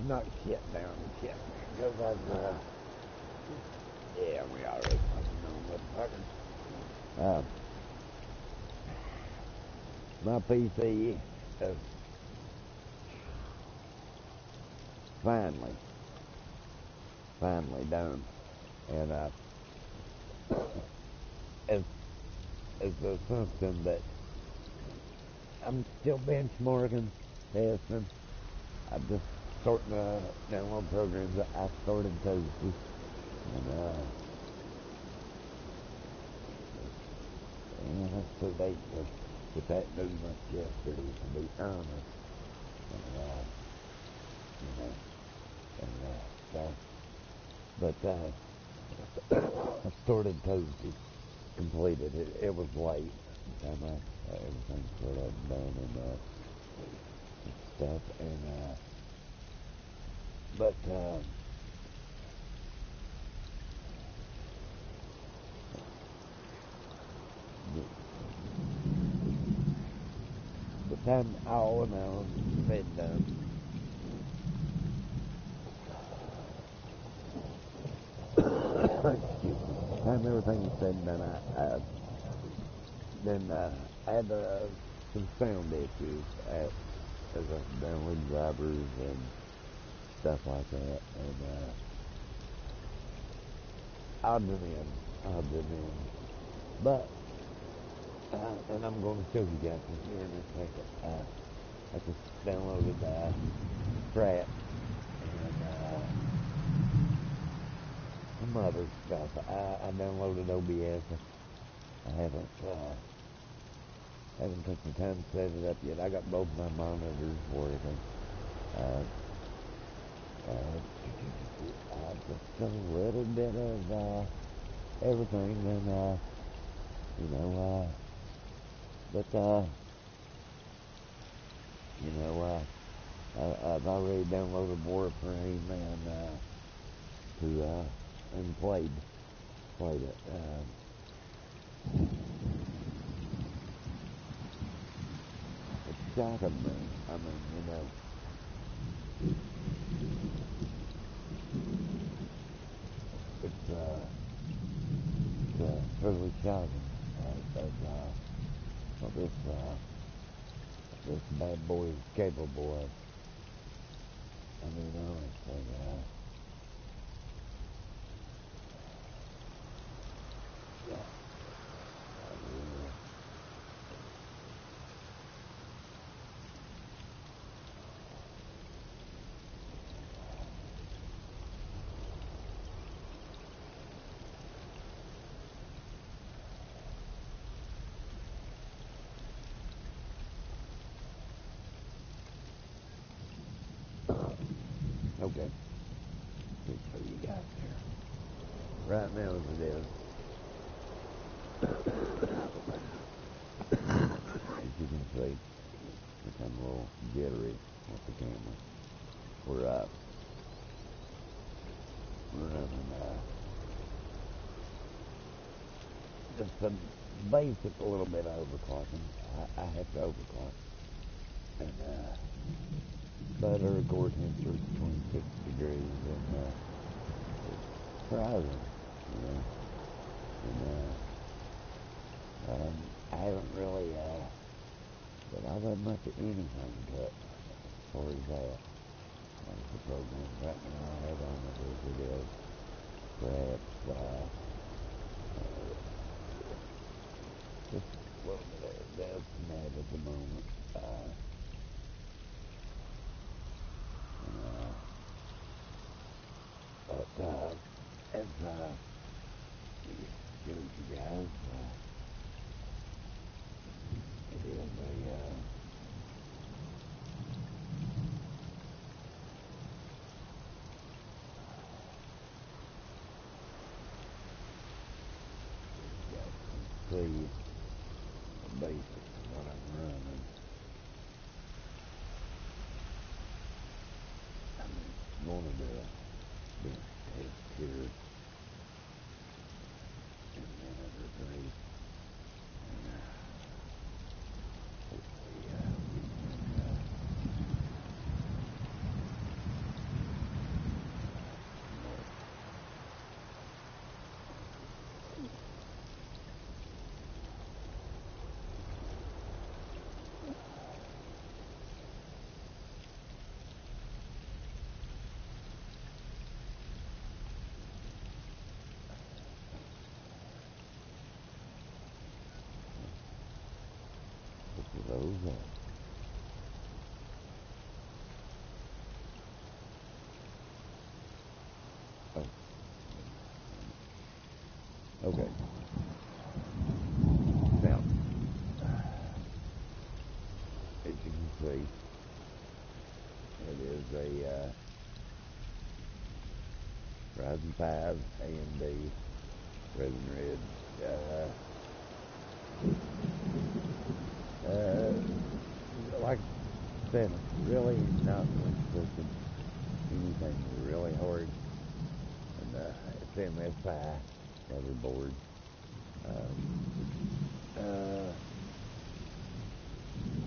knock shit down and shit. Because yeah, we already fucking know motherfuckers. My PC is finally done. And it's something that I'm still benchmarking, testing. I'm just starting to download programs that I started Tuesday. And that's too late with that news much yesterday, to be honest. But I started Tuesday, completed it. It was late. Everything sort of done and stuff. And but the time all in all said and done. Time everything said and done, I had some sound issues as a download drivers and stuff like that, and I'll do them, but and I'm going to show you guys here in a second. I just downloaded Trap and some other stuff. I downloaded OBS. I haven't took the time to set it up yet. I got both my monitors working. Just a little bit of everything, and but I've already downloaded Warframe and played it. It's shocking me. I mean, it's totally shocking. What this bad boy is capable of. I mean, honestly, yeah. Okay. Just so you guys here. Right now as it is. As you can see, I'm a little jittery with the camera. We're running just a basic a little bit of overclocking. I have to overclock. And but our core temperature is 26 degrees, and it's surprising, And I haven't really but I've had much of anything cut as far as that. That's the program right now I have on it as it is. Perhaps just a little bit of depth from that at the moment. But as shows you guys, it is a see the basics of what I'm running. I'm going to do a bench test here in a minute or three. And hopefully we can that? Oh, okay. Now, as you can see, it is a Ryzen 5 AMD Resin Ridge. Like I said, really not pushing anything really hard. And it's MSI motherboard.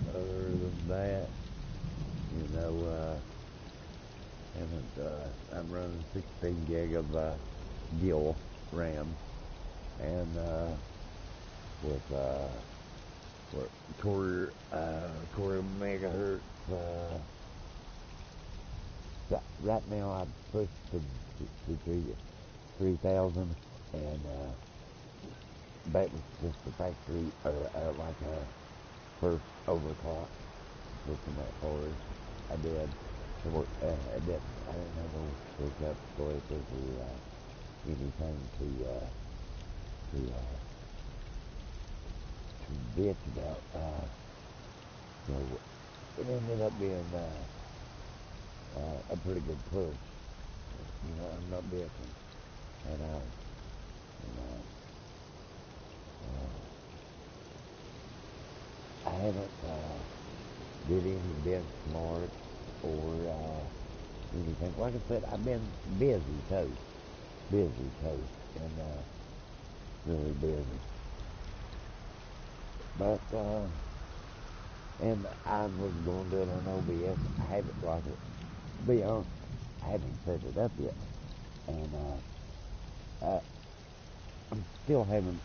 Other than that, you know, I'm running 16 gig of GIL RAM, and with core megahertz. Right now I've pushed to 3000, and that was just the factory, like a first overclock, pushing that forward. I did. I didn't have no hiccup choices or anything to bitch about. So it ended up being a pretty good push. You know, I'm not bitching, and I haven't did any benchmark or anything. Like I said, I've been busy toast, and really busy. But and I was going to do it on OBS. I haven't, like it. To be honest, I haven't set it up yet, and I'm still having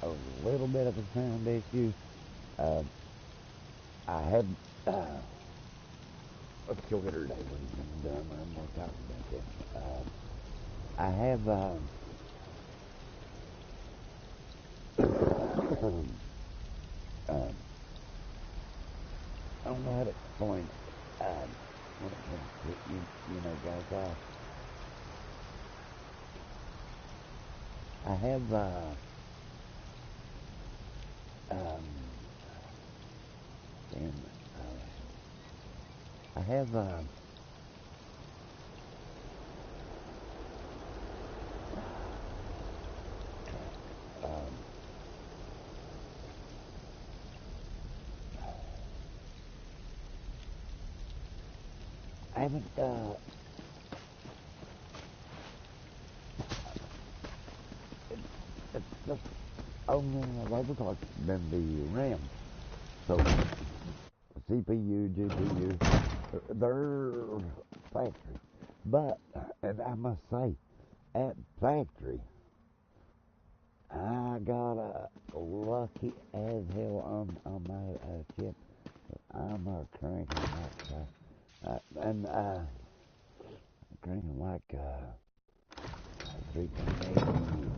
a little bit of a sound issue. I had let's go get her day when done. I'm gonna talk about this. I have I don't know how to explain it. When it comes to you know, guys, I have um, damn, I have um, I haven't it's just only overclock's been the RAM. So CPU, GPU, they're factory. But, and I must say, at factory, I got lucky as hell on my chip. I'm cranking like 3.8,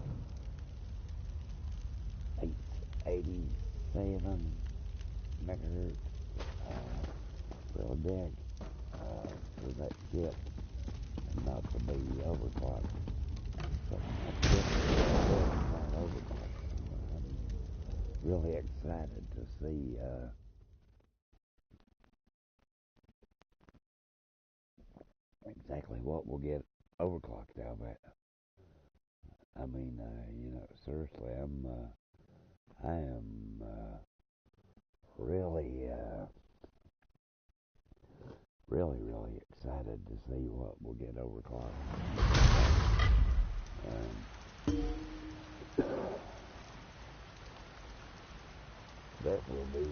87 megahertz, really big for that chip, and not to be overclocked. So my chip is not overclocked. I'm really excited to see exactly what we'll get overclocked out of it. I mean, you know, seriously, I am really, really excited to see what we'll get overclocked. That will be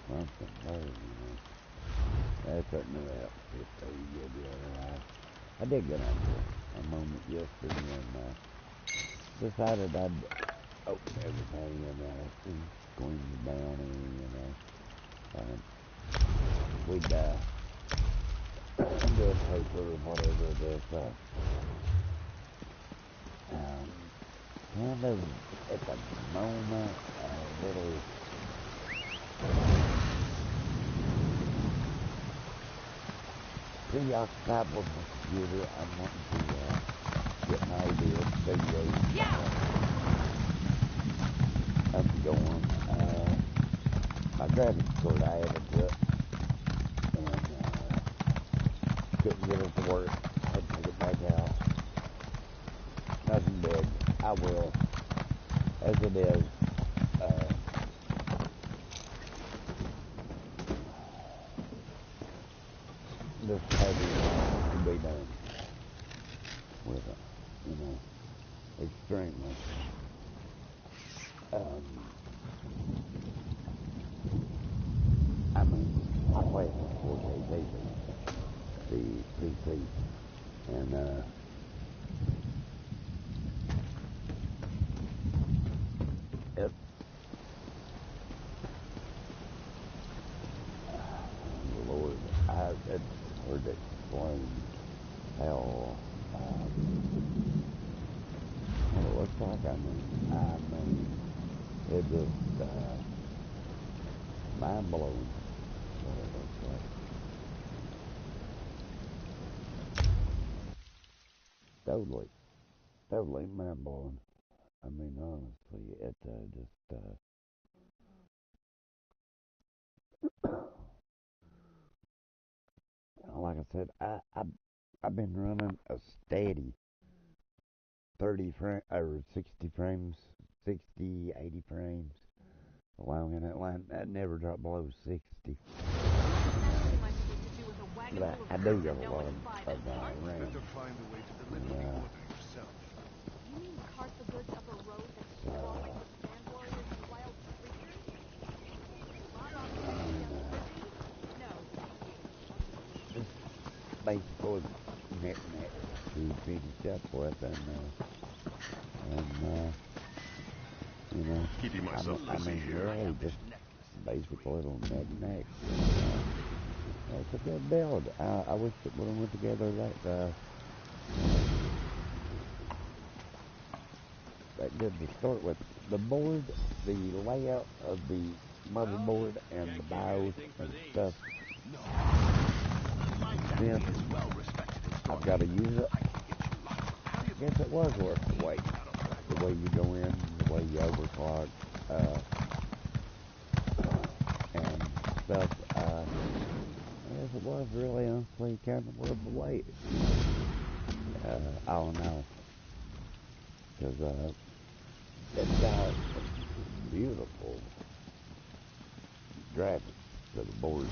something new, you know. That's that new outfit that you get the other night. I did get out there a moment yesterday and decided I'd open everything and clean the bounty, you know. We'd do a paper or whatever it is. Kind of at the moment, little preoccupied with my computer. I'm wanting to get my ABS videos up and going. My graphics card I added to it and couldn't get it to work. Had to take it back out. Nothing big. I will, as it is. This heavy can be done with it, extremely. I mean, I play it on 4K TV, the PC, and it's Lord, it's hard to explain how what it looks like. I mean, it just mind blowing what it looks like. Totally mind blowing. I mean, honestly, it just like I said, I've been running a steady 30 frame or 60 frames, 60, 80 frames along in that line. I never dropped below 60. But I do get a lot of RAM. Basically net to finish up with and keeping myself really just basically little neck. It's a good build. I wish it would have went together that good to start with. The board, the layout of the motherboard and the BIOS and stuff. Then I've got to use it. I guess it was worth the wait. The way you go in, the way you overclock, and stuff. I guess it was really honestly kind of worth the wait. I don't know. Because it's got beautiful graphics to the board.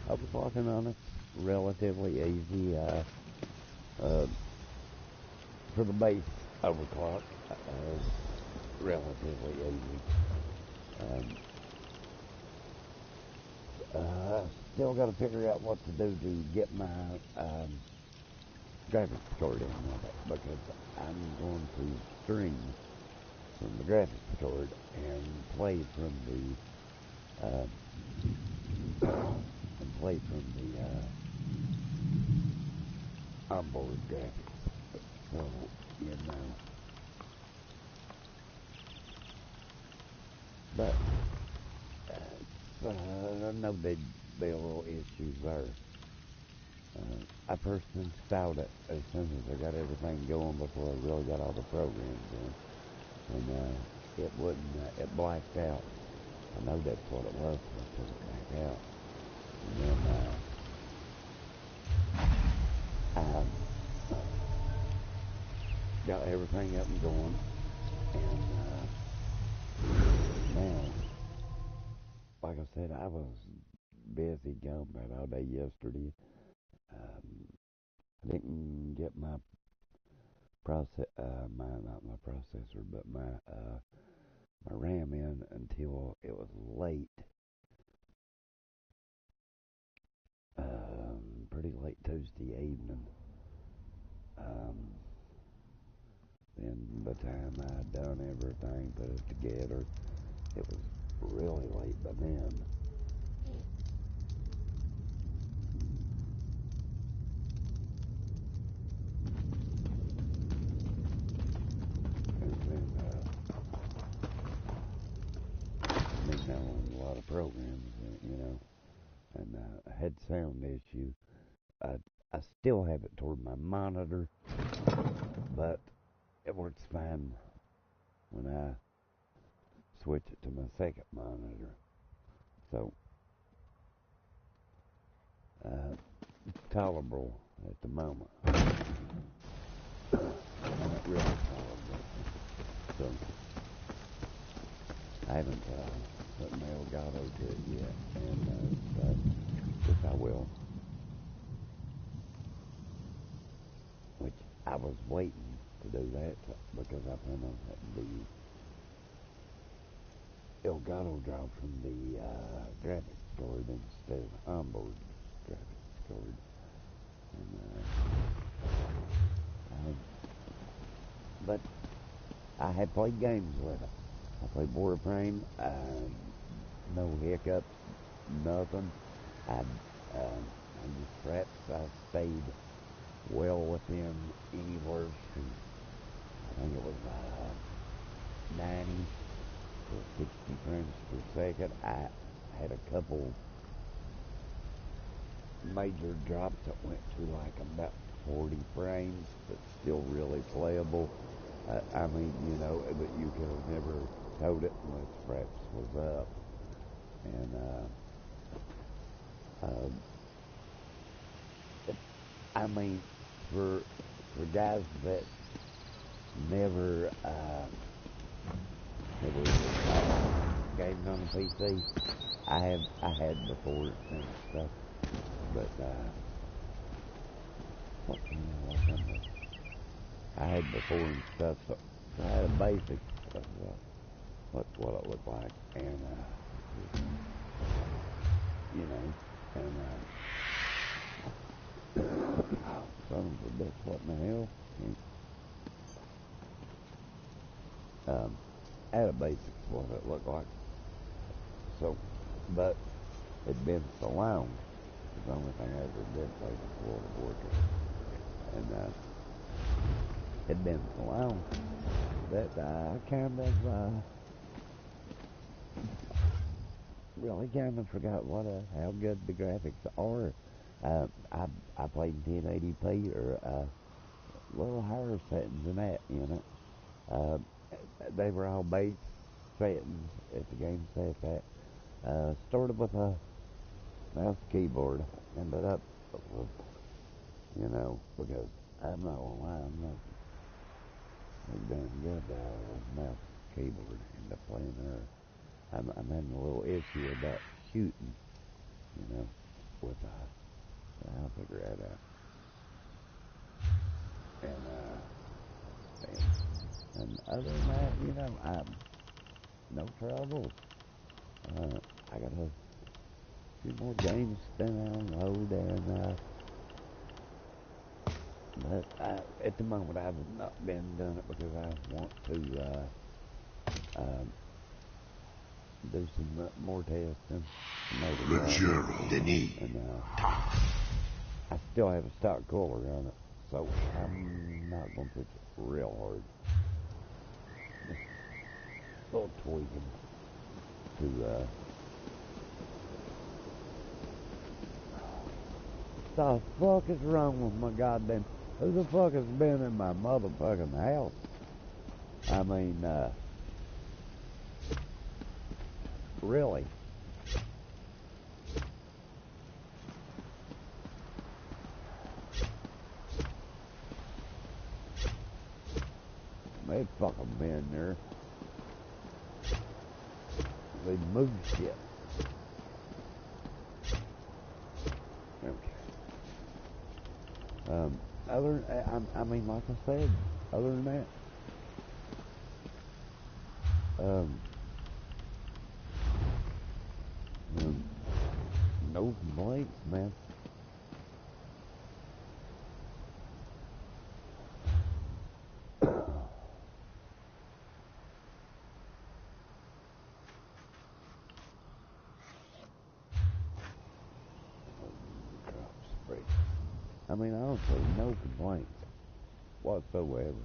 Overclocking on it's relatively easy. For the base overclock, relatively easy. Still got to figure out what to do to get my graphics card in with it, because I'm going to stream from the graphics card and play from the onboard graphics. So, but no big deal issues there. I first installed it as soon as I got everything going before I really got all the programs in, and it wouldn't. It blacked out. I know that's what it was. So I took it back out, and then I got everything up and going, and now, like I said, I was busy gone about all day yesterday. I didn't get my not my processor, but my RAM in until it was late, pretty late Tuesday evening. Then by the time I'd done everything, put it together, it was really late by then. And then had sound issue. I, I still have it toward my monitor, but it works fine when I switch it to my second monitor. So, it's tolerable at the moment. Not really tolerable. So, I haven't put my Elgato to it yet, and but yes, I will. Which I was waiting to do that because I plan on having the Elgato drop from the graphics card instead of onboard graphics card. And, but I have played games with it. I played Warframe, no hiccups, nothing. I just perhaps I stayed well within anywhere from, I think it was 90 to 60 frames per second. I had a couple major drops that went to like about 40 frames, but still really playable. I mean, you know, but you could have never told it unless perhaps was up. And I mean, for guys that never games on the PC, I had before and stuff, but I had before and stuff, so I had a basic of what it looked like, and you know, and son of a bitch, what in the hell? I had a basic of what it looked like. So, but it'd been so long. The only thing I ever did play was World of Warcraft, and it'd been so long that I kind of really kind of forgot how good the graphics are. I played 1080p or a little higher settings than that, you know. They were all base settings at the game set that. Started with a mouse keyboard, ended up with, you know, because I'm not gonna lie, I'm not damn good mouse keyboard. End up playing there. I'm having a little issue about shooting, you know, with I'll figure that out. And other than that, you know, no trouble. I got a few more games to download, and but at the moment I've not been doing it because I want to do some more testing. Denis. And I still have a stock cooler on it, so I'm not going to push it real hard. A little tweaking to the fuck is wrong with my goddamn, who the fuck has been in my motherfucking house? I mean, really? They fucking been there. They moved shit. Okay. I mean, like I said, other than that, no complaints, man. I mean, honestly, no complaints whatsoever.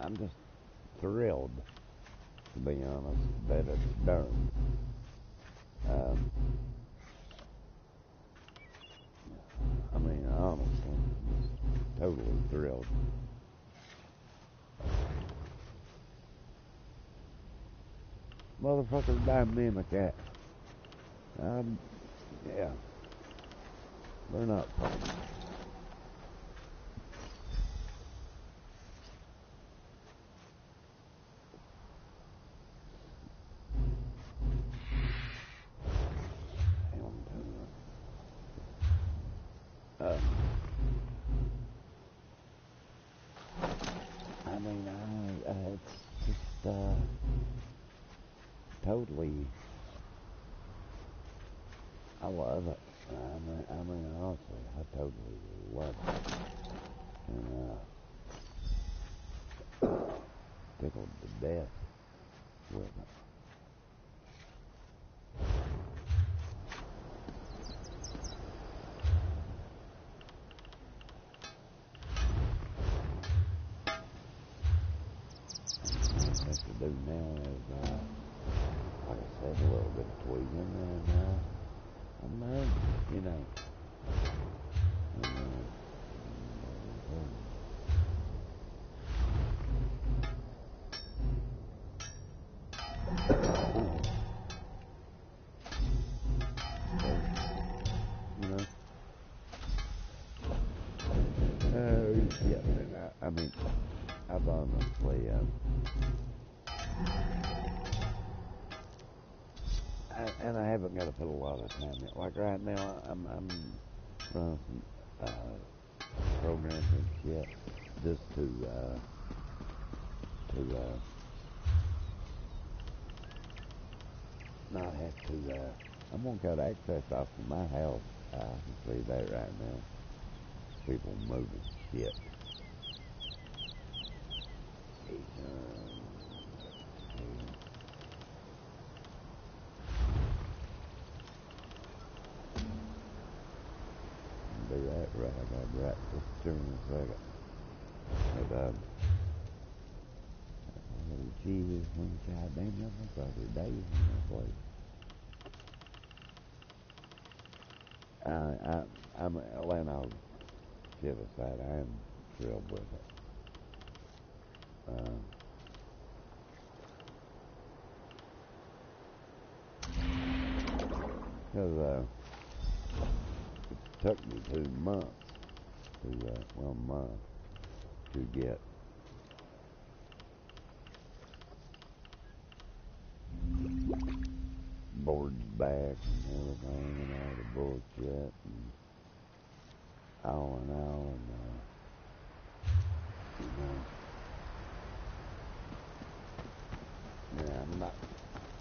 I'm just thrilled, to be honest, that it's done. Um, I mean, honestly, just totally thrilled. Motherfuckers die mimic that. Yeah, they're not fun. Uh, I mean, it's just totally. I love it. I mean, honestly, I totally love it. And tickled to death with it. What I have to do now is, like I said, a little bit of tweaking, and I'm done, you know. And, you know, yeah, I mean, I've honestly, and I haven't got to put a lot of time in. Like right now, I'm running some programs and shit just to not have to. I'm gonna cut access off of my house. I can see that right now. People moving shit. Do that right. I got right just during a second. But oh Jesus, when goddamn that was other days in that place. I'm Atlanta. Shit aside, I am thrilled with it. Because it took me 2 months to, 1 month to get boards back and everything and all the bullshit and all in all, and yeah, I'm not,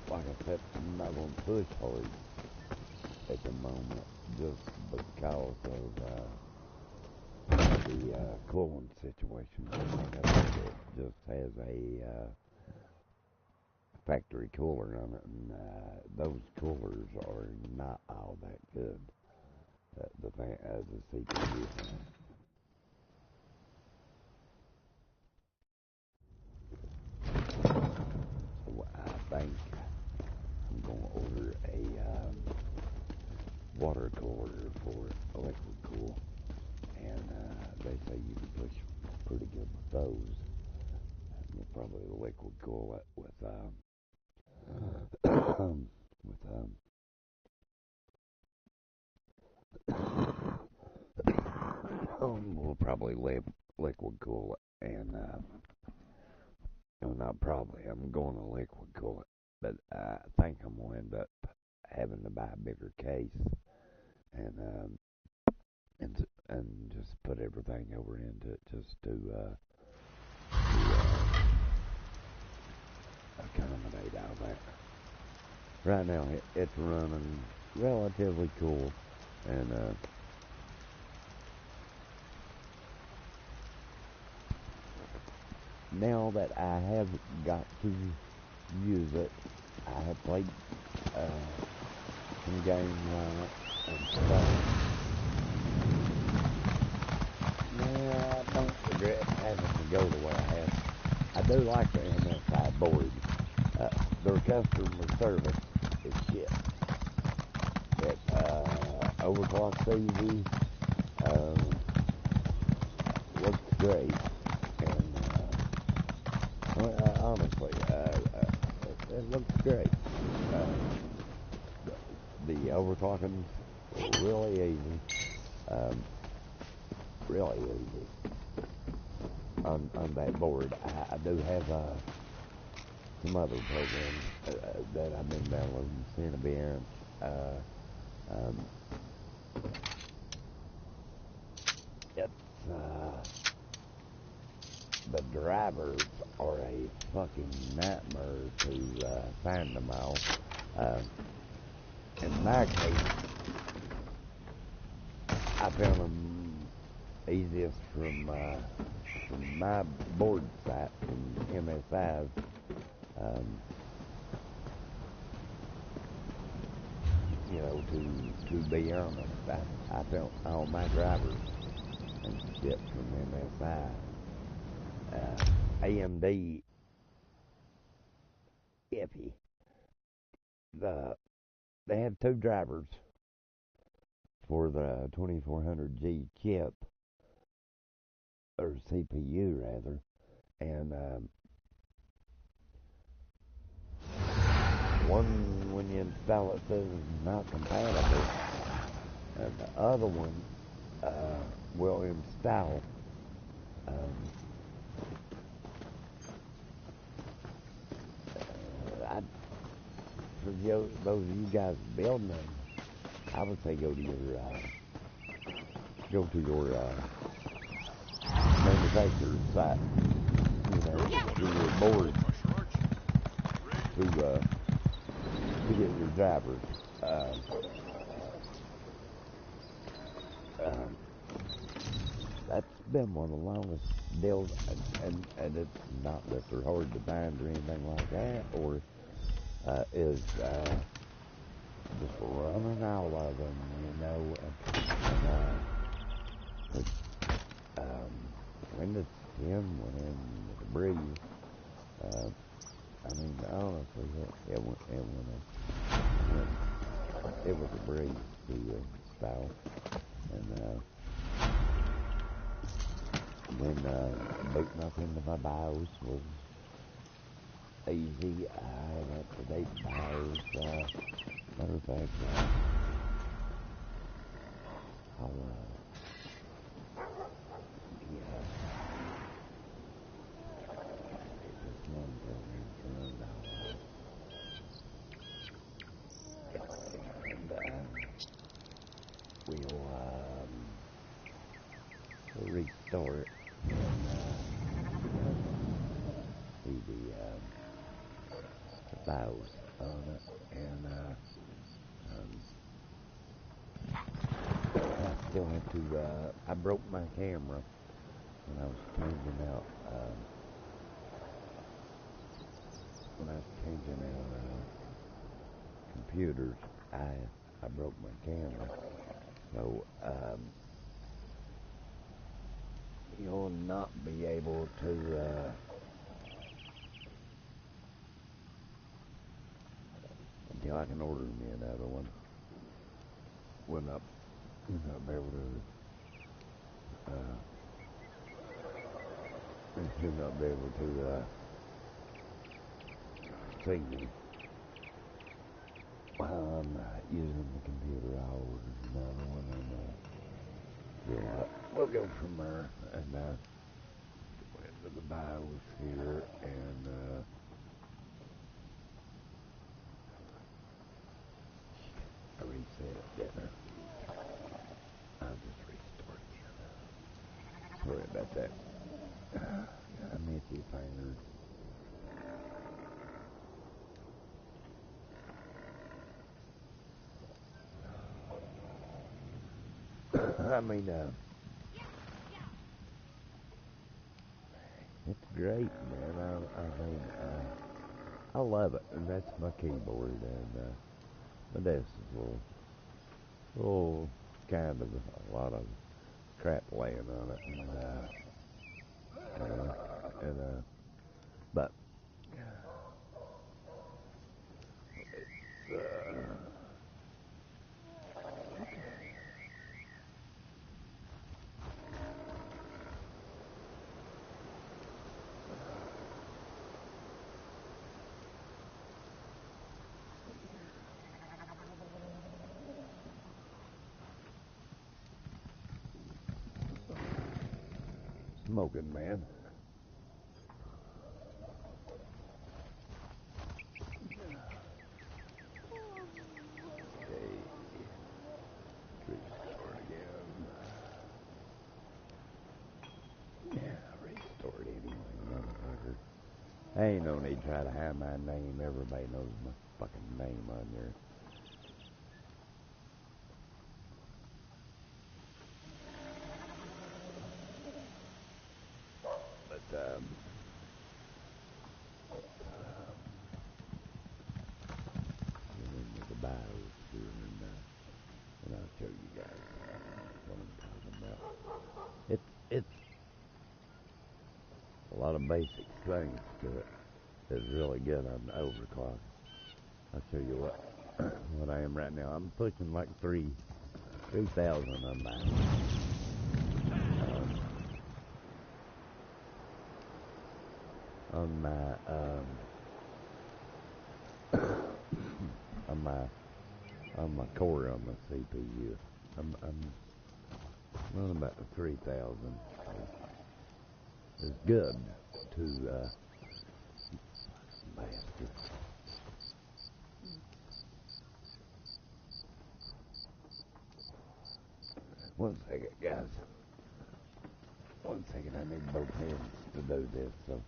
like I said, I'm not going to push hard at the moment just because of the cooling situation. Like I said, it just has a factory cooler on it, and those coolers are not all that good. The CPU. So I think I'm gonna order a water cooler for electric cool, and they say you can push pretty good with those. You'll probably liquid cool it with with we'll probably liquid cool it, and no, not probably. I'm going to liquid cool it, but I think I'm gonna end up having to buy a bigger case and and just put everything over into it just to accommodate all that. Right now, it's running relatively cool, and now that I have got to use it, I have played some games on it and stuff. Yeah, I don't regret having to go the way I have. I do like the MSI board. Their customer service is shit. It overclocks easy, looks great, and honestly, it looks great. The overclocking really easy, really easy on that board. I do have some other programs that I've been downloading, Cinebench. Um, it's the drivers are a fucking nightmare to find them all. In my case, I found them easiest from my board site from MSI's. You know, to be honest, I found all my drivers and shit from MSI. AMD iffy. They have two drivers for the 2400G chip, or CPU rather, and one, when you install it, says it's not compatible, and the other one will install. For those of you guys building them, I would say go to your manufacturer's site, you know, to your board to get your drivers. That's been one of the longest deals, and it's not that they're hard to find or anything like that, or is just running out of them, you know. Windows 10 went in with a breeze. I mean, honestly, it was a breeze to install, and when booting up into my BIOS was easy. I had up-to-date BIOS. Matter of fact, I'll this one program turned out, and we'll restore it and see the BIOS on it, and I still have to. I broke my camera when I was changing out. When I was changing out computers, I broke my camera, so you'll not be able to until I can order me another one. Will not be able to. You'll not be able to see me while I'm using the computer. I'll order another one, and we'll go from there. And go into the BIOS here, and I reset it, didn't I? I'll just restart again. Sorry about that. I miss you, fingers. I mean, it's great, man. I mean, I love it, and that's my keyboard, and my desk is a little kind of a lot of crap laying on it, and But smoking, man. Ain't no need to try to hide my name. Everybody knows my fucking name on there. But, the bios here, and I'll show you guys what I'm talking about. It's a lot of basic things to it. It's really good on the overclock. I'll show you what I am right now. I'm pushing like 3,000 on my on my core on my CPU. I'm running about 3,000. It's good to bastards. One second, guys. One second, I need both hands to do this, so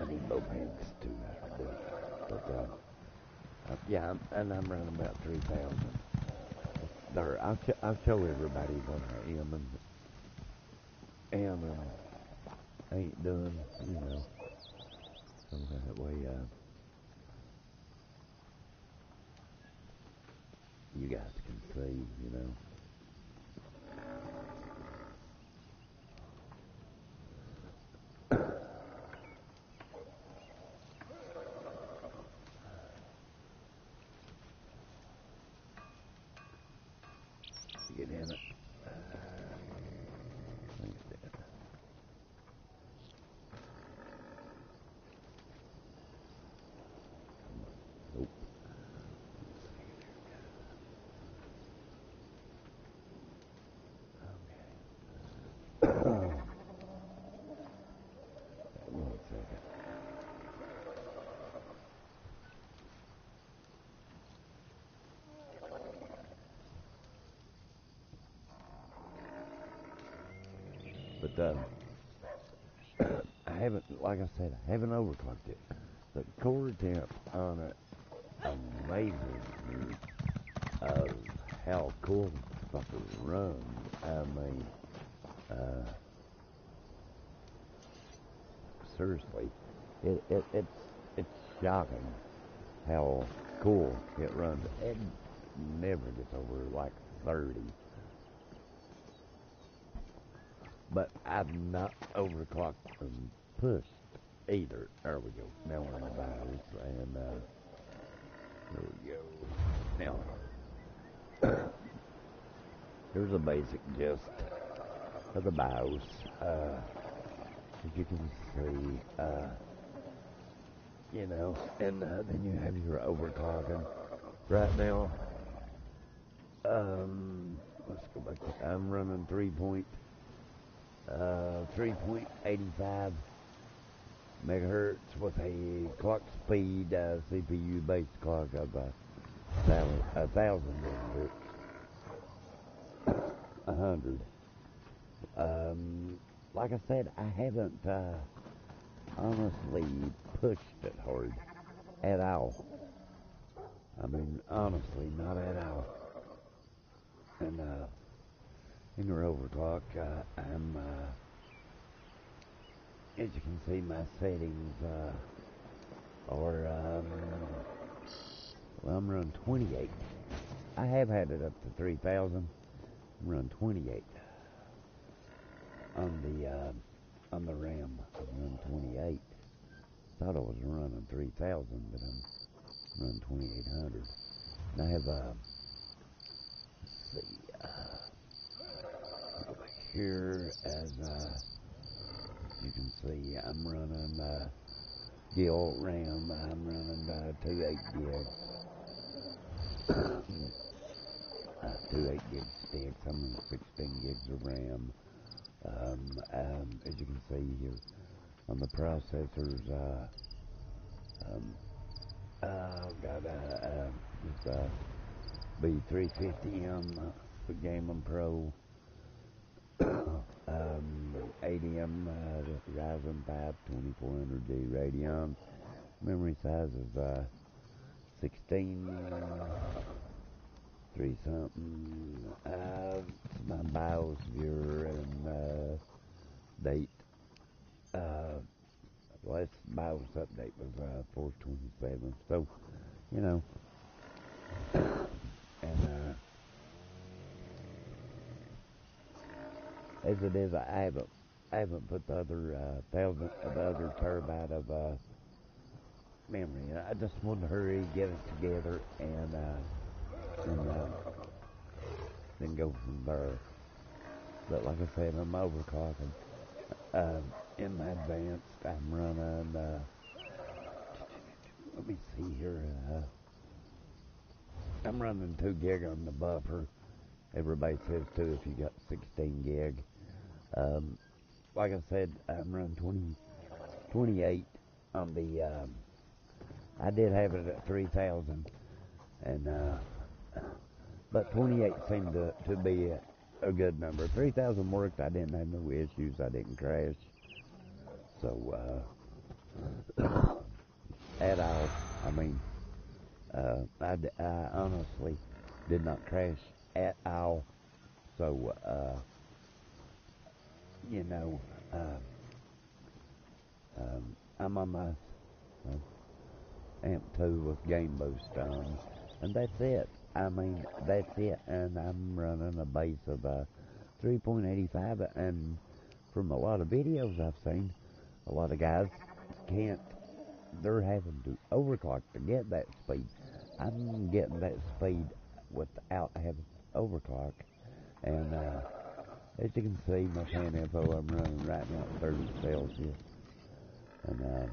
I need both hands to do it. But yeah, and I'm running about 3,000. There, I'll show everybody what I am and ain't doing, so that way you guys can see, Get in it. Nope. Okay. One second. But I haven't, like I said, I haven't overclocked it. The core temp on it amazes me of how cool this fucker runs. I mean, seriously, it's shocking how cool it runs. It never gets over like 30. But I've not overclocked and pushed either. There we go. Now we're on the BIOS, and there we go. Now, here's a basic gist of the BIOS. As you can see, and then you have your overclocking. Right now, let's go back to, I'm running 3.85 megahertz with a clock speed CPU based clock of 1,000 megahertz, 100. Like I said, I haven't honestly pushed it hard at all. I mean, honestly, not at all. And in your overclock, I'm as you can see, my settings are well, I'm running 28. I have had it up to 3,000, run 28 on the RAM. I run 28. Thought I was running 3,000, but I'm running 2,800. And I have let's see, over here as you can see, I'm running Gil RAM. I'm running 2 8 gig. 2 8 gig sticks. I'm running 16 gigs of RAM. As you can see here on the processors, got this B350M Gaming Pro, 80M Ryzen 5 2400G Radeon. Memory size is 16. 3 something. It's my BIOS viewer and date. Last BIOS update was 4/27. So, you know, and as it is, I haven't put the other the other terabyte of memory. I just wanted to hurry, get it together, and then go from there. But like I said, I'm overclocking. In my advanced, I'm running, let me see here, I'm running 2 gig on the buffer. Everybody says 2 if you got 16 gig. Like I said, I'm running 28 on the, I did have it at 3,000, and, but 28 seemed to be a good number. 3,000 worked. I didn't have no issues. I didn't crash. So, at all. I mean, I honestly did not crash at all. So, you know, I'm on my AMP 2 with Game Boost on, and that's it. I mean, that's it. And I'm running a base of 3.85, and from a lot of videos I've seen, a lot of guys they're having to overclock to get that speed. I'm getting that speed without having to overclock, and as you can see, my fan info, I'm running right now at 30 Celsius, and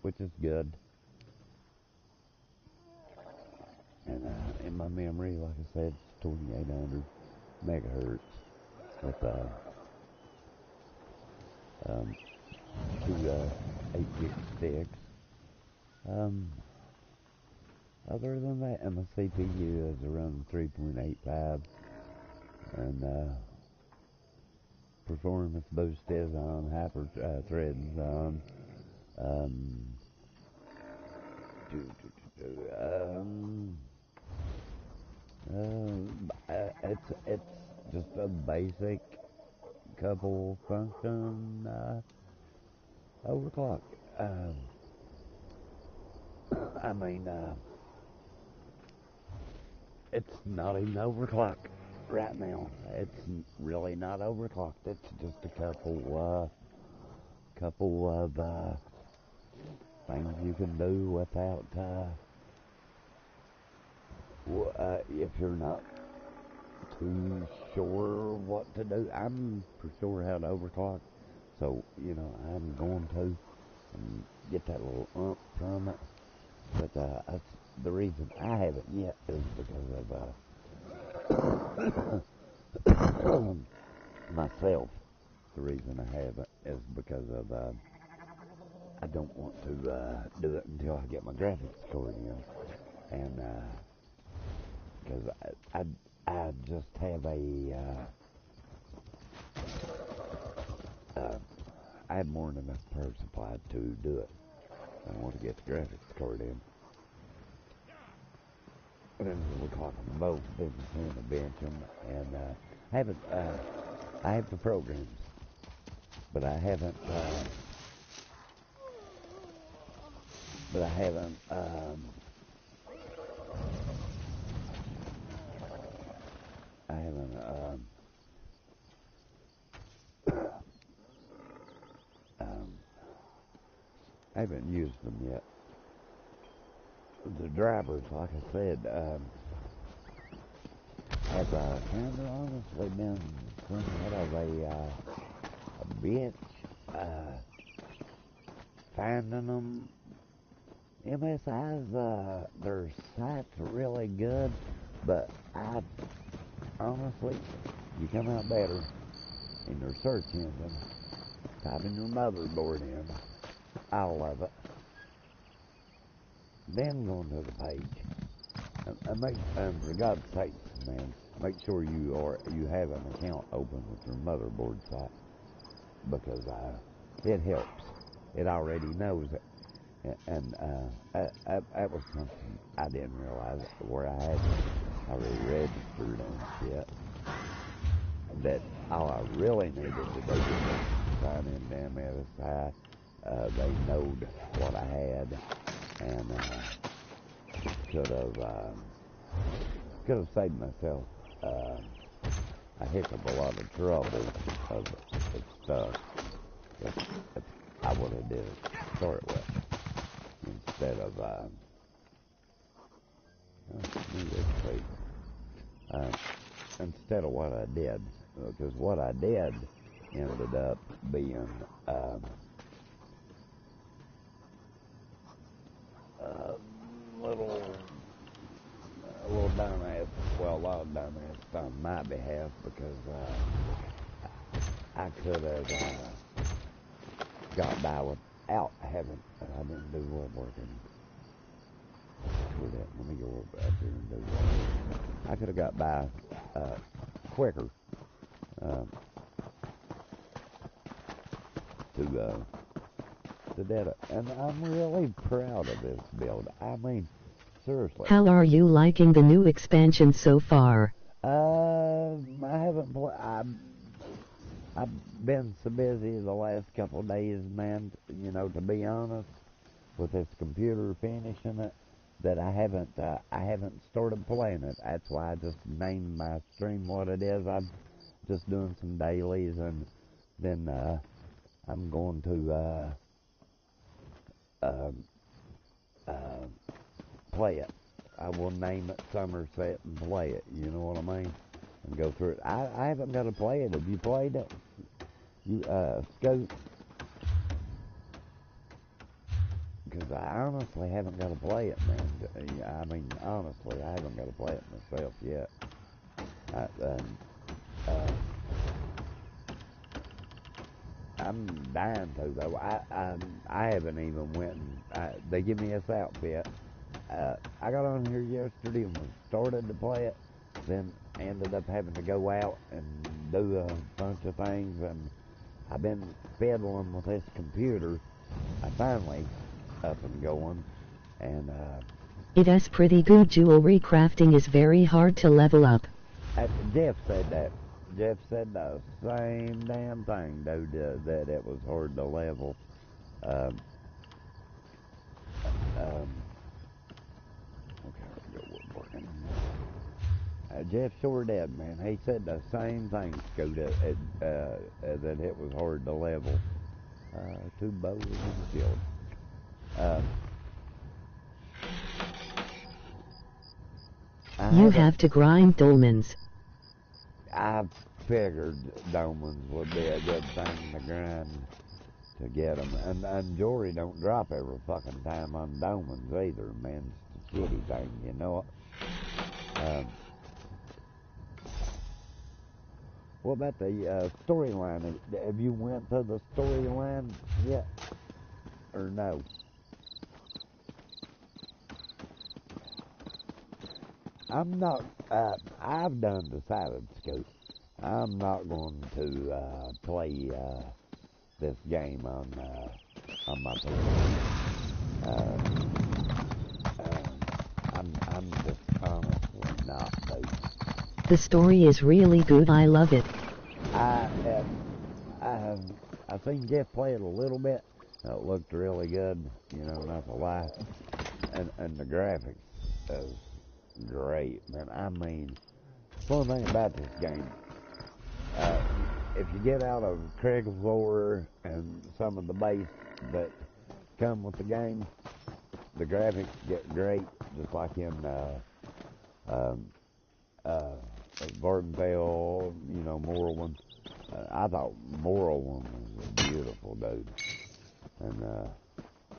which is good. And in my memory, like I said, it's 2,800 megahertz with 2 8 gig sticks. Other than that, and my CPU is around 3.85, and performance boost is on, hyper threads on. It's just a basic couple function overclock. I mean, it's not even overclocked right now. It's really not overclocked. It's just a couple of things you can do without if you're not too sure what to do. I'm for sure how to overclock, so you know I'm going to get that little ump from it. But that's the reason I haven't yet is because of myself. The reason I haven't is because of I don't want to do it until I get my graphics card in, and because I just have I have more than enough power supply to do it. I want to get the graphics card in. And then we're talking both business and the bench, and I have the programs, but I haven't haven't used them yet. The drivers, like I said, have kind of honestly been somewhat of a bitch. Finding them. MSI's, their site's really good, but honestly, you come out better in their search engine. Typing your motherboard in. I love it. Then going to the page. And for God's sake, man, make sure you have an account open with your motherboard site, because it helps. It already knows it. And that was something I didn't realize, where I had already registered on shit, that all I really needed to do was sign in damn MSI. They knowed what I had, and could have saved myself a heck of a lot of trouble of stuff if I would have did it to start with, instead of instead of what I did, because what I did ended up being a little dumbass, well, a lot of dumbass on my behalf, because I could have got by without having, I didn't do woodworking. Let me go over out there and do that. I could have got by quicker to that, and I'm really proud of this build. I mean, seriously. How are you liking the new expansion so far? I haven't I've been so busy the last couple of days, man, to be honest, with this computer finishing it, that I haven't started playing it. That's why I just named my stream what it is. I'm just doing some dailies, and then I'm going to play it. I will name it Somerset and play it, you know what I mean? And go through it. I haven't got to play it. Have you played it? You, Scout? Because I honestly haven't got to play it, man. I mean, honestly, I haven't got to play it myself yet. I'm dying to, though. I haven't even went and, they give me this outfit. I got on here yesterday and started to play it, then ended up having to go out and do a bunch of things, and I've been fiddling with this computer. I finally up and going, and it is pretty good. Jewelry crafting is very hard to level up. Jeff said that. Jeff said the same damn thing, dude, that it was hard to level. Okay, let's go woodworking. Jeff sure did, man. He said the same thing, Scoot, that it was hard to level. Two bows and shield. You have to grind dolmens. I figured dolmens would be a good thing to grind to get them. And jewelry don't drop every fucking time on dolmens either, man. It's a shitty thing, you know it? What about the storyline? Have you went to the storyline yet? Or no? I'm not, I've done decided, Scoot, I'm not going to play this game on my phone. I'm just honestly not, dude. The story is really good. I love it. I seen Jeff play it a little bit. It looked really good, not to lie. And the graphics is great, man. I mean, one thing about this game, if you get out of Craigslore and some of the base that come with the game. The graphics get great, just like in Vardenfell, you know, Morrowind. I thought Morrowind was beautiful, dude. And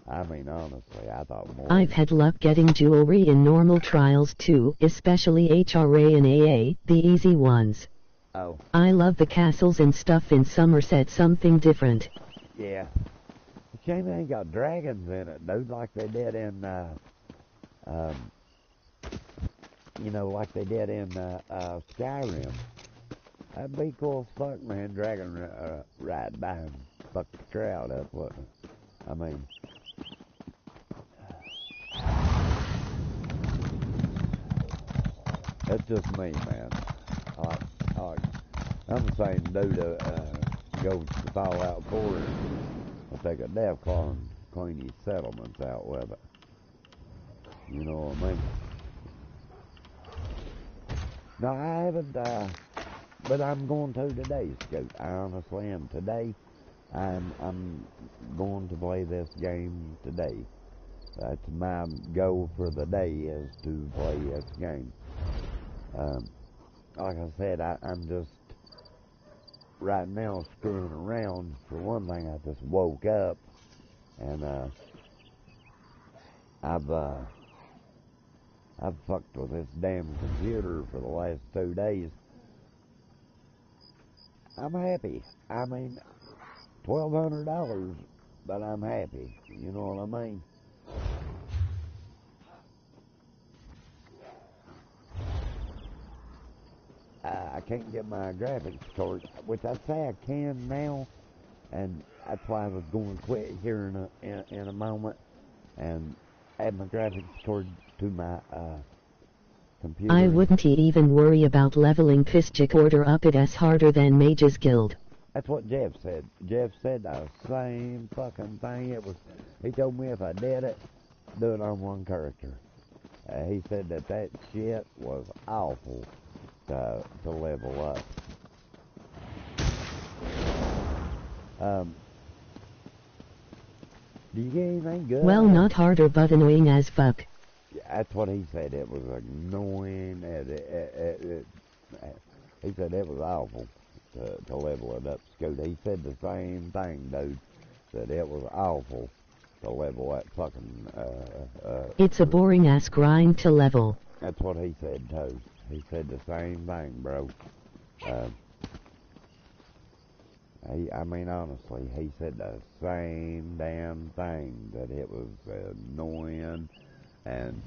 I mean, honestly, I thought Morrowind. I've had luck getting jewelry in normal trials too, especially HRA and AA, the easy ones. Oh, I love the castles and stuff in Somerset, something different. yeah. Shame they ain't got dragons in it, dude, like they did in, you know, like they did in Skyrim. That'd be cool as fuck, man. Dragon ride by and fuck the crowd up, wouldn't it? I mean, that's just me, man. I'm the same dude goes to Fallout 4 and will take a Deathclaw and clean his settlements out with it. You know what I mean? No, I haven't, but I'm going to today, Scoot. I honestly am. Today, I'm going to play this game today. That's my goal for the day, is to play this game. Like I said, I'm just right now screwing around. For one thing, I just woke up and I've fucked with this damn computer for the last 2 days. I'm happy. I mean, $1,200, but I'm happy. You know what I mean? I can't get my graphics card, which I say I can now, and that's why I was going to quit here in a moment and add my graphics card to my computer. I wouldn't even worry about leveling Pischic Order up, it's harder than Mage's Guild. That's what Jeff said. Jeff said the same fucking thing. He told me if I did it, do it on one character. He said that shit was awful to level up. Do you get anything good? Well, not harder, but annoying as fuck. That's what he said. It was annoying. He said it was awful to level it up, Scoot. He said the same thing, dude. That it was awful to level that fucking. It's a boring ass grind to level. That's what he said, too. He said the same thing, bro. I mean, honestly, he said the same damn thing, that it was annoying, and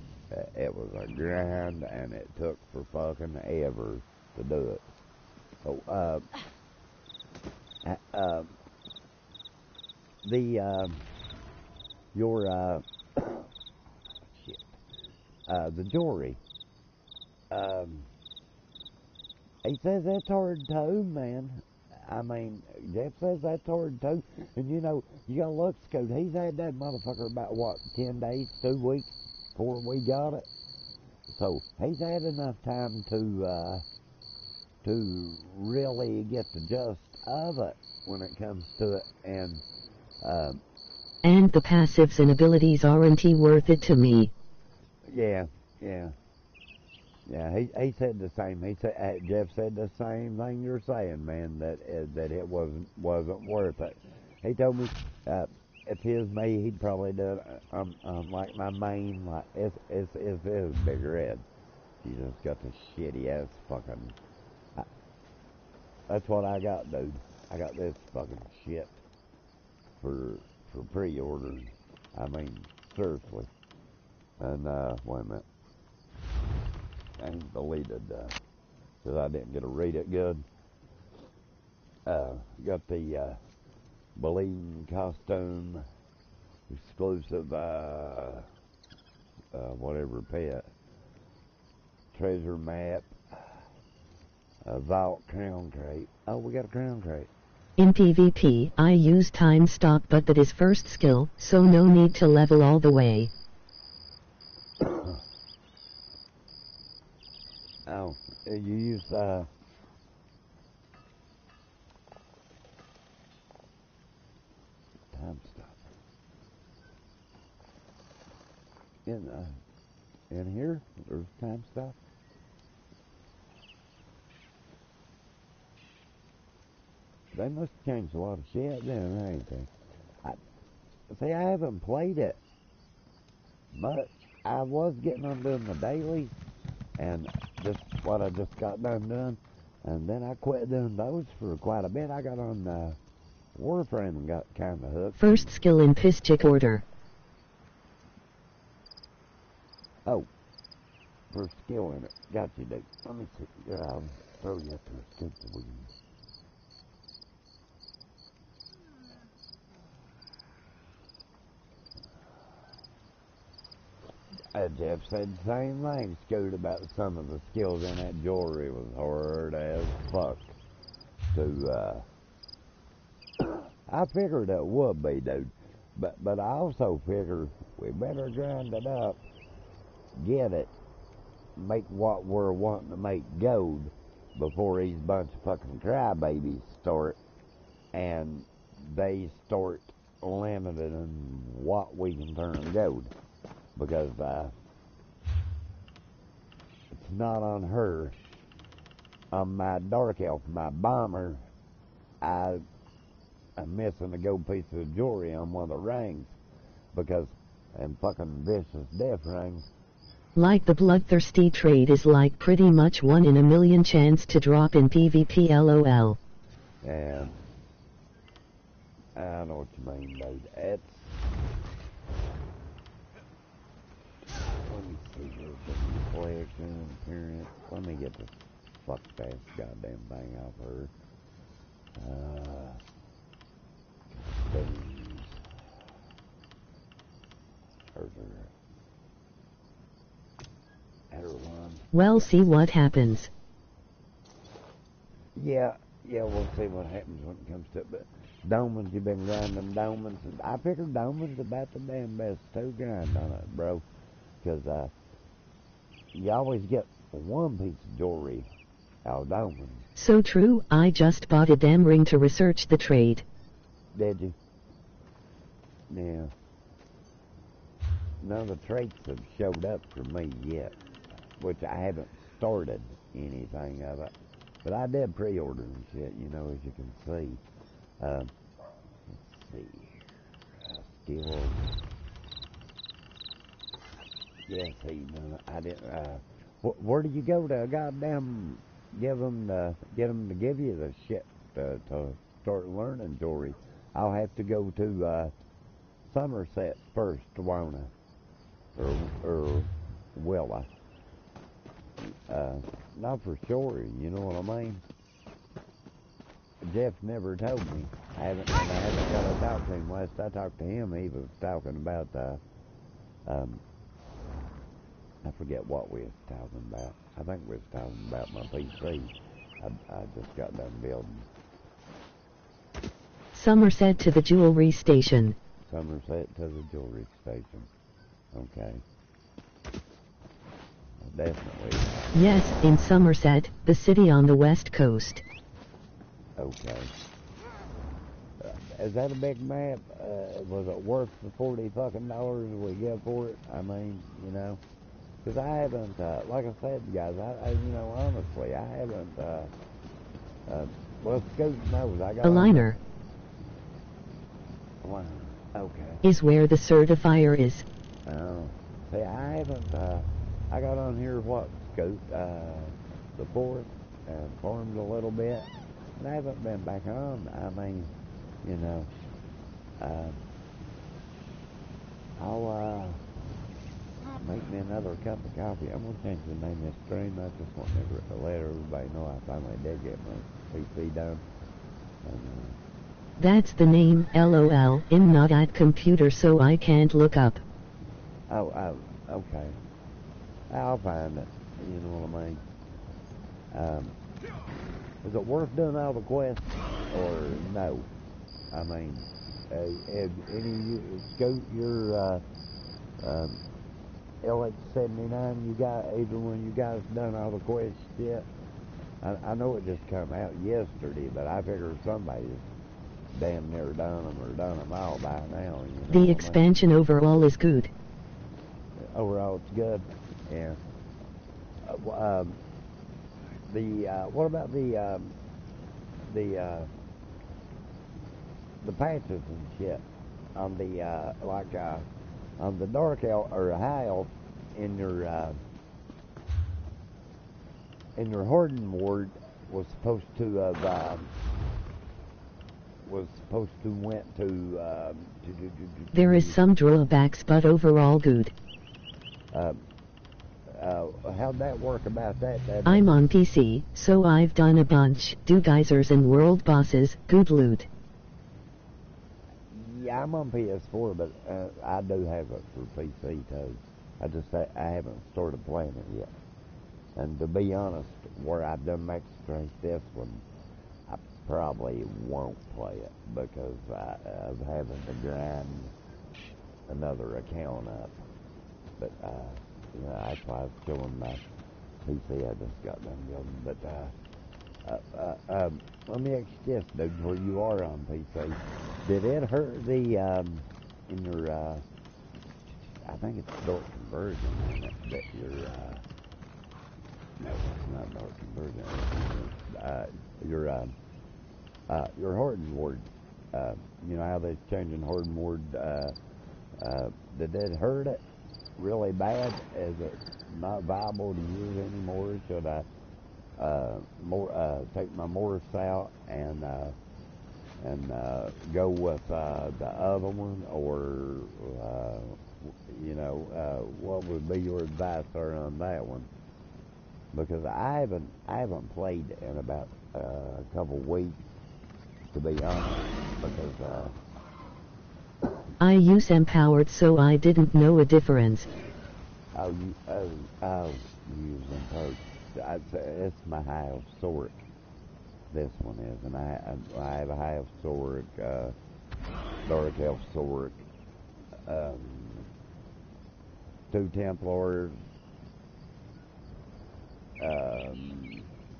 it was a grind, and it took for fucking ever to do it. So, the jewelry, he says that's hard too, man. I mean, Jeff says that's hard too. And you know, you gotta look, Scoot. He's had that motherfucker about, what, 10 days, 2 weeks before we got it? So, he's had enough time to really get the gist of it when it comes to it. And the passives and abilities aren't worth it to me. Yeah. Yeah, he said the same. Jeff said the same thing you're saying, man. That it wasn't worth it. He told me if he was me, he'd probably do it like my main, like it's Big Red. He just got the shitty ass fucking. That's what I got, dude. I got this fucking shit for pre-orders. I mean, seriously. And wait a minute. I ain't deleted because I didn't get to read it good. Got the Believing costume, exclusive whatever pet, treasure map, vault crown crate. Oh, we got a crown crate. In PvP, I use time stop, but that is first skill, so no need to level all the way. Oh, you use time stop. in here, there's time stuff. They must have changed a lot of shit then, ain't they? See, I haven't played it much. I was getting on doing the dailies, and just what I just got done doing, and then I quit doing those for quite a bit. I got on Warframe and got kind of hooked. First skill in Pistic order. Oh, first skill in it. Got you, dude. Let me see. Yeah, I'll throw you up to a scoop that we can. Jeff said the same thing, Scoot, about some of the skills in that jewelry was hard as fuck to, I figured it would be, dude, but I also figure we better grind it up, get it, make what we're wanting to make gold before these bunch of fucking crybabies start, and they start limiting what we can turn gold. Because it's not on her. On my Dark Elf, my bomber, I'm missing a gold piece of jewelry on one of the rings. Because them fucking vicious death rings. Like the bloodthirsty trade is like pretty much 1 in a million chance to drop in PvP LOL. Yeah. I know what you mean, dude. It's... Let me see here, collection, appearance. Let me get this fuck-ass goddamn thing off her. Things. There's her one. Well, see what happens. Yeah, we'll see what happens when it comes to it. But Domans, you've been grinding Domans. I figured Domans about the damn best to grind on it, bro. Because you always get one piece of jewelry out of Domans. So true, I just bought a damn ring to research the trade. Did you? Yeah. None of the traits have showed up for me yet, which I haven't started anything of it. But I did pre-order and shit, you know, as you can see. Let's see. Skills. Yes, I didn't. Where do you go to goddamn get them to give you the shit to start learning jewelry? I'll have to go to Somerset first, Wona, or will I? Not for sure. You know what I mean? Jeff never told me. I haven't got to talk to him. Last I talked to him, he was talking about I forget what we was talking about. I think we was talking about my PC. I just got done building. Somerset to the jewelry station. Somerset to the jewelry station. Okay. Definitely. Yes, in Somerset, the city on the west coast. Okay. Is that a big map? Was it worth the $40 fucking we get for it? I mean, you know. Because I haven't, like I said, guys, I you know, honestly, I haven't, well, Scoot knows, I got... A liner. Wow, okay. Is where the certifier is. Oh, see, I haven't, I got on here, what, Scoot, the 4th, and farmed a little bit, and I haven't been back on. I mean, you know, I'll, make me another cup of coffee. I'm going to change the name of this stream. I just want to let everybody know I finally did get my PC done. And, that's the name, LOL. I'm not at computer, so I can't look up. Oh, okay. I'll find it. You know what I mean? Is it worth doing all the quests, or no? I mean, any of you, Scoot, your, LX79, you got either one you guys done all the quests yet? I know it just come out yesterday, but I figure somebody's damn near done them or done them all by now. You know the expansion overall is good. overall it's good. Yeah. What about the the patches and shit on the on the dark elf or high elf in your Horden ward was supposed to have went to There is some drawbacks, but overall good. How'd that work about that? I'm on PC, so I've done a bunch. Do geysers and world bosses, good loot. Yeah, I'm on PS4, but I do have it for PC too. I haven't started playing it yet. And to be honest, where I've done Max Strength this one, I probably won't play it because of having to grind another account up. But that's why I was killing my PC. I just got done building. But let me ask you this, dude, where you are on PC, did it hurt the in your I think it's dark conversion that your no, it's not dark conversion. Your Horden ward, you know how they're changing Horden ward, did it hurt it really bad? Is it not viable to use anymore? Should I take my Morse out and go with the other one, or what would be your advice on that one? Because I haven't played in about a couple weeks, to be honest. Because I use Empowered, so I didn't know a difference. you use Empowered. It's my High Elf Sorc. This one is, and I have a High Elf Sorc, Dark Elf Sorc, 2 Templars, 2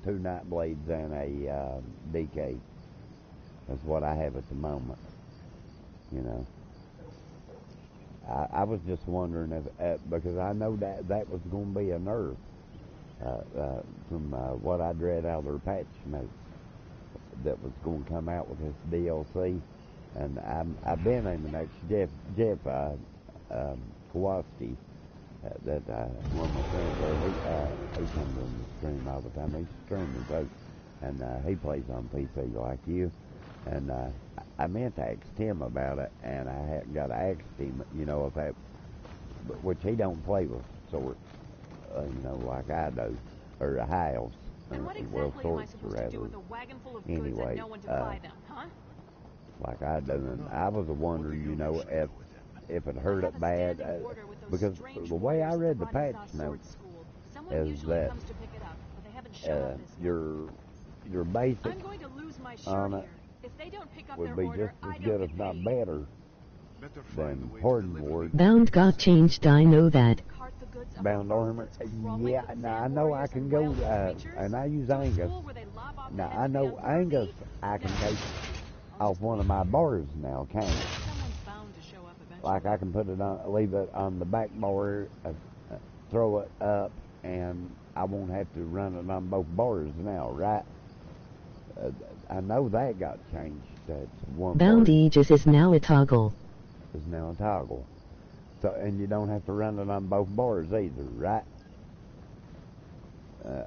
Nightblades, and a DK. That's what I have at the moment. You know, I was just wondering if because I know that was going to be a nerf from what I read out of their patch notes that was going to come out with this DLC, and I've been in the next Jeff Kowalski. That one of my friends there, he comes on the stream all the time. He's streaming too, and he plays on PC like you. And I meant to ask him about it, and I hadn't got to ask him, if that, which he don't play with swords, like I do, or High Elves. And what exactly am I supposed to do with a wagon full of goods and no one to buy them, huh? Like I do, and I was wondering, if it hurt it bad, because the way I read the patch notes is that your basic on it would be just as good, if not better, than Horden ward. Bound got changed, I know that. Bound armor, yeah. Now I know I can go, and I use Angus. Now I know Angus I can take off one of my bars now, can't I? Like I can put it on, leave it on the back bar, throw it up, and I won't have to run it on both bars now, right? I know that got changed. That's one. Bound Aegis is now a toggle. Is now a toggle. So, and you don't have to run it on both bars either, right?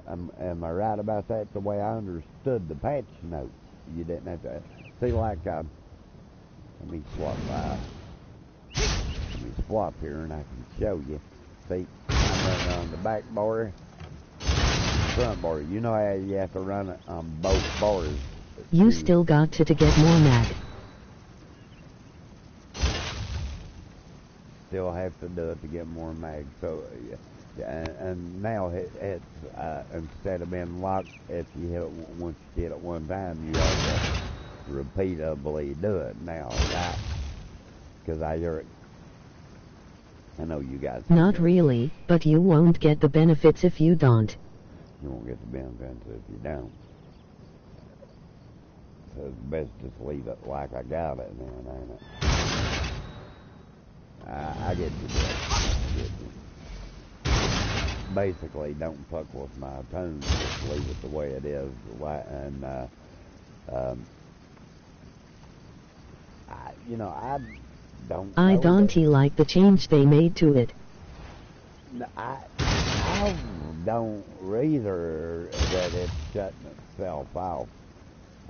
Am I right about that? The way I understood the patch notes, you didn't have to see. Like, let me swap. Let me swap here, and I can show you. See, I'm running on the back bar, front bar. You know how you have to run it on both bars. You still got to get more mag. Still have to do it to get more mag. So, and now it's instead of being locked, if you hit it once you hit it one time, you have to repeatedly do it now, right? Because I hear it. I know you guys. Not really, but you won't get the benefits if you don't. You won't get the benefits if you don't. So it's best just leave it like I got it then, ain't it? I get you, Bill. I get you. basically don't fuck with my tone, just leave it the way it is. And I don't. I don't like the change they made to it. I don't either that it's shutting itself off.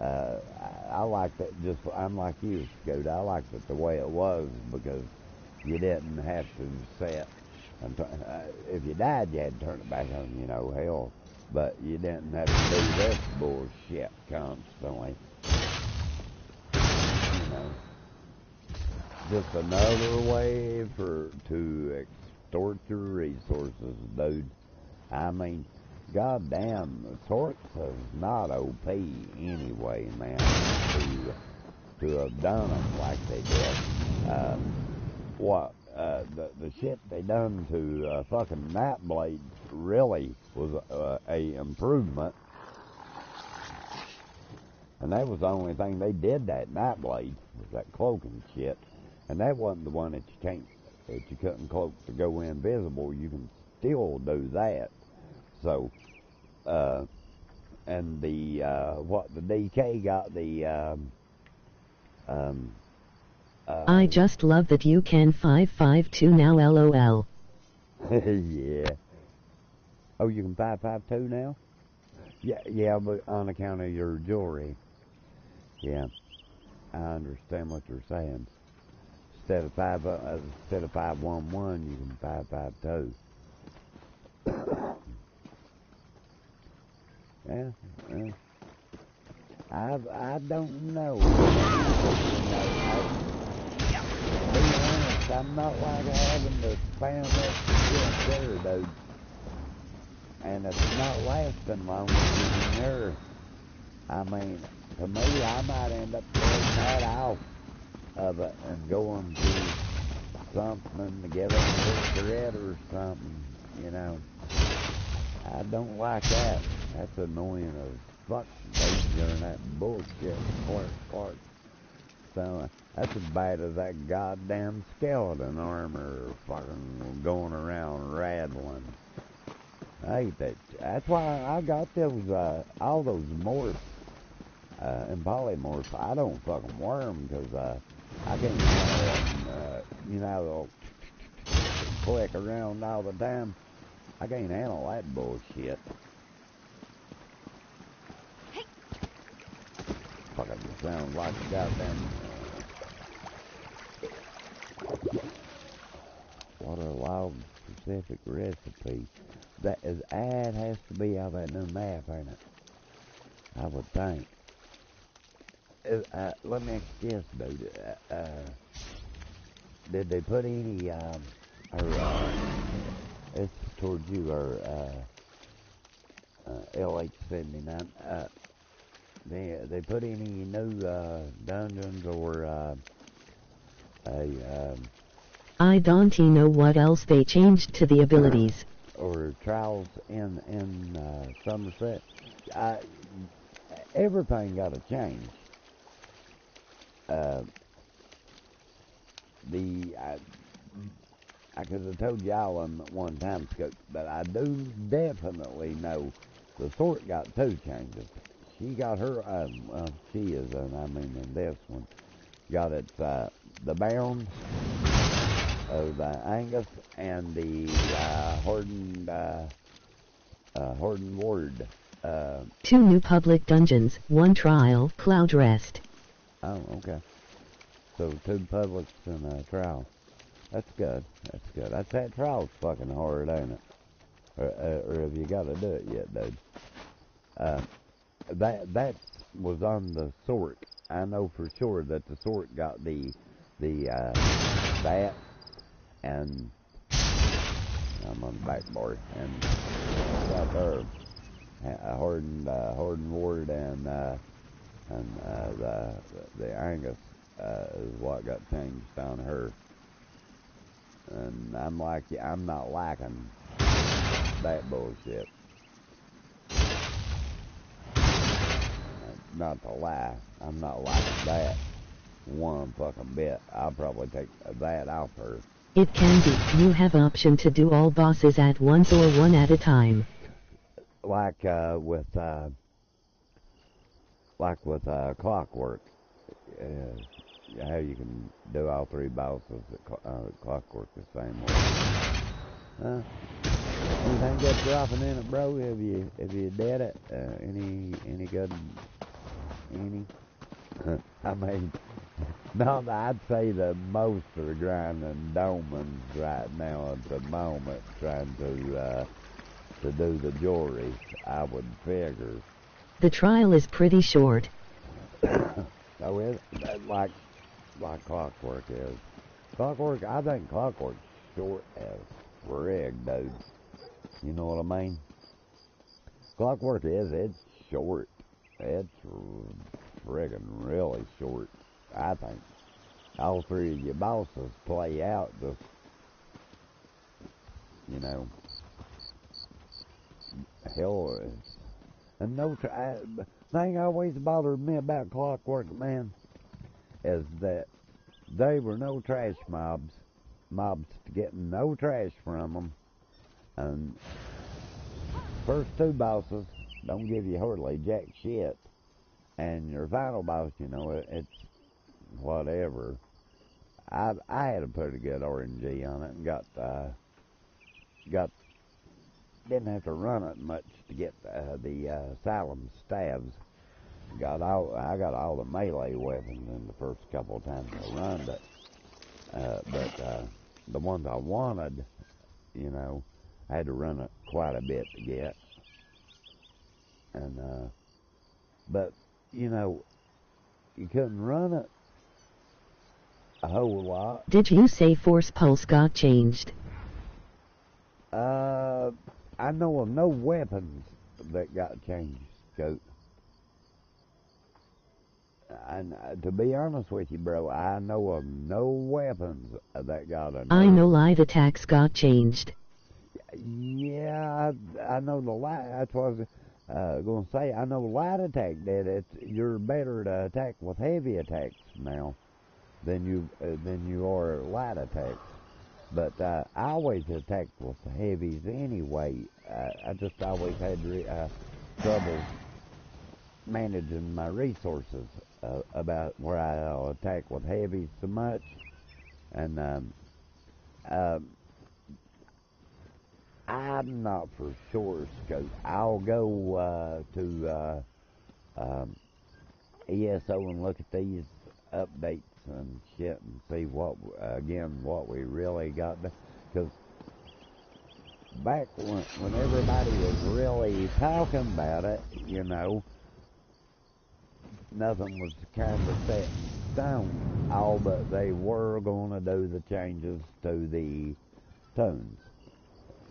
I like that. I'm like you, Scoot. I liked it the way it was because you didn't have to set. If you died, you had to turn it back on. Hell, but you didn't have to do this bullshit constantly. Just another way to extort your resources, dude. I mean, goddamn, the Torx is not OP anyway, man. To have done them like they did. The shit they done to fucking Nightblade really was a improvement. And that was the only thing they did that Nightblade, was that cloaking shit. And that wasn't the one that you couldn't cloak to go invisible. You can still do that. So, and the DK got the, I just love that you can 552 now, LOL. Yeah. Oh, you can 552 now? Yeah, but on account of your jewelry. Yeah, I understand what you're saying. Instead of 511, you can 552. Yeah. I don't know. To be honest, I'm not like having to spam that shit there, dude. And it's not lasting long in there. I mean, to me, I might end up taking that off of it and going to something to get a cigarette or something, I don't like that. That's annoying as fuck, during that bullshit part. So, that's as bad as that goddamn skeleton armor fucking going around rattling. I hate that. That's why I got those, all those morphs, and polymorphs. I don't fucking wear them because, I can't handle them, they'll click around all the time. I can't handle that bullshit. Fucking sounds like a goddamn, what a wild specific recipe. It has to be out of that new map, ain't it? I would think. Let me ask you this, dude. Did they put any, it's towards you, or, LH79, they put any new, dungeons or, I don't know what else they changed to the abilities. Or trials in Somerset? Everything got to change. I could have told you all on one time, Scoop, but I do definitely know the Sword got 2 changes. She got her, she is, in this one, got it, the Bound of the Angus and the Horden Ward. 2 new public dungeons, 1 trial, Cloud Rest. Oh, okay. So 2 publics and a trial. That's good. That trial's fucking hard, ain't it? Or have you got to do it yet, dude? That was on the Sork. I know for sure that the Sork got the that, and I'm on the back board, and got there Horden Ward and the Angus is what got changed on her. And I'm not liking that bullshit. Not to lie, I'm not liking that one fucking bit. I'll probably take that off her It can be. You have option to do all bosses at once or one at a time. Like with Clockwork, how you can do all 3 bosses at Clockwork the same way. Anything good dropping in it, bro? Have you did it? Any good? Any? I mean, no, I'd say the most are grinding Domans right now at the moment, trying to do the jewelry. I would figure. The trial is pretty short. So it's like Clockwork is. Clockwork, I think Clockwork's short as frig, dude. You know what I mean? Clockwork it's short. It's friggin' really short, I think. All 3 of your bosses play out just, you know, hell. And the thing always bothered me about Clockwork, man, is that they were no trash mobs getting no trash from them. And first 2 bosses don't give you hardly jack shit. And your final boss, you know, it's whatever. I had a pretty good RNG on it and got didn't have to run it much to get the Asylum stabs. I got all the melee weapons in the first couple of times I run it. But the ones I wanted, you know, I had to run it quite a bit to get. And but you know, you couldn't run it a whole lot. Did you say Force Pulse got changed? I know of no weapons that got changed, Scout. And to be honest with you, bro, I know of no weapons that got a nerf. I know light attacks got changed. Yeah, I know the light. That's what I was going to say. I know light attack did. You're better to attack with heavy attacks now than you are light attacks. But I always attacked with the heavies anyway. I just always had trouble managing my resources about where I'll attack with heavies so much. And I'm not for sure, Scout. I'll go to ESO and look at these updates and shit and see what we really got. Because back when everybody was really talking about it, you know, nothing was kind of set in stone. All but they were going to do the changes to the tunes.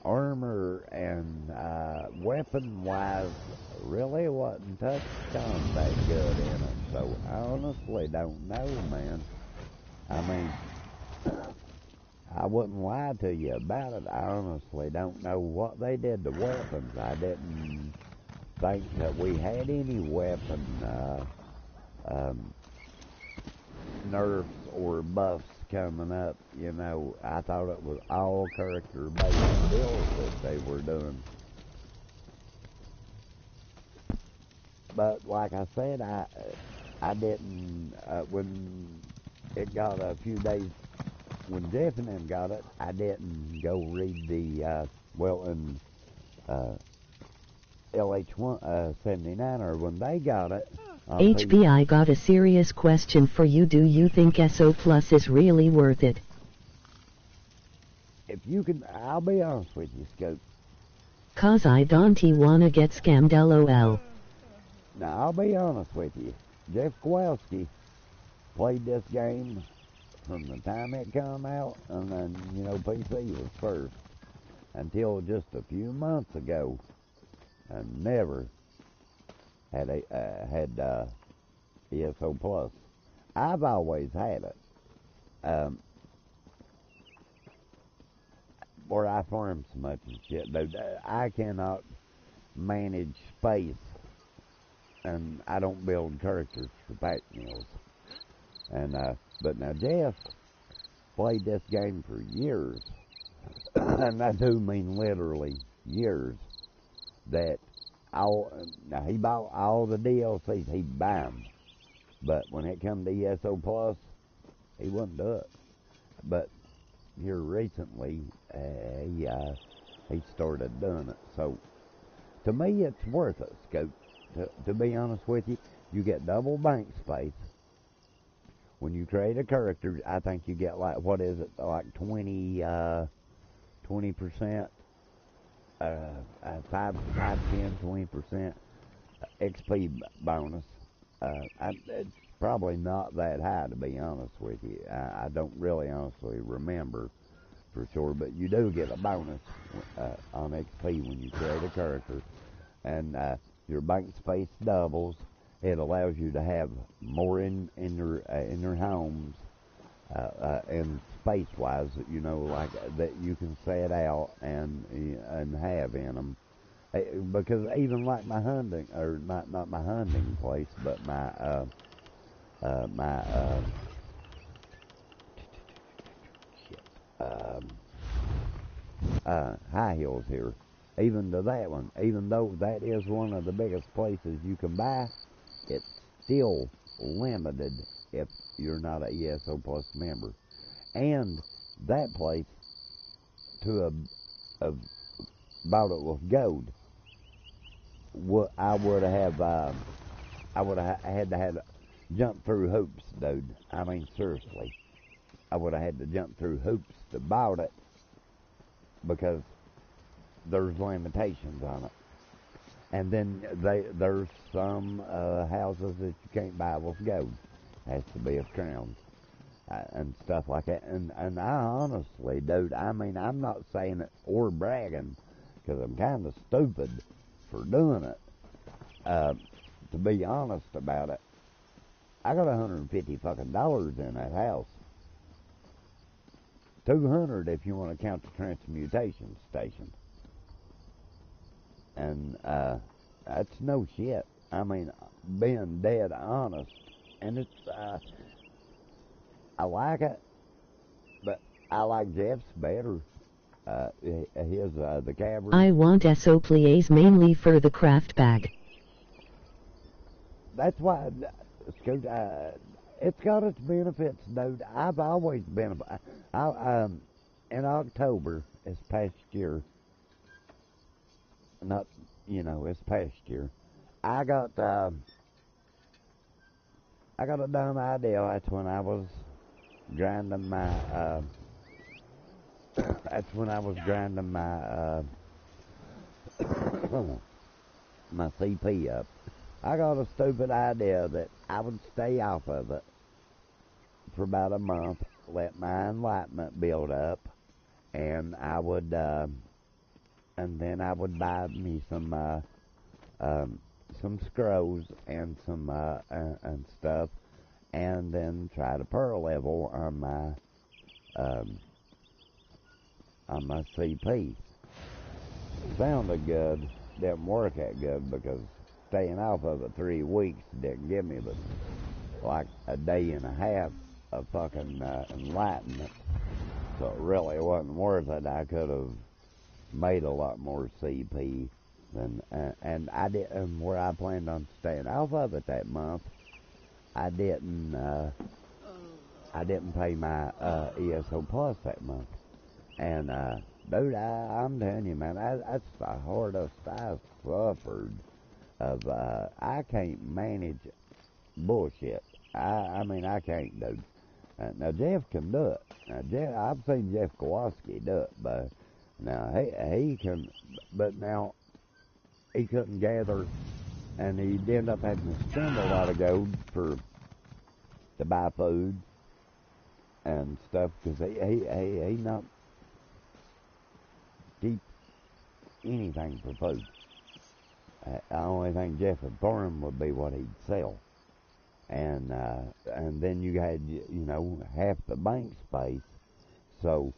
Armor and weapon-wise really wasn't touched on that good in it, so I honestly don't know, man. I mean, I wouldn't lie to you about it. I honestly don't know what they did to weapons. I didn't think that we had any weapon nerfs or buffs coming up. You know, I thought it was all character-based builds that they were doing. But like I said, I didn't, when it got a few days, when Jeff and them got it, I didn't go read the, in LH79, when they got it. HBI got a serious question for you. Do you think SO Plus is really worth it? If you can, I'll be honest with you, Scope. 'Cause I don't wanna get scammed, LOL. Now, I'll be honest with you. Jeff Kowalski played this game from the time it come out, and then, you know, PC was first, until just a few months ago, and never had ESO Plus. I've always had it. Where I farm so much and shit, dude, I cannot manage space, and I don't build characters for pack meals. And but now Jeff played this game for years, and I do mean literally years, that now he bought all the DLCs, he'd buy them, but when it come to ESO Plus, he wouldn't do it. But here recently, he started doing it. So to me, it's worth it, Scoop. To be honest with you, you get double bank space. When you create a character, I think you get like, what is it, like 20%, 20% XP bonus. It's probably not that high, to be honest with you. I don't really honestly remember for sure, but you do get a bonus on XP when you create a character, and your bank space doubles. It allows you to have more in your homes, and space-wise, you know, like that you can set out and have in them. Because even like my hunting, or not my hunting place, but my high hills here, even to that one, even though that is one of the biggest places you can buy, it's still limited if you're not a ESO Plus member. And that place, to have bought it with gold, I would have had to jump through hoops, dude. I mean, seriously, I would have had to jump through hoops to buy it, because there's limitations on it. And then there's some houses that you can't buy with gold. Has to be of crowns and stuff like that. And I honestly, dude, I mean, I'm not saying it or bragging, because I'm kind of stupid for doing it. To be honest about it, I got $150 fucking in that house. 200 if you want to count the transmutation station. And that's no shit. I mean, being dead honest. And it's, I like it, but I like Jeff's better. The Cavern. I want SO Please mainly for the craft bag. That's why, Scoot, it's got its benefits, dude. I've always been, in October this past year, this past year, I got a dumb idea. That's when I was grinding my, my CP up. I got a stupid idea that I would stay off of it for about a month, let my enlightenment build up, and I would, and then I would buy me some scrolls and some and stuff, and then try to pearl level on my CP. Sounded good, didn't work that good, because staying off of it 3 weeks didn't give me but like a day and a half of fucking enlightenment, so it really wasn't worth it. I could have made a lot more CP than, and I didn't, where I planned on staying off of it that month, I didn't pay my ESO Plus that month. And dude, I'm telling you, man, that's the hardest I've suffered of, I can't manage bullshit. I mean, I can't, dude. Now, Jeff can do it. Now, I've seen Jeff Kowalski do it, but now, he can, but now, he couldn't gather, and he'd end up having to spend a lot of gold to buy food and stuff, because he not keep anything for food. The only thing Jeff would farm would be what he'd sell. And then you had, half the bank space, so,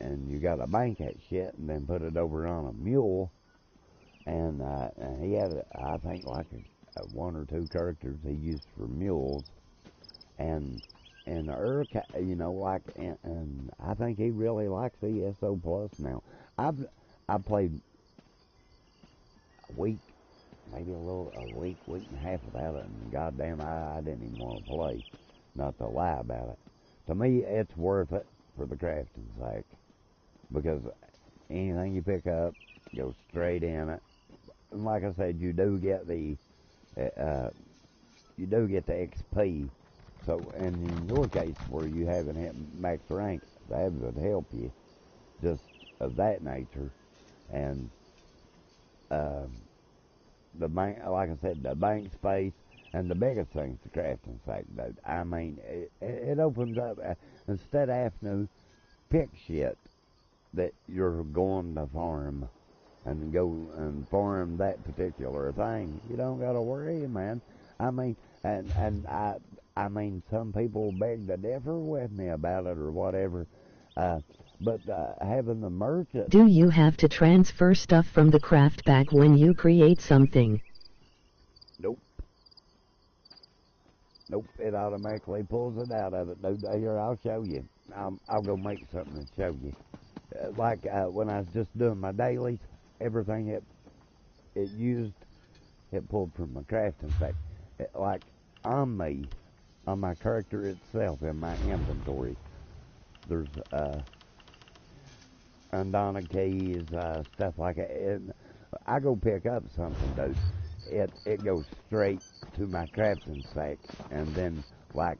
and you got to bank that shit and then put it over on a mule, and he had, I think, like 1 or 2 characters he used for mules, and and you know, like, and I think he really likes ESO Plus now. I played a week, maybe a week and a half without it, and goddamn, I didn't even want to play. Not to lie about it. To me, it's worth it for the crafting sake, because anything you pick up goes straight in it. And like I said, you do get the XP. So, and in your case, where you haven't hit max rank, that would help you, just of that nature. And the bank, like I said, the bank space, and the biggest thing's the crafting sake, dude. I mean, it opens up, instead of having to pick shit that you're going to farm and go and farm that particular thing, you don't got to worry, man. I mean, I mean, some people beg to differ with me about it or whatever, but having the merchant... Do you have to transfer stuff from the craft bag when you create something? Nope. Nope, it automatically pulls it out of it. Here, I'll show you. I'll go make something and show you. Like when I was just doing my dailies, everything it used, it pulled from my crafting site. Like on me, on my character itself, in my inventory, there's undonna keys, stuff like that. And I go pick up something, dude. It goes straight to my crafting sack, and then like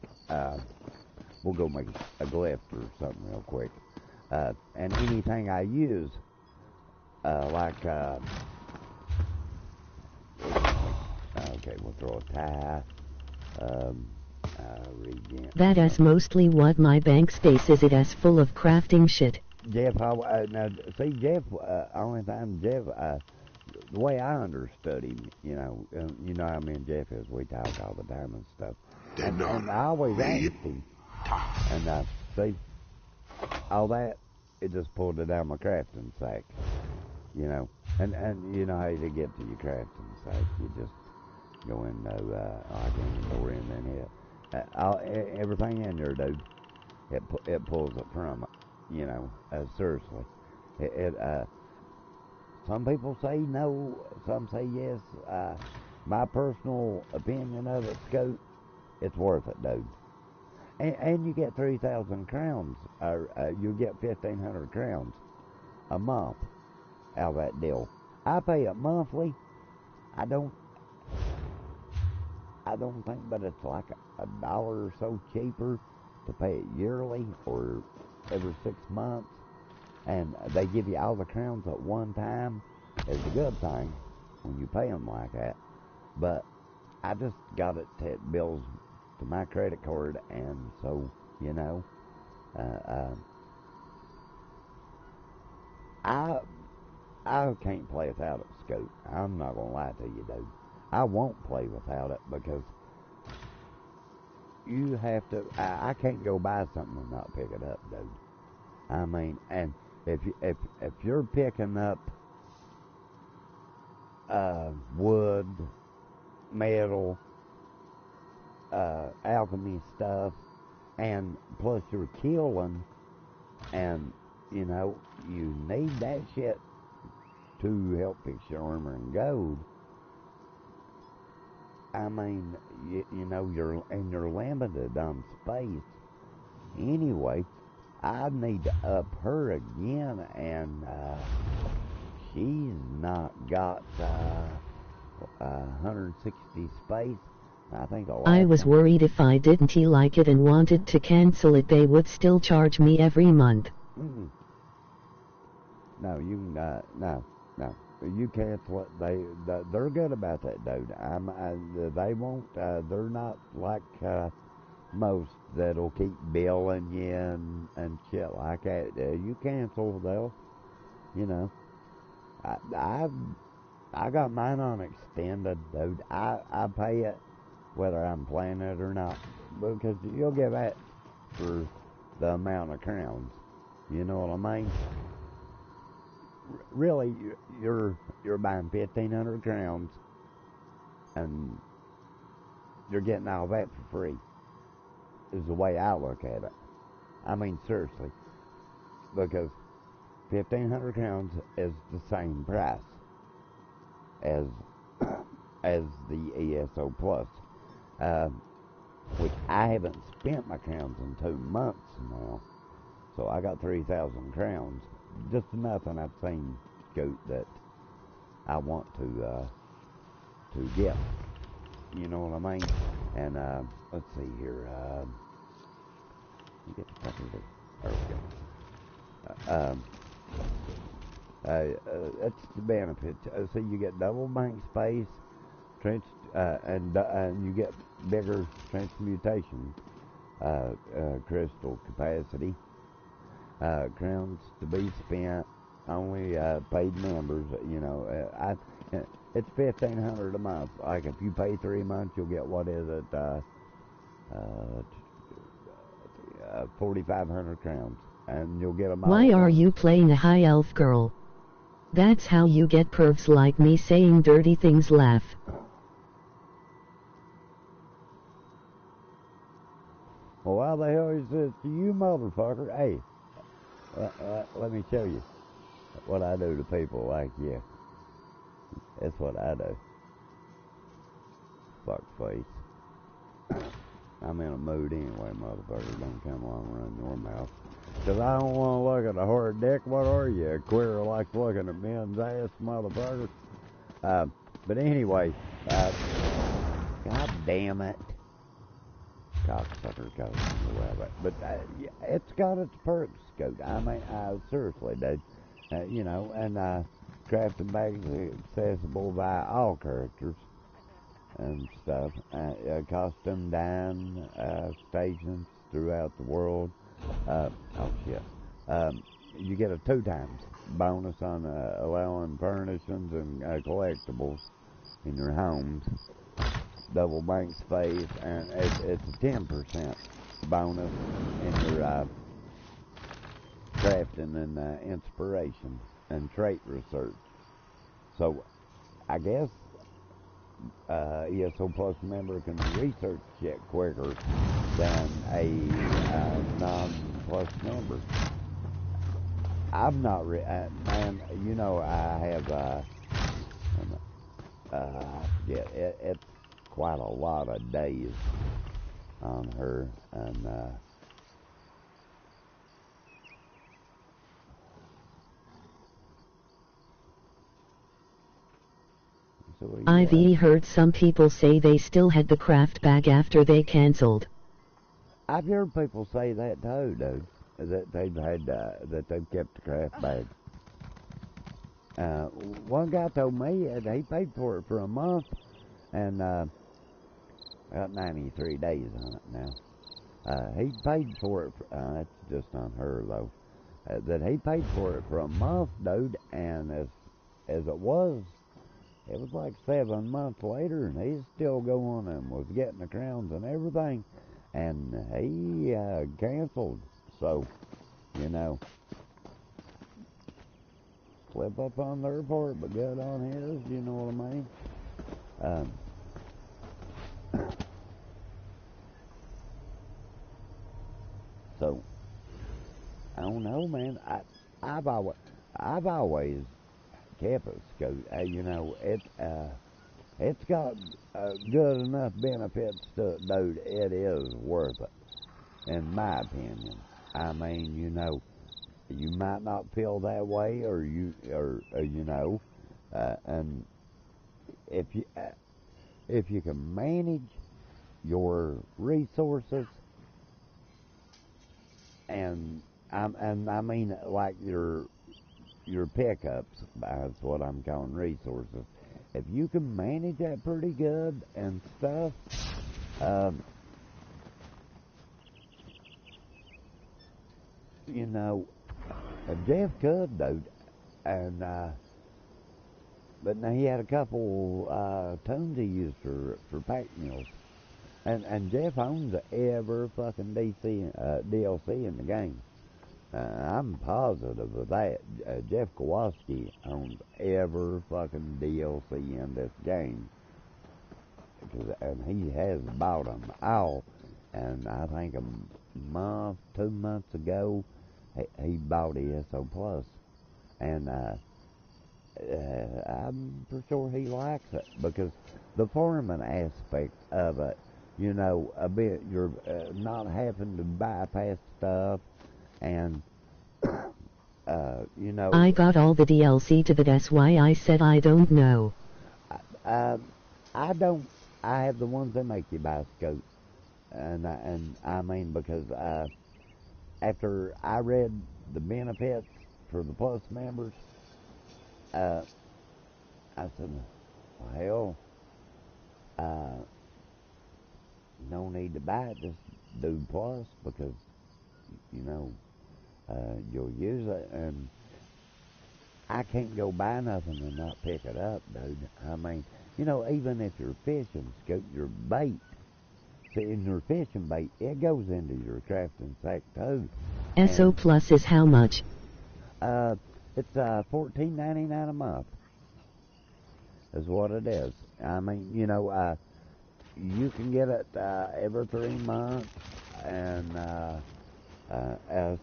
we'll go make a glyph or something real quick. And anything I use, like okay, we'll throw a tie. That is mostly what my bank space is. It is full of crafting shit. Jeff, now see Jeff. Only time Jeff, the way I understood him, you know how me and Jeff is. We talk all the time and stuff. And I always asked him, and see, all that, it just pulled it down my crafting sack, you know. And you know how you get to your crafting sack, you just go in like inventory and then hit everything in there, dude. It pulls it from it, you know. Seriously, some people say no, some say yes. My personal opinion of it, Scoot, it's worth it, dude. And you get 3,000 crowns, you get 1,500 crowns a month out of that deal. I pay it monthly. I don't think, but it's like $1 or so cheaper to pay it yearly or every 6 months. And they give you all the crowns at one time. It's a good thing when you pay them like that. But I just got it to hit bills to my credit card, and so, you know, I can't play without it, Scoot. I'm not gonna lie to you, dude. I won't play without it because you have to. I can't go buy something and not pick it up, dude. I mean, and if you're picking up wood, metal, alchemy stuff, and plus you're killing, and you know you need that shit to help fix your armor and gold. I mean, you know, you're limited on space. Anyway, I need to up her again, and she's not got 160 space. I think I was worried if I didn't like it and wanted to cancel it, they would still charge me every month. Mm-hmm. No, you no. You cancel it. They're good about that, dude. They won't. They're not like most that'll keep billing you and shit like that. You cancel, they'll, you know. I got mine on extended, dude. I pay it whether I'm playing it or not, because you'll get that for the amount of crowns. You know what I mean? Really, you're buying 1,500 crowns, and you're getting all that for free. is the way I look at it. I mean, seriously, because 1,500 crowns is the same price as the ESO Plus, which I haven't spent my crowns in 2 months now. So I got 3,000 crowns, just nothing I've seen Scoot that I want to get. You know what I mean? And let's see here. You get the fucking there we go. That's the benefit. So you get double bank space, and you get bigger transmutation crystal capacity. Crowns to be spent. Only paid members. You know, it's $1,500 a month. Like if you pay 3 months, you'll get 4,500 crowns, and you'll get them all. Why are you playing a high elf girl? That's how you get pervs like me saying dirty things laugh. Well, why the hell is this to you, motherfucker? Hey, let me show you what I do to people like you. That's what I do. Fuck face. I'm in a mood anyway, motherfucker. Don't come along and run your mouth. Because I don't want to look at a hard dick. What are you, a queer like looking at men's ass, motherfucker? But anyway, God damn it. Cocksucker goes well, but yeah, it's got its perks, Scoot. I mean, seriously, dude. You know, and crafting bags are accessible by all characters and stuff. Costume dyeing stations throughout the world. Oh shit. You get a 2 times bonus on allowing furnishings and collectibles in your homes. Double bank space, and it's a 10% bonus in your crafting and inspiration and trait research. So I guess ESO Plus member can research shit quicker than a non-Plus member. I've not man, you know, I have forget it's quite a lot of days on her, and I've heard some people say they still had the craft bag after they cancelled. I've heard people say that too, dude. That they've had that they've kept the craft bag. One guy told me that he paid for it for a month, and got 93 days on it now. He paid for it. That's just on her though. That he paid for it for a month, dude, and as it was like 7 months later, and he's still going and was getting the crowns and everything, and he canceled. So, you know, flip up on their part, but good on his. You know what I mean? So I don't know, man. I've always kept it, because you know, it's got good enough benefits to it, dude. It is worth it, in my opinion. I mean, you know, you might not feel that way, or you know, and if you can manage your resources, and I mean like your pickups, that's what I'm calling resources. If you can manage that pretty good and stuff, you know, Jeff could, dude, and but now he had a couple tunes he used for pack mules, and Jeff owns every fucking DLC in the game. I'm positive of that. Jeff Kowalski owns every fucking DLC in this game, and he has bought them all. And I think a month, 2 months ago, he bought ESO Plus, and I'm for sure he likes it because the farming aspect of it, you know, a bit you're not having to bypass stuff, and you know. I got all the DLC to that's why I said I don't know. I don't. I have the ones that make you buy scopes, and I mean because after I read the benefits for the Plus members, I said, well, no need to buy it. Just do Plus because you know you'll use it, and I can't go buy nothing and not pick it up, dude. I mean, you know, even if you're fishing, scoop your bait. See, in your fishing bait, it goes into your crafting sack too. SO Plus is how much? It's $14.99 a month. Is what it is. I mean, you know, you can get it every 3 months and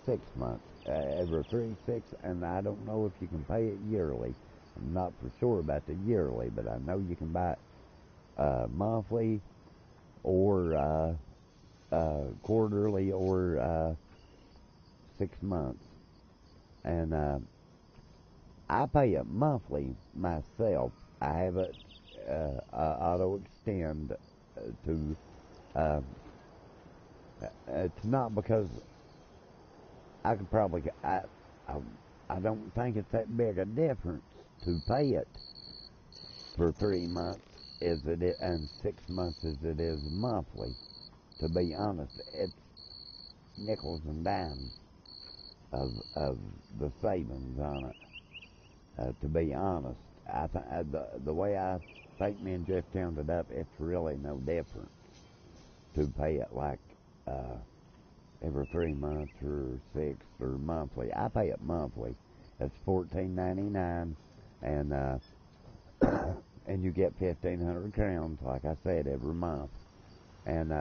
6 months. Every 3, 6, and I don't know if you can pay it yearly. I'm not for sure about the yearly, but I know you can buy it monthly or quarterly or 6 months. And I pay it monthly myself. I have it auto extend to. It's not because I could probably. I don't think it's that big a difference to pay it for 3 months as it is, and 6 months as it is monthly. To be honest, it's nickels and dimes of the savings on it. To be honest, I the way I think me and Jeff counted up, it's really no difference to pay it like every 3 months or 6 or monthly. I pay it monthly. It's $14.99, and and you get 1,500 crowns, like I said, every month. And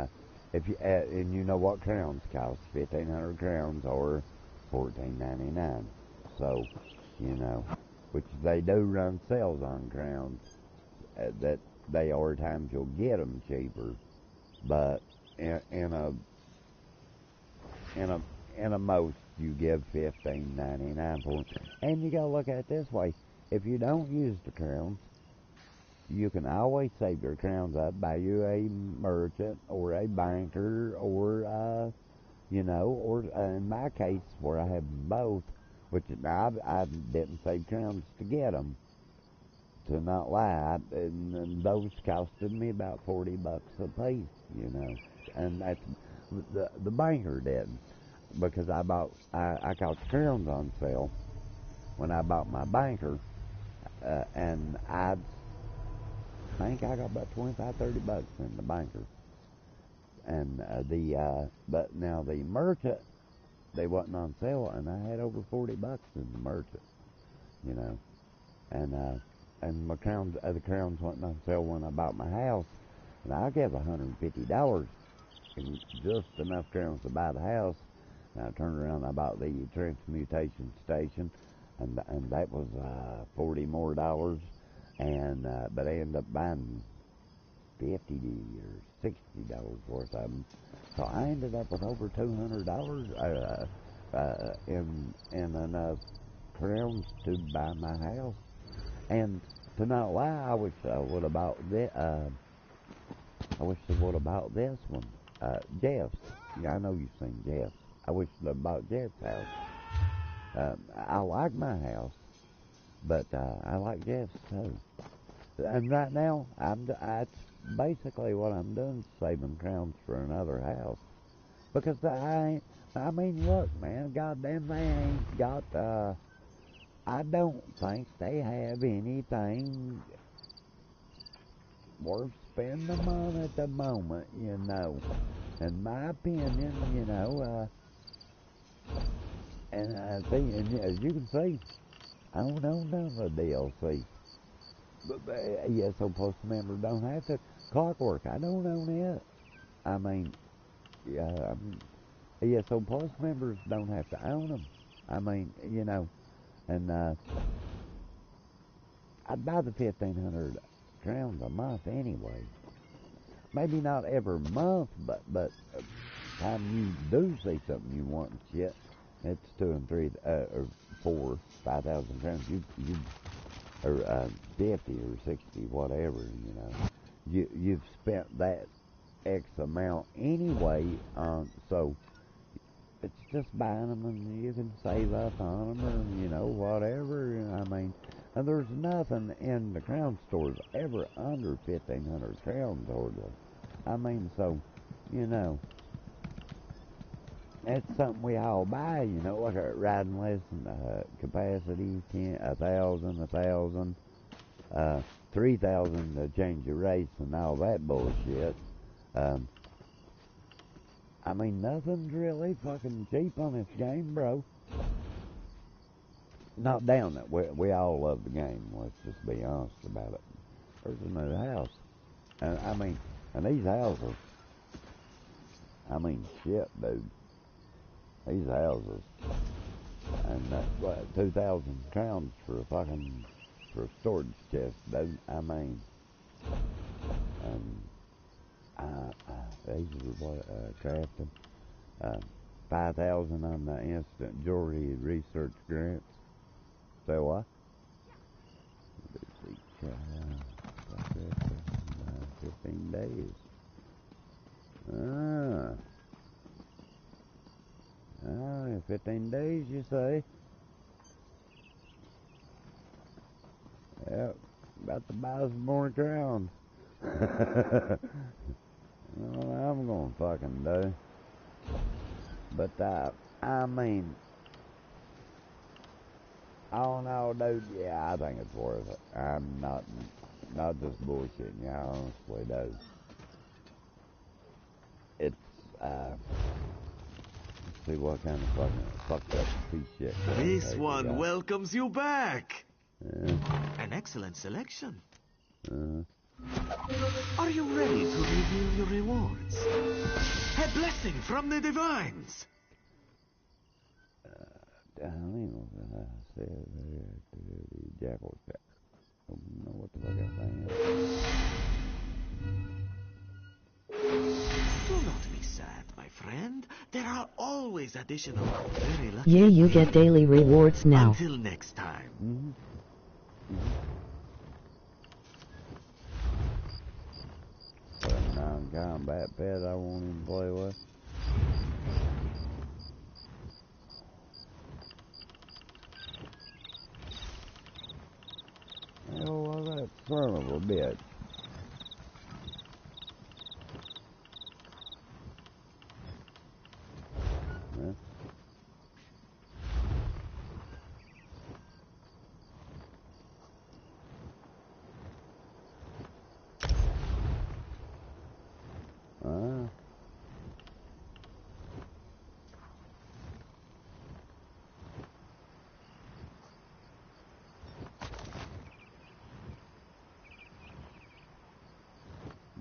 if you and you know what crowns cost, 1,500 crowns or $14.99. So, you know, which they do run sales on crowns. That they are times you'll get them cheaper, but in a most you give $15.99 for them. And you gotta look at it this way: if you don't use the crowns, you can always save your crowns up, buy you a merchant or a banker or you know, or in my case where I have both, which I didn't save crowns to get them. To not lie, and those costed me about $40 a piece, you know, and that's the banker didn't, because I got the crowns on sale when I bought my banker, and I think I got about $25-30 in the banker, and but now the merchant, they wasn't on sale, and I had over $40 in the merchant, you know, and my crowns, the crowns wasn't on sale when I bought my house, and I gave $150 and just enough crowns to buy the house. And I turned around and I bought the transmutation station, and that was $40 more, and but I ended up buying $50 or $60 worth of them. So I ended up with over $200 in enough crowns to buy my house. And to not lie, I wish I would have bought this. I wish I would have bought this one, Jeff's. Yeah, I know you've seen Jeff's. I wish I would have bought Jeff's house. I like my house, but I like Jeff's too. And right now, that's basically what I'm doing, saving crowns for another house. Because I mean, look, man, goddamn, they ain't got. I don't think they have anything worth spending on at the moment, you know. In my opinion, you know, and I think, and as you can see, I don't own none of the DLC. But ESO Plus members don't have to. Clockwork, I don't own it. I mean, Yeah, yeah, so Plus members don't have to own them. I mean, you know, and I'd buy the 1,500 crowns a month anyway. Maybe not every month, but time you do see something you want and shit, it's 2 and 3 or 4, 5,000 crowns. You or 50 or 60, whatever. You know, you've spent that X amount anyway. So it's just buying them, and you can save up on them, or you know, whatever. I mean, and there's nothing in the crown stores ever under 1,500 crowns hardly. I mean, so you know, it's something we all buy. You know, like a riding lesson, capacity 1,000, 3,000 to change your race and all that bullshit. I mean, nothing's really fucking cheap on this game, bro. Not down that we all love the game. Let's just be honest about it. There's a new house, and I mean, and these houses. I mean, shit, dude. These houses, and that's what 2,000 crowns for a storage chest, dude. I mean, these are what crafting. 5,000 on the instant jewelry research grants. Say what? 15 days. 15 days, you say? Yep, about to buy some more crowns. Well, I'm gonna fucking do. But, I mean, all in all, dude, yeah, I think it's worth it. I'm not just bullshitting you, I honestly do. It's, let's see what kind of fucked up piece of shit. This one welcomes you back. Yeah. An excellent selection. Are you ready to reveal your rewards? A blessing from the divines. Jackal check. Don't know what the fuck I'm saying. Do not be sad, my friend. There are always additional very lucky. Yeah, you get daily rewards now. Until next time. What a non-combat pet I won't even play with. Oh, well, that son of a bitch. Huh?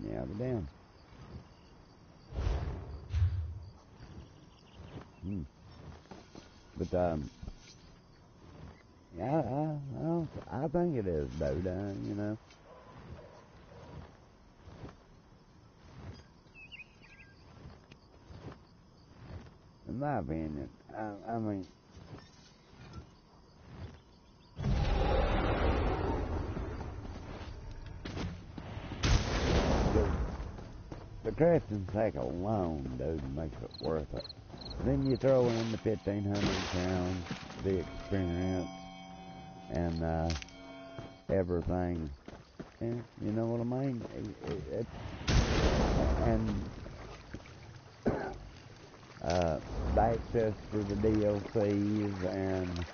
Yeah, but damn. But, yeah, I think it is, dude, you know. In my opinion, I mean, the crafting cycle alone, dude, makes it worth it. Then you throw in the 1,500 pounds, the experience, and everything. And you know what I mean? The access for the DLCs and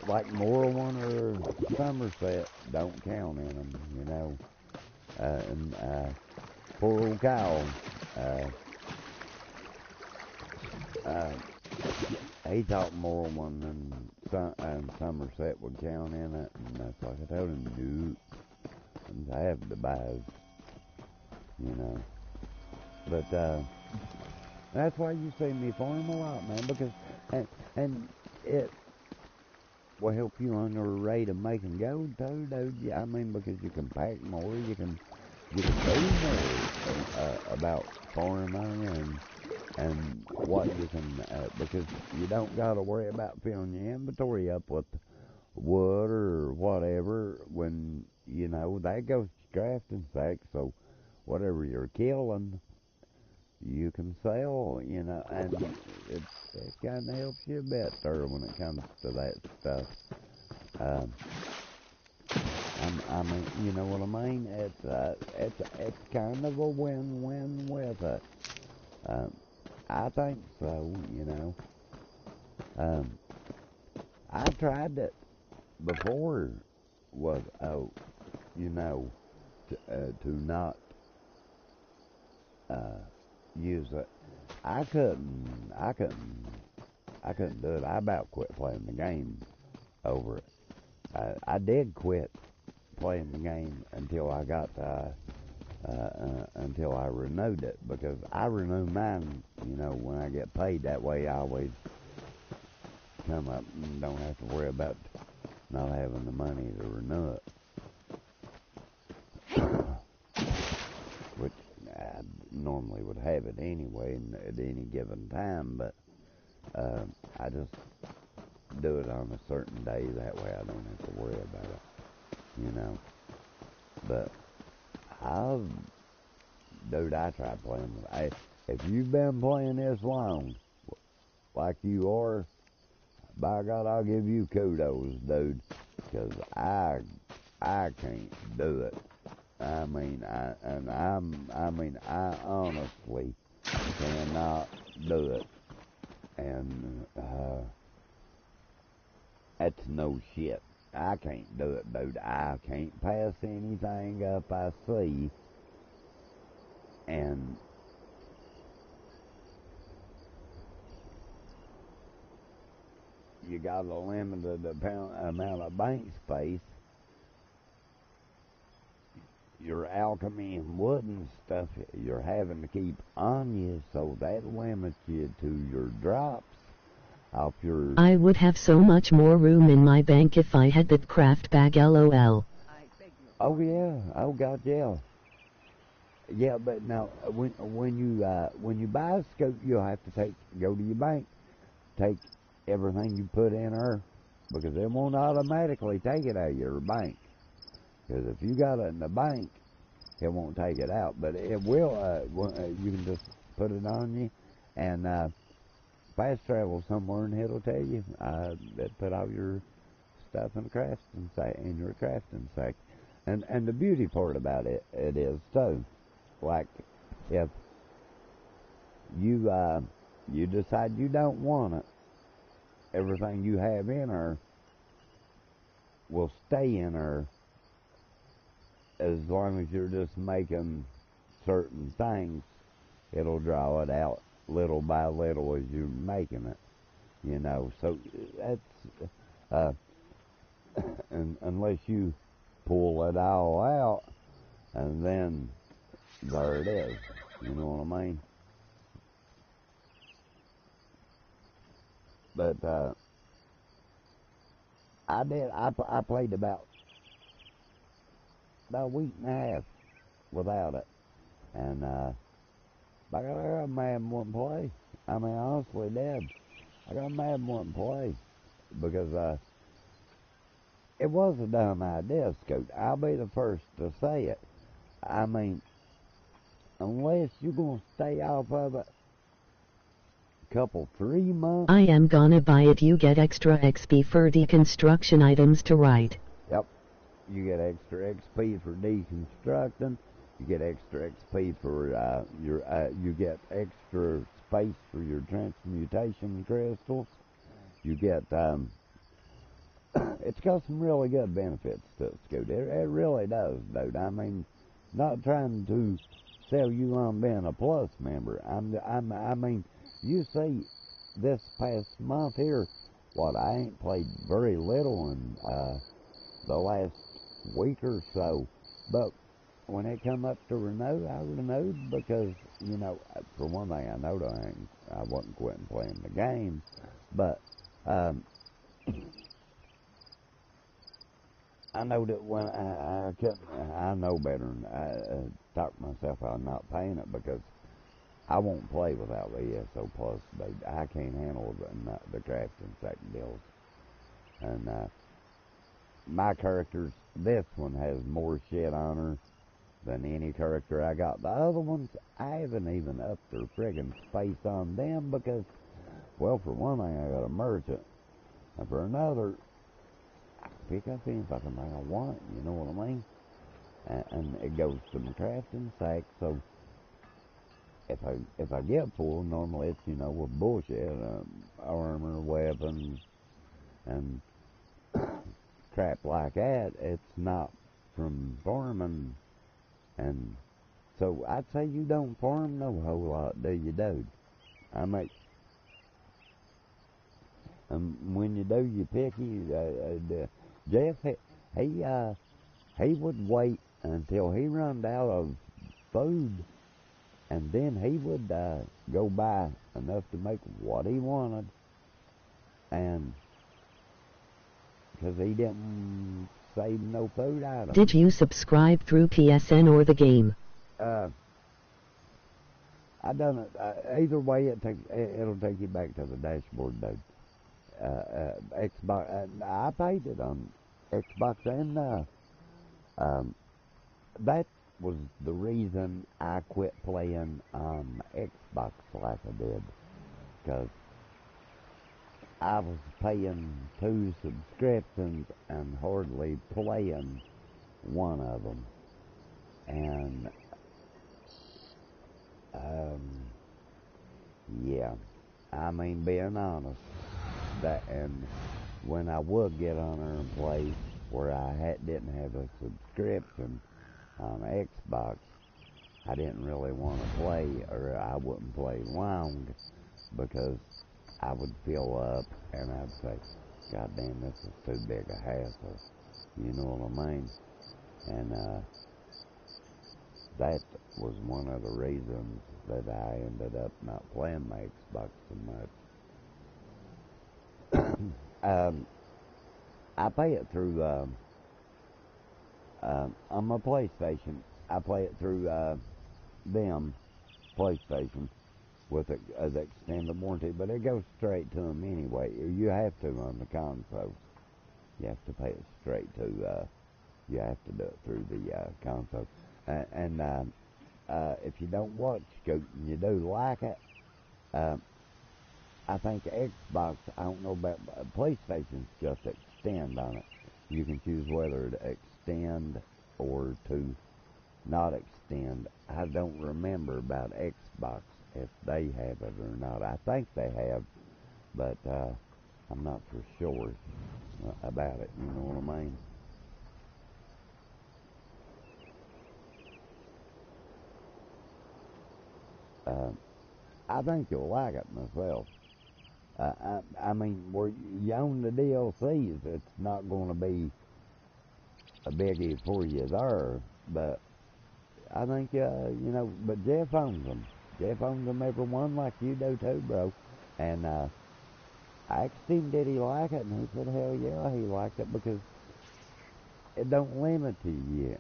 like Morrowind or Somerset don't count in them, you know. And poor old Kyle, he thought Morrowind and Somerset would count in it, and that's like I told him, dude, I have to buy, you know. But That's why you see me farm a lot, man, because, and it will help you on your rate of making gold, too, dude. Yeah, I mean, because you can pack more, you can do more about farming and what you can, because you don't got to worry about filling your inventory up with wood or whatever when, you know, that goes to crafting sack, so whatever you're killing, you can sell, you know, and it kind of helps you a bit there when it comes to that stuff. I mean, you know what I mean? It's kind of a win-win with it. I think so, you know. I tried it before, was, you know, to not use it. I couldn't do it. I about quit playing the game over it. I did quit playing the game until I got until I renewed it, because I renew mine, you know, when I get paid. That way I always come up and don't have to worry about not having the money to renew it. Which I normally would have it anyway at any given time, but I just do it on a certain day. That way I don't have to worry about it, you know. But dude, I tried playing. If you've been playing this long, like you are, by God, I'll give you kudos, dude, because I can't do it. I mean, I honestly cannot do it, and that's no shit. I can't do it, dude. I can't pass anything up I see, and you got a limited amount of bank space. Your alchemy and wood and stuff you're having to keep on you, so that limits you to your drops off your... I would have so much more room in my bank if I had that craft bag, LOL. Oh yeah, oh god, yeah. Yeah, but now when you buy a scope, you'll have to go to your bank, take everything you put in her, because it won't automatically take it out of your bank. Because if you got it in the bank, it won't take it out, but it will. You can just put it on you, and fast travel somewhere, and it'll tell you put all your stuff in the crafting sack, in your crafting sack. And the beauty part about it is too, like if you decide you don't want it, everything you have in her will stay in her, as long as you're just making certain things. It'll draw it out little by little as you're making it, you know. So that's unless you pull it all out, and then there it is, you know what I mean? But I played about a week and a half without it, and I got mad and wouldn't play. I mean, I honestly did. I got mad and wouldn't play, because it was a dumb idea, Scoot. I'll be the first to say it. I mean, unless you're going to stay off of it a couple, 3 months. I am gonna buy it. You get extra XP for deconstruction items to write. Yep. You get extra XP for deconstructing. You get extra XP for you get extra space for your transmutation crystals. You get it's got some really good benefits to it, Scoot. It really does, dude. I mean, not trying to sell you on being a Plus member. I mean, you see, this past month here, I ain't played very little in the last week or so, but when it come up to renew, I renewed because, you know, for one thing, I know I wasn't quitting playing the game, but I know that when I couldn't, I know better, and I talked myself out of not paying it because I won't play without the ESO Plus. I can't handle the crafting second deals. And my characters, this one has more shit on her than any character I got. The other ones, I haven't even upped their friggin' space on them because, well, for one thing, I got a merchant, and for another, I can pick up any fucking thing I want, you know what I mean? And it goes to my crafting sack, so if I get full, normally it's, you know, with bullshit, armor, weapons, and crap like that. It's not from farming, and so I'd say you don't farm no whole lot, do you, dude? I mean, when you do, you picky. Jeff, he would wait until he run out of food, and then he would go buy enough to make what he wanted, and because he didn't save no food items. Did you subscribe through PSN or the game? I done it. Either way, it'll take you back to the dashboard, dude. Xbox. I paid it on Xbox, and that was the reason I quit playing on Xbox like I did, because I was paying 2 subscriptions and hardly playing one of them. And yeah, I mean, being honest, and when I would get on there and play where I didn't have a subscription on Xbox, I didn't really want to play, or I wouldn't play long, because I would fill up and I'd say, God damn, this is too big a hassle, you know what I mean? And that was one of the reasons that I ended up not playing my Xbox so much. I pay it through on my PlayStation. I play it through them PlayStation with the extended warranty, but it goes straight to them anyway. You have to on the console. You have to pay it straight to. You have to do it through the console. And if you don't watch Scoot and you do like it, I think Xbox, I don't know about PlayStation's just extend on it. You can choose whether to extend or to not extend. I don't remember about Xbox if they have it or not. I think they have, but I'm not for sure about it, you know what I mean? I think you'll like it myself. I mean, where you own the DLCs, it's not going to be a biggie for you there, but I think, you know, but Jeff owns them. Jeff owns them every one like you do too, bro. And I asked him, did he like it? And he said, hell yeah, he liked it, because it don't limit you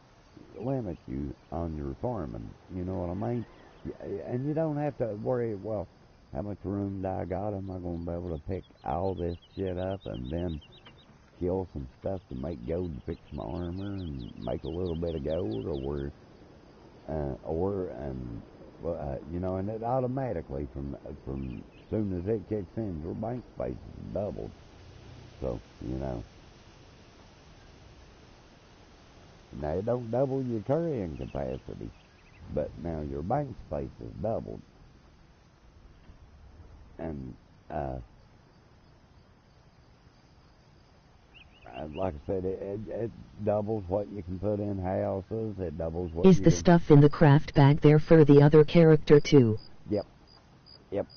on your farming, you know what I mean? And you don't have to worry, well, how much room do I got? Am I going to be able to pick all this shit up and then kill some stuff to make gold to fix my armor and make a little bit of gold, you know, and it automatically from soon as it kicks in, your bank space is doubled. So, you know, now it don't double your carrying capacity, but now your bank space is doubled. And like I said, it doubles what you can put in houses. It doubles what Is the stuff in the craft bag there for the other character too? Yep.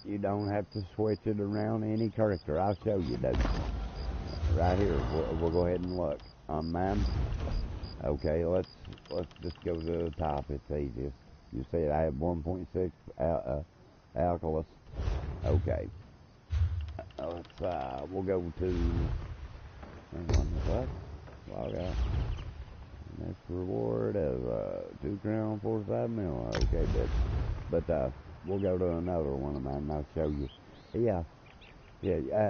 You don't have to switch it around any character. I'll show you that right here. We'll go ahead and look on mine. Okay, let's just go to the top. It's easiest. You said I have 1.6 alkylus. Okay. We'll go to. Hang on, what? Log out. Next reward is 2 crown 45 mil. Okay, but we'll go to another one of mine and I'll show you. Yeah,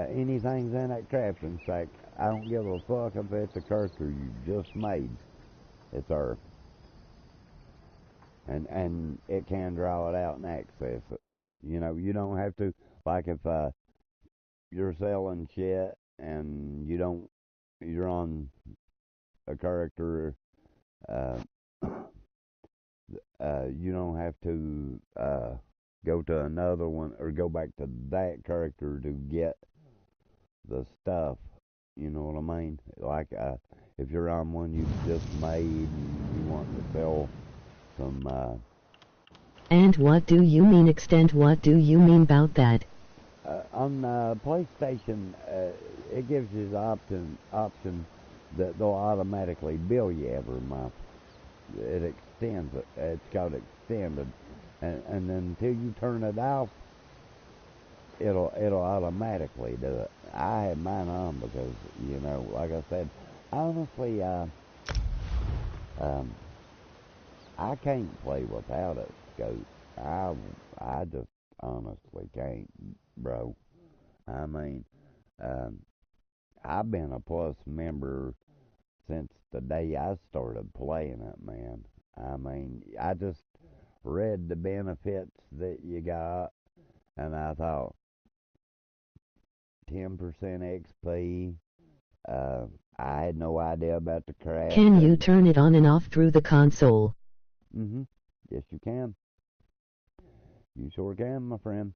anything's in that crafting sack. I don't give a fuck if it's a character you just made. It's Earth. And it can draw it out and access it. You know, you don't have to, like if you're selling shit and you're on a character, you don't have to go to another one or go back to that character to get the stuff. You know what I mean? Like if you're on one you just made and you want to sell some. And what do you mean extend? What do you mean about that? On PlayStation, it gives you the option that they'll automatically bill you every month. It extends it. It's got extended, and then until you turn it off, it'll automatically do it. I had mine on because, you know, like I said, honestly, I can't play without a scope. I just honestly can't, bro. I mean, I've been a Plus member since the day I started playing it, man. I mean, I just read the benefits that you got, and I thought 10% XP. I had no idea about the craft. Can you turn it on and off through the console? Yes, you can. You sure can, my friend.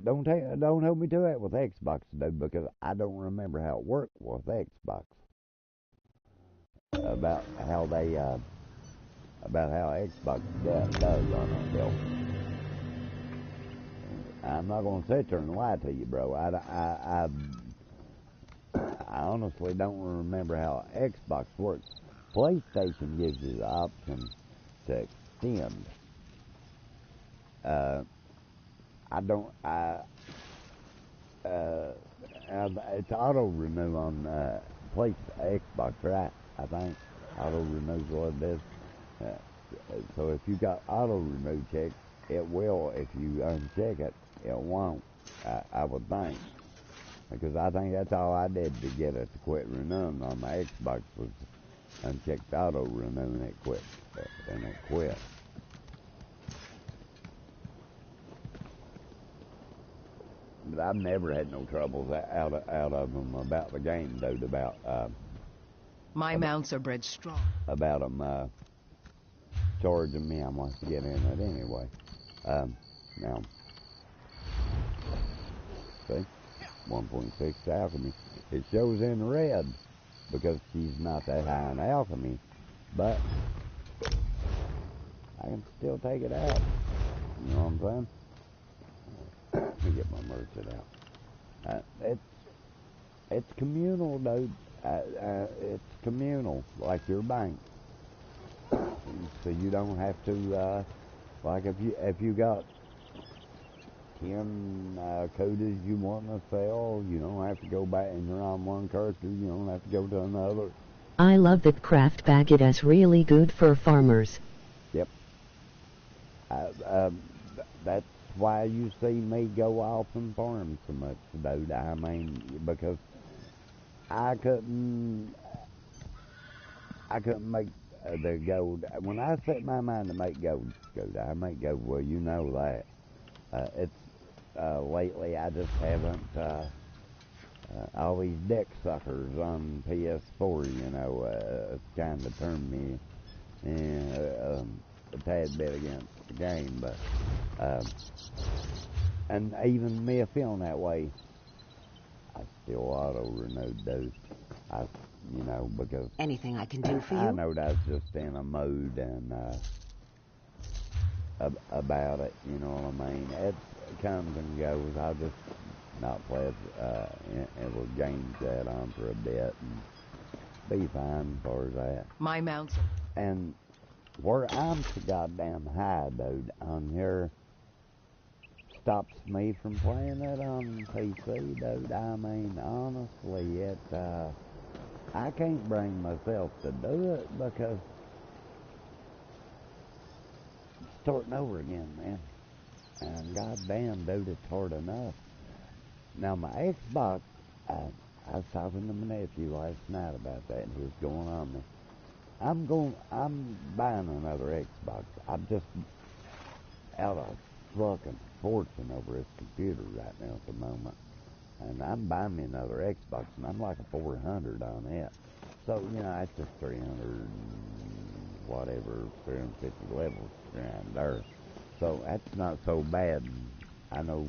Don't hold me to that with Xbox, dude, because I don't remember how it worked with Xbox. About how Xbox does on that bill. I'm not gonna sit there and lie to you, bro. I honestly don't remember how Xbox works. PlayStation gives you the option to extend. It's auto renew on Xbox, right? I think auto renew is what it is. So if you got auto renew checked, it will. If you uncheck it, it won't. I would think, because I think that's all I did to get it to quit renewing on my Xbox was unchecked auto renew, and it quit. But I've never had no troubles out of them about the game, dude. My mounts are bred strong. About them charging me. I want to get in it anyway. Now, see, 1.6 alchemy. It shows in red because she's not that high in alchemy, but I can still take it out. You know what I'm saying? Let me get my merchant out. It's communal, dude. It's communal, like your bank. So you don't have to, like if you got 10 coders you want to sell, you don't have to go back and you're on one character. You don't have to go to another. I love that craft bag. It is really good for farmers. Yep. That's why you see me go off and farm so much, dude. I mean, because I couldn't make the gold. When I set my mind to make gold, I make gold. Well, you know that. Lately I just haven't. All these deck suckers on PS4, you know, kind of turned me a tad bit against the game, but and even me feeling that way, I still auto renewed those. You know, because Anything I can do for you? I know that's just in a mood and about it. You know what I mean? It comes and goes. I'll just not play it with games that on for a bit, and be fine as far as that. My mounts. And where I'm so goddamn high, dude, on here stops me from playing it on PC, dude. I mean, honestly, I can't bring myself to do it because starting over again, man. And goddamn, dude, it's hard enough. Now, my Xbox, I was talking to my nephew last night about that, and he was going on me. I'm buying another Xbox. I'm just out of fucking fortune over his computer right now at the moment. And I'm buying me another Xbox, and I'm like a 400 on it. So, you know, it's just 300, whatever, 350 levels around there. So that's not so bad. I know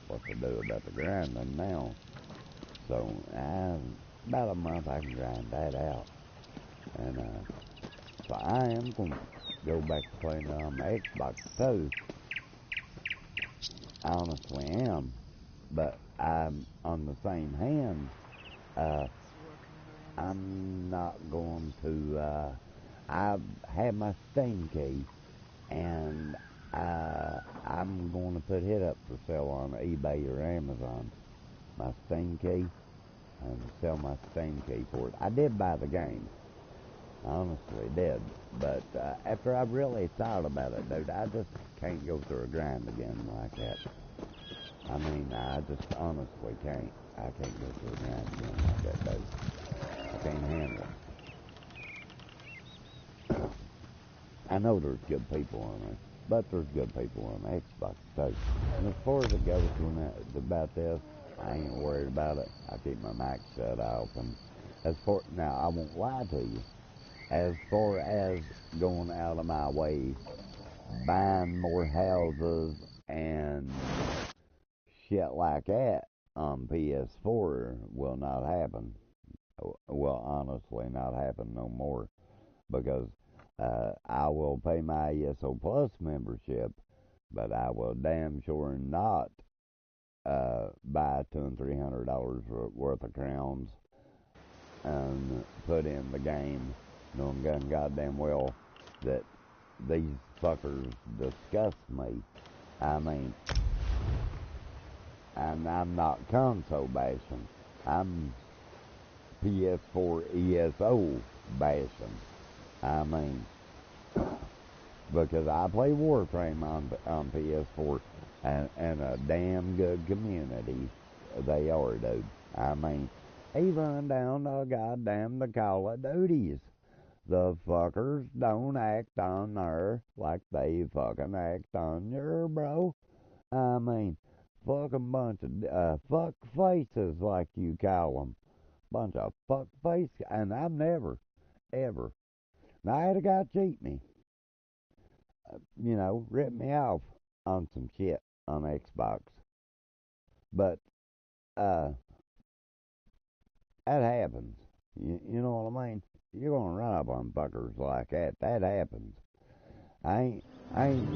what to do about the grinding now. So, about a month I can grind that out. And, so I am going to go back to playing on my Xbox too. I honestly am. But I'm on the same hand, I'm not going to, I have my Steam key, and I'm going to put it up for sale on eBay or Amazon, my Steam key, and sell my Steam key for it. I did buy the game, I honestly did, but after I really thought about it, dude, I just can't go through a grind again like that. I mean, I just honestly can't. I can't go through a grind again like that, dude. I can't handle it. I know there's good people on there, but there's good people on Xbox too. And as far as it goes about this, I ain't worried about it. I keep my mic shut open. Now, I won't lie to you. As far as going out of my way, buying more houses and shit like that on PS4 will not happen. Will honestly not happen no more, because I will pay my ESO Plus membership, but I will damn sure not buy $200 and $300 worth of crowns and put in the game, knowing goddamn well that these fuckers disgust me. I mean, and I'm not console bashing. I'm PS4 ESO bashing. I mean, because I play Warframe on PS4, and a damn good community they are, dude. I mean, even down to goddamn the Call of Duties. The fuckers don't act on there like they fucking act on your, bro. I mean, fucking bunch of fuck faces, like you call them. Bunch of fuck faces. And I've never, ever. Now, I had a guy cheat me. You know, rip me off on some shit on Xbox. But, that happens. You know what I mean? You're gonna run up on fuckers like that. That happens. I ain't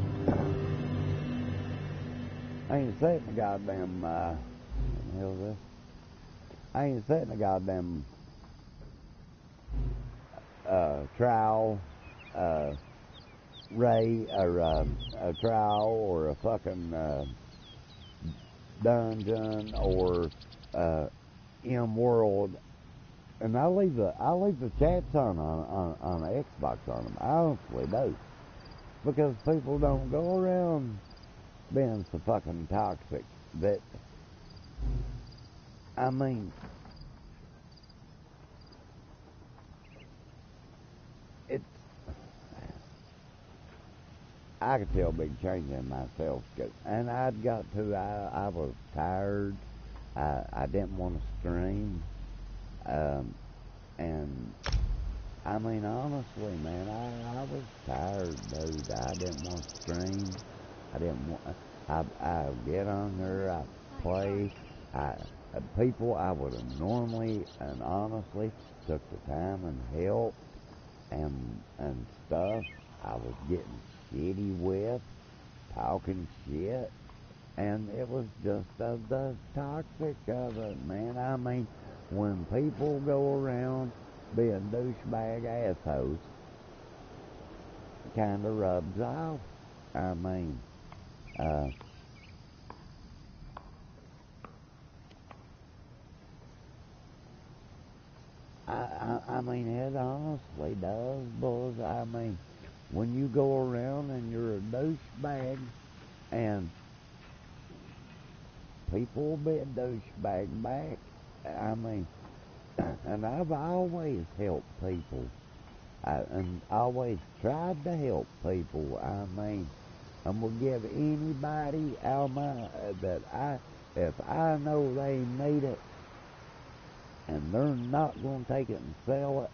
setting a goddamn, what the hell is this? I ain't setting a goddamn, trial, or a trial, or a fucking, dungeon, or, M-World, and I leave the chats on Xbox on them. I honestly do, because people don't go around being so fucking toxic that, I mean, it's, I could tell a big change in myself, and I was tired. I didn't want to stream, and I mean, honestly, man, I was tired, dude. I didn't want to stream. I didn't want. I get on there. I play. People I would have normally and honestly took the time and help and stuff. I was getting shitty with, talking shit, and it was just the toxic of it, man. I mean, when people go around being douchebag assholes kind of rubs off. I mean, I mean, it honestly does, boys. I mean, when you go around and you're a douchebag, and people will be a douchebag back. I mean, and I've always helped people, and always tried to help people. I mean, I'm gonna give anybody out my if I know they need it, and they're not gonna take it and sell it,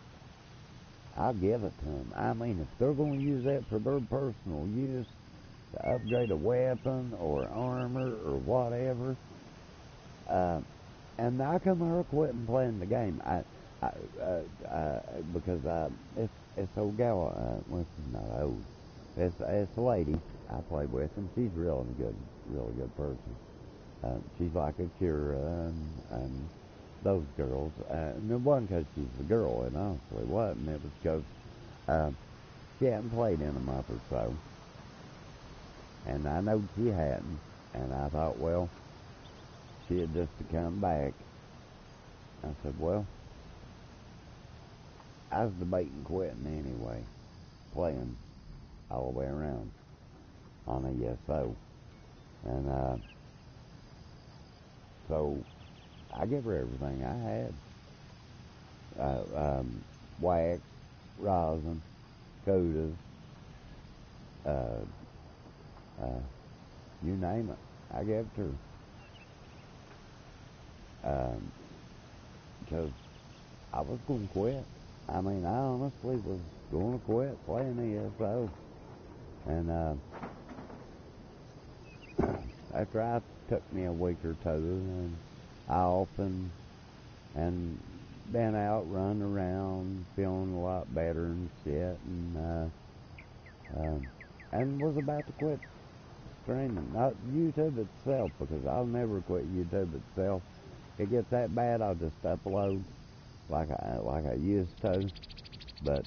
I'll give it to them. I mean, if they're gonna use that for their personal use, to upgrade a weapon or armor or whatever, and I come here quitting playing the game. Because it's old gal. Well, she's not old. It's a lady I play with, and she's really good person. She's like a Kira and those girls. And it wasn't because she's a girl, it honestly wasn't. It was because she hadn't played in a month or so. And I know she hadn't, and I thought, well, she had just to come back. I said, well, I was debating quitting anyway, playing all the way around on ESO. And so I gave her everything I had. Wax, rosin, codas, you name it, I gave it to her. Because I was going to quit. I mean, I honestly was going to quit playing ESO. And after I took me a week or two and off and been out running around feeling a lot better and shit, and was about to quit streaming. Not YouTube itself, because I'll never quit YouTube itself. It gets that bad, I'll just upload like I used to. But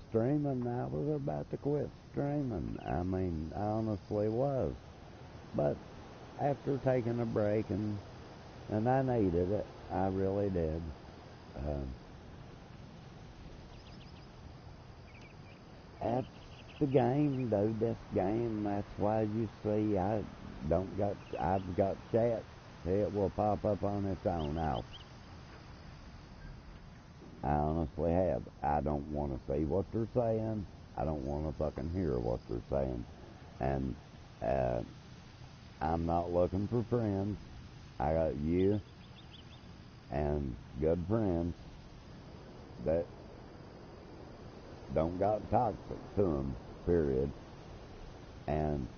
streaming, I was about to quit streaming. I mean, I honestly was. But after taking a break, and I needed it, I really did. That's the game, though. This game, that's why you see I've got chat. It will pop up on its own out. I honestly have. I don't want to see what they're saying. I don't want to fucking hear what they're saying. And I'm not looking for friends. I got you and good friends that don't got toxic to them, period. And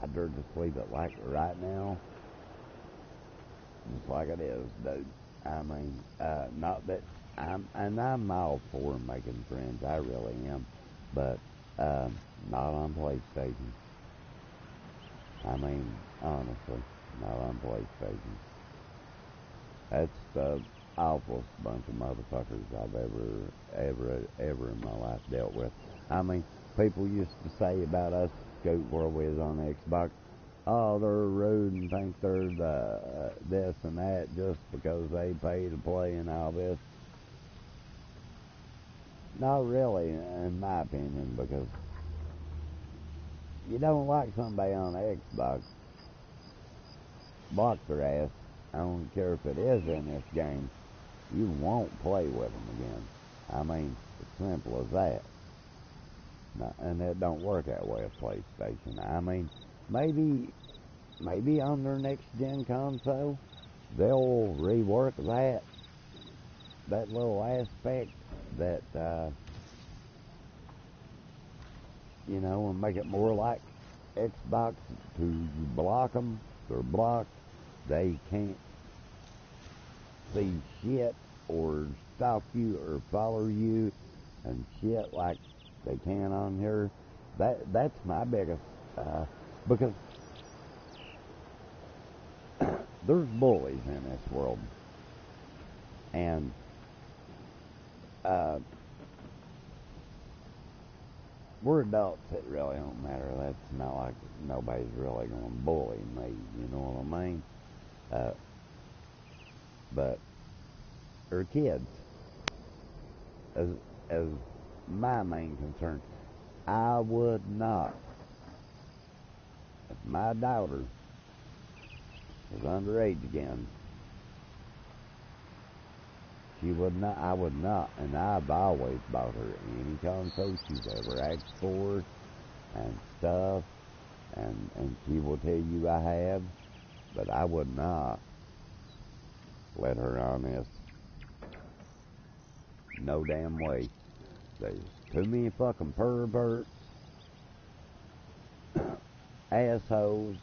I'd rather just leave it like right now, just like it is, dude. I mean, not that I'm all for making friends, I really am, but not on PlayStation. I mean, honestly, not on PlayStation. That's the awfulest bunch of motherfuckers I've ever in my life dealt with. I mean, people used to say about us, Scoot, where we was on Xbox, oh, they're rude and think they're this and that just because they pay to play and all this. Not really, in my opinion, because you don't like somebody on Xbox, block their ass. I don't care if it is in this game, you won't play with them again. I mean, it's simple as that. And it don't work that way with PlayStation. I mean, maybe on their next gen console, they'll rework that little aspect that, and make it more like Xbox. To block them, they're blocked. They can't see shit or stalk you or follow you and shit like they can on here. That's my biggest, because there's bullies in this world. And we're adults, it really don't matter. That's not like nobody's really going to bully me, you know what I mean? But they're kids. As my main concern, I would not, if my daughter was underage again, she would not, I would not, and I've always bought her any console she's ever asked for and stuff, and she will tell you I have, but I would not let her on this. No damn way. There's too many fucking perverts, assholes,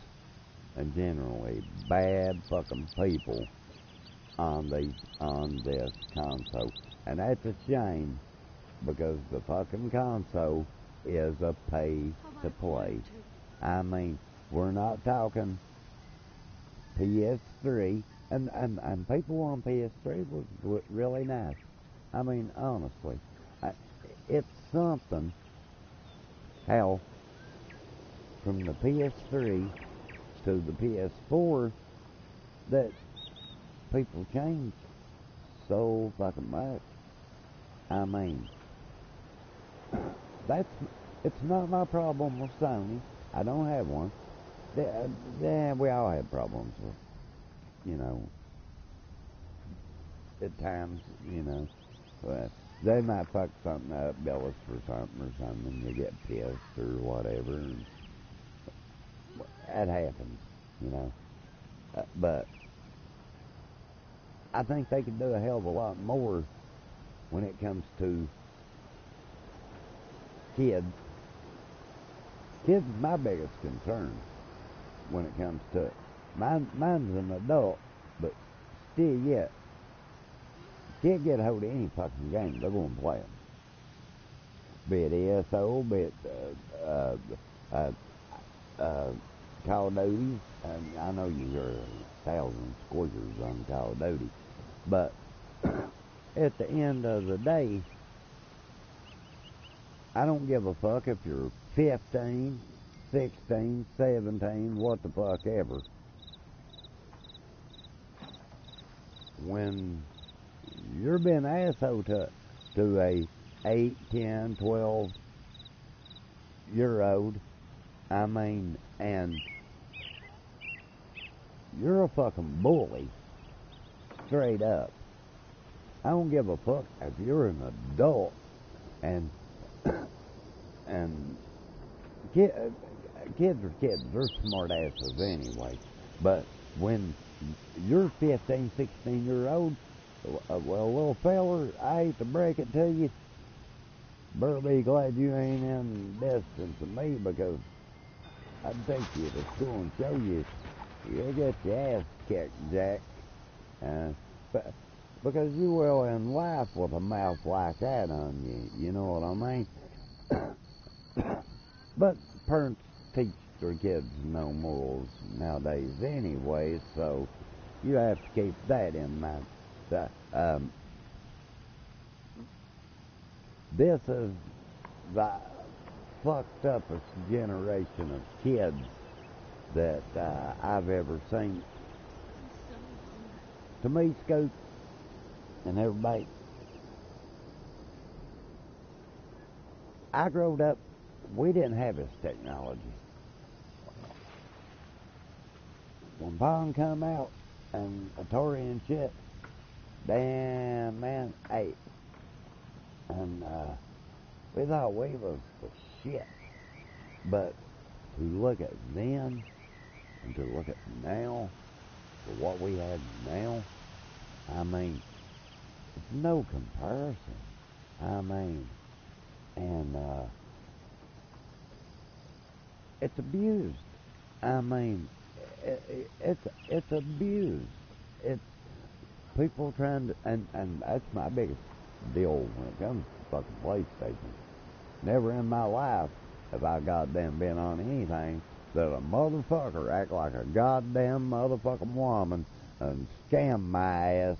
and generally bad fucking people on this console. And that's a shame, because the fucking console is a pay to play. I mean, we're not talking PS3, and people on PS3 was really nice. I mean, honestly, it's something how from the PS3 to the PS4 that people change so fucking much. I mean, it's not my problem with Sony. I don't have one. We all have problems with, you know, at times, you know. They might fuck something up, bill us for something, and you get pissed or whatever. And that happens, you know. But I think they could do a hell of a lot more when it comes to kids. Kids is my biggest concern when it comes to it. Mine's an adult, but still yet, can't get a hold of any fucking game, they're going to play them. Be it ESO, be it Call of Duty, and I know you hear 1,000 squeakers on Call of Duty, but at the end of the day, I don't give a fuck if you're 15, 16, 17, what the fuck ever. When you're being an asshole to a 8, 10, 12 year old, I mean, and you're a fucking bully, straight up. I don't give a fuck if you're an adult, and kids are kids, they're smart asses anyway, but when you're 15, 16 year old, well, little feller, I hate to break it to you, better be glad you ain't in distance of me, because I'd take you to school and show you, you'll get your ass kicked, Jack. Because you will in life with a mouth like that on you, you know what I mean? But parents teach their kids no morals nowadays anyway, so you have to keep that in mind. This is the fucked uppest generation of kids that I've ever seen. To me, Scoot, and everybody, I growed up, we didn't have this technology. When Pong come out and Atari and shit, damn man, hey, and we thought we was the shit. But to look at then and to look at now, for what we have now, I mean, it's no comparison. I mean, and it's abused. I mean, it's abused. It's people trying to, and that's my biggest deal when it comes to fucking PlayStation. Never in my life have I goddamn been on anything that a motherfucker act like a goddamn motherfucking woman and scam my ass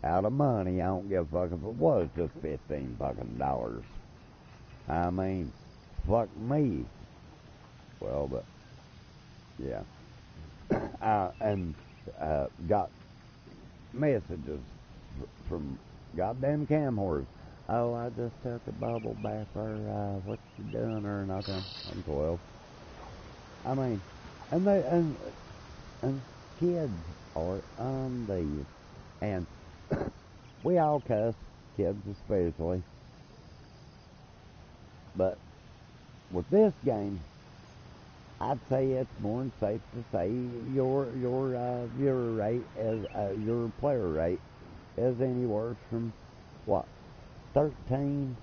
out of money. I don't give a fuck if it was just $15. I mean, fuck me. Well, but yeah, and got messages from goddamn cam whores. Oh, I just took a bubble bath, or what you doing, or nothing. I'm 12. I mean, and kids are on these, and we all cuss, kids especially. But with this game, I'd say it's more safe to say your viewer rate is your player rate is anywhere from what 13,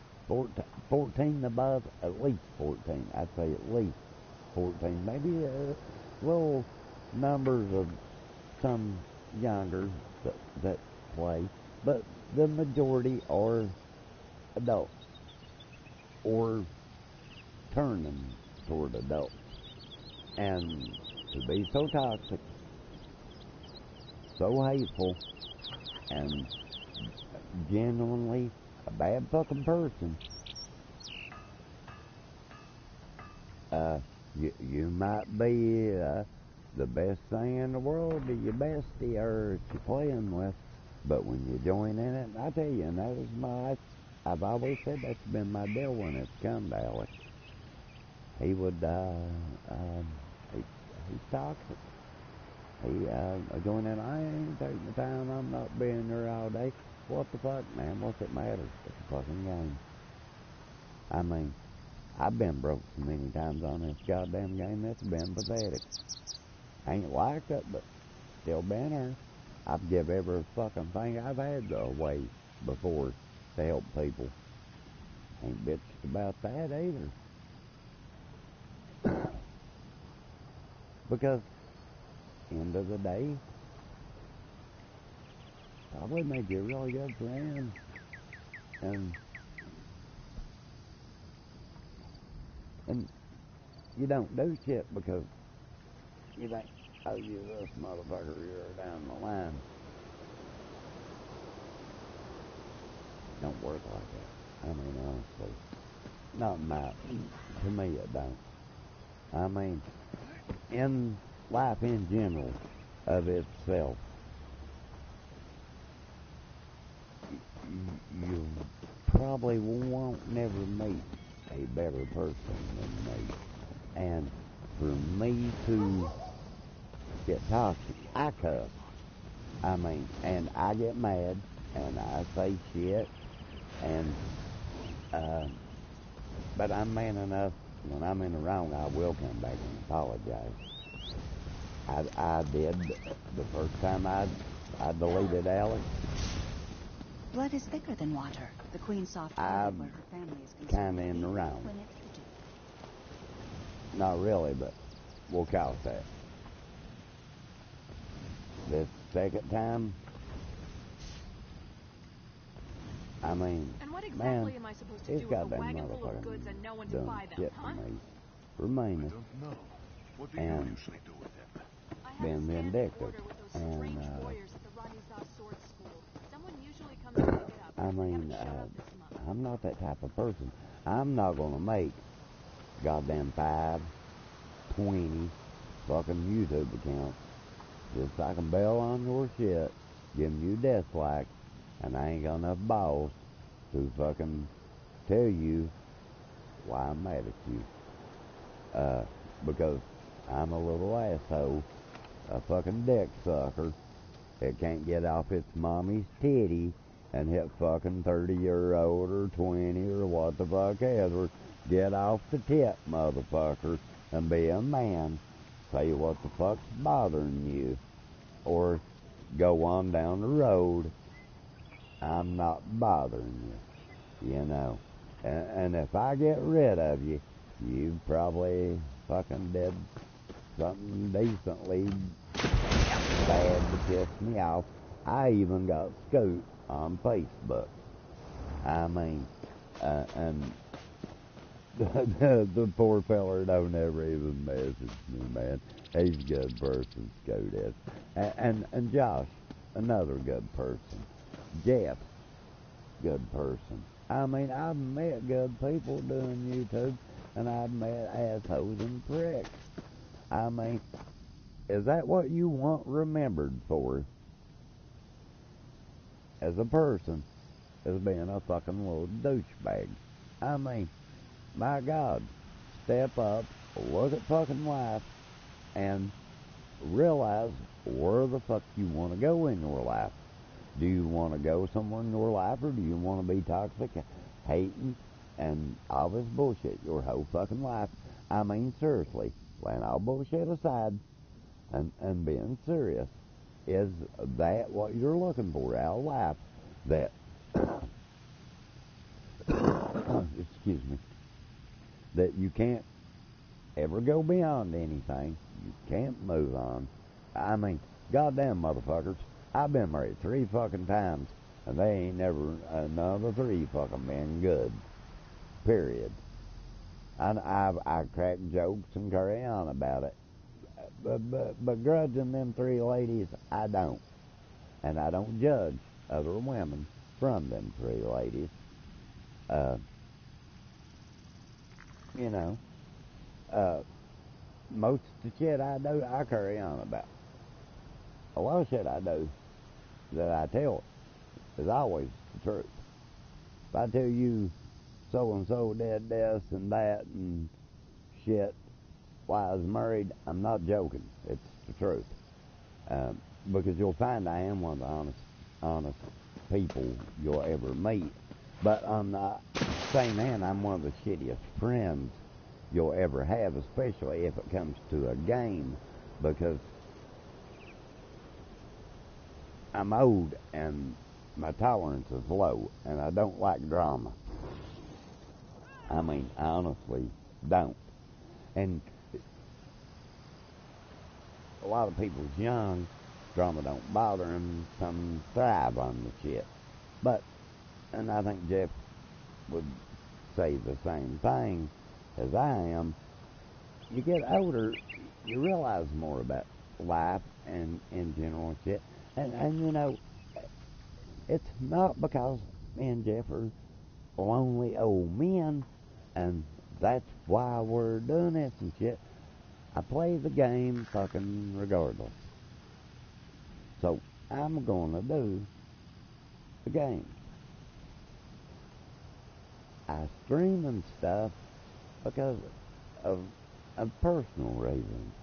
14 above, at least 14. I'd say at least 14, maybe little numbers of some younger that play, but the majority are adults or turning toward adults. And to be so toxic, so hateful, and genuinely a bad fucking person, you might be the best thing in the world to your bestie or that you're playing with, but when you join in it, I tell you, and that is I've always said that's been my deal when it's come to Alex. He would, he's toxic. He, join in, I ain't taking the time, I'm not being there all day. What the fuck, man? What's it matter? It's a fucking game. I mean, I've been broke so many times on this goddamn game, it's been pathetic. Ain't like it, but still been there. I'd give every fucking thing I've had away before to help people. Ain't bitched about that either. Because, end of the day, probably made you a really good friend. And you don't do shit because you think, oh, you this motherfucker, you're down the line. Don't work like that. I mean, honestly. To me it don't. I mean, in life in general of itself, you probably won't never meet a better person than me. And for me to get toxic, I cuss. I mean, and I get mad, and I say shit, and, but I'm man enough, when I'm in the wrong, I will come back and apologize. I did the first time I deleted Alex. Blood is thicker than water. The Queen soft I'm where her family is concerned. Kind of in the wrong. When it's due. Not really, but we'll call it that. This second time, I mean, And what exactly man, am I supposed to it's do with a goddamn wagon full of goods motherfucking and no one to done buy them, shit huh? for me. Remain I don't know. What do you And usually do with him? I have been a standing vindictive. order with those And, strange warriors at the Ranizah Sword School. Someone usually comes to pick it up. I They mean, haven't showed up this month. I'm not that type of person. I'm not gonna make goddamn 5, 20 fucking YouTube accounts just so I can bail on your shit, giving you dislike, and I ain't got enough balls to fucking tell you why I'm mad at you. Because I'm a little asshole, a fucking dick sucker that can't get off its mommy's titty and hit fucking 30-year-old or 20 or what the fuck ever. Get off the tit, motherfucker, and be a man. Say what the fuck's bothering you. Or go on down the road. I'm not bothering you, you know. And if I get rid of you, you probably fucking did something decently bad to piss me off. I even got Scoot on Facebook. I mean, and the poor feller don't ever even message me, man. He's a good person, SCOTUS. And Josh, another good person. Jeff, good person. I mean, I've met good people doing YouTube, and I've met assholes and pricks. I mean, is that what you want remembered for? As a person, as being a fucking little douchebag. I mean, my God, step up, look at fucking life, and realize where the fuck you want to go in your life. Do you want to go somewhere in your life, or do you want to be toxic, hating, and all this bullshit your whole fucking life? I mean, seriously, laying all bullshit aside and being serious. Is that what you're looking for out of life? That, excuse me, that you can't ever go beyond anything. You can't move on. I mean, goddamn motherfuckers, I've been married 3 fucking times, and they ain't never, none of the 3 fucking been good. Period. I crack jokes and carry on about it. But grudging them 3 ladies, I don't. And I don't judge other women from them 3 ladies. You know, most of the shit I do, I carry on about. A lot of shit I do that I tell is always the truth. If I tell you so-and-so did this and that and shit while I was married, I'm not joking. It's the truth. Because you'll find I am one of the honest people you'll ever meet. But on the same hand, I'm one of the shittiest friends you'll ever have, especially if it comes to a game, because I'm old and my tolerance is low, and I don't like drama. I mean, I honestly don't. And a lot of people's young, drama don't bother them, some thrive on the shit. But, and I think Jeff would say the same thing as I am, you get older, you realize more about life and in general shit. And you know, it's not because me and Jeff are lonely old men, and that's why we're doing this and shit. I play the game fucking regardless. So I'm gonna do the game. I stream and stuff because of personal reasons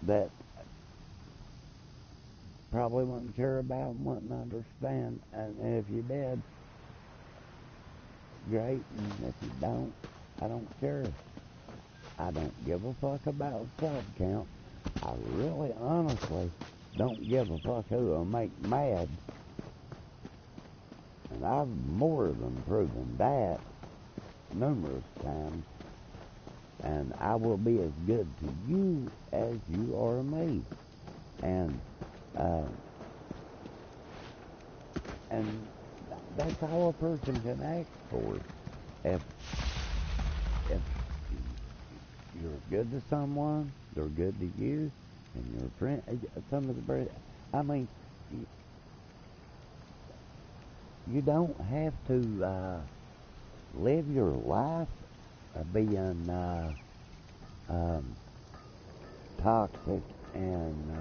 that probably wouldn't care about and wouldn't understand. And if you did, great. And if you don't, I don't care. I don't give a fuck about sub count. I really, honestly, don't give a fuck who will make mad. And I've more than proven that numerous times. And I will be as good to you as you are me. And that's all a person can ask for. If you're good to someone, they're good to you, and your friend, some of the, I mean, you don't have to live your life being toxic and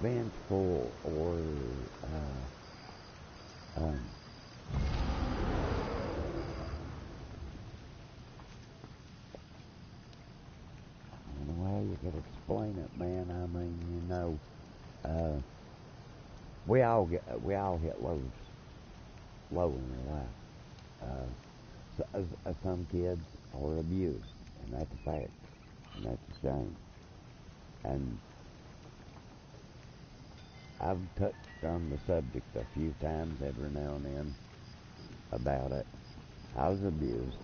vengeful or I don't know how you could explain it, man. I mean, you know, we all hit low in our life. Some kids are abused, and that's a fact, and that's a shame. And I've touched on the subject a few times every now and then about it. I was abused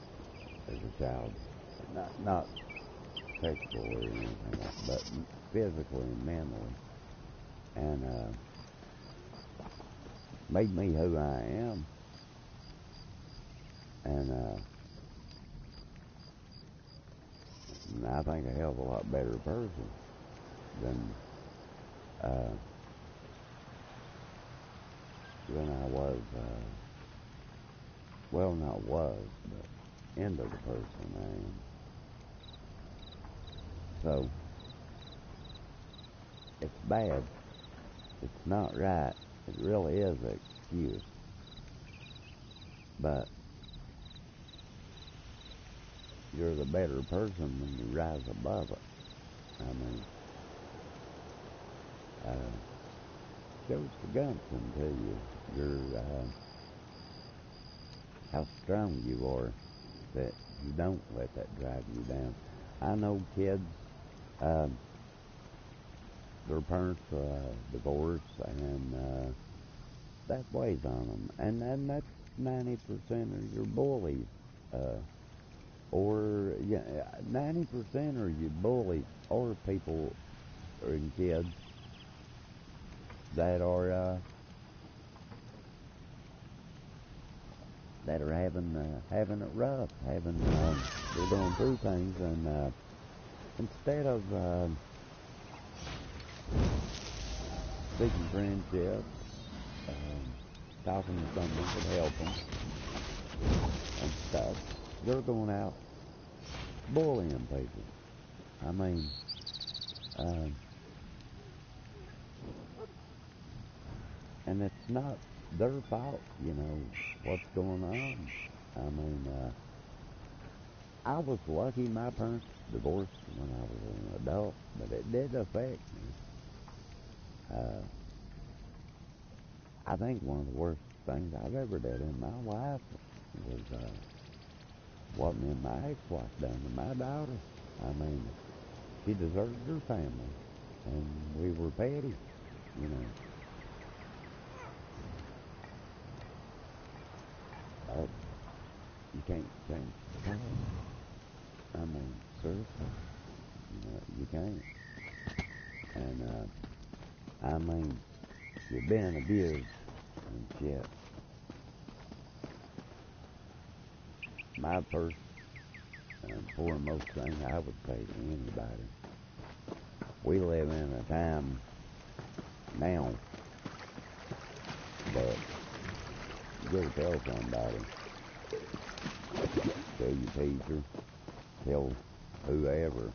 as a child, not sexually or anything like that, but physically and mentally, and made me who I am. And I think a hell of a lot better person than I was, well, not was, but into the person I am. So, it's bad. It's not right. It really is an excuse. But you're the better person when you rise above it. I mean, shows the gumption to you. How strong you are, that you don't let that drive you down. I know kids, their parents divorce, and that weighs on them. And that's 90% of your bullies. Or 90% of your bullies or people or kids that are having it rough, they're going through things, and instead of seeking friendship, talking to someone that could help them and stuff, they're going out bullying people. I mean, and it's not their fault, you know, what's going on. I mean, I was lucky my parents divorced when I was an adult, but it did affect me. I think one of the worst things I've ever did in my life was what me and my ex-wife done to my daughter. I mean, she deserted her family, and we were petty, you know. But you can't change the past. I mean, seriously, you know, you can't. And I mean, you're being abused and shit. My first and foremost thing I would say to anybody, we live in a time now that you gotta tell somebody, tell your teacher, tell whoever,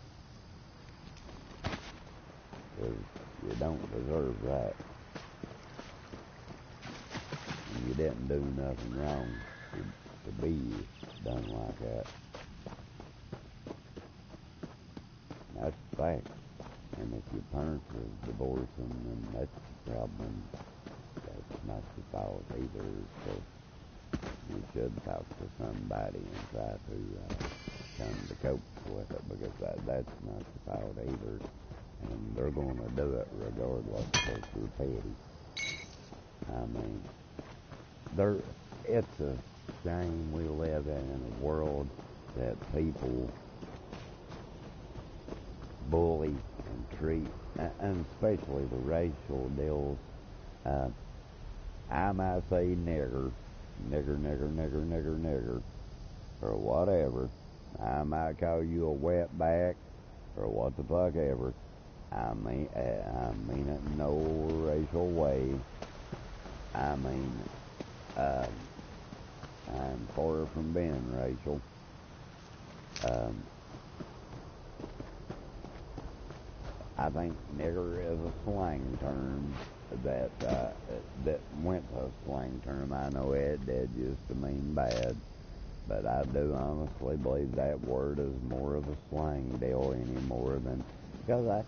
because you don't deserve that. You didn't do nothing wrong to be done like that. That's a fact. And if your parents are divorcing, then that's a problem. That's not your fault either. So you should talk to somebody and try to come to cope with it, because that's not your fault either. And they're going to do it regardless if you're petty. I mean, it's a shame we live in a world that people bully and treat, and especially the racial deals. I might say nigger, or whatever. I might call you a wetback, or what the fuck ever. I mean it in no racial way. I mean, I'm far from being racial. I think nigger is a slang term that went to a slang term. I know it did used to mean bad, but I do honestly believe that word is more of a slang deal anymore than, because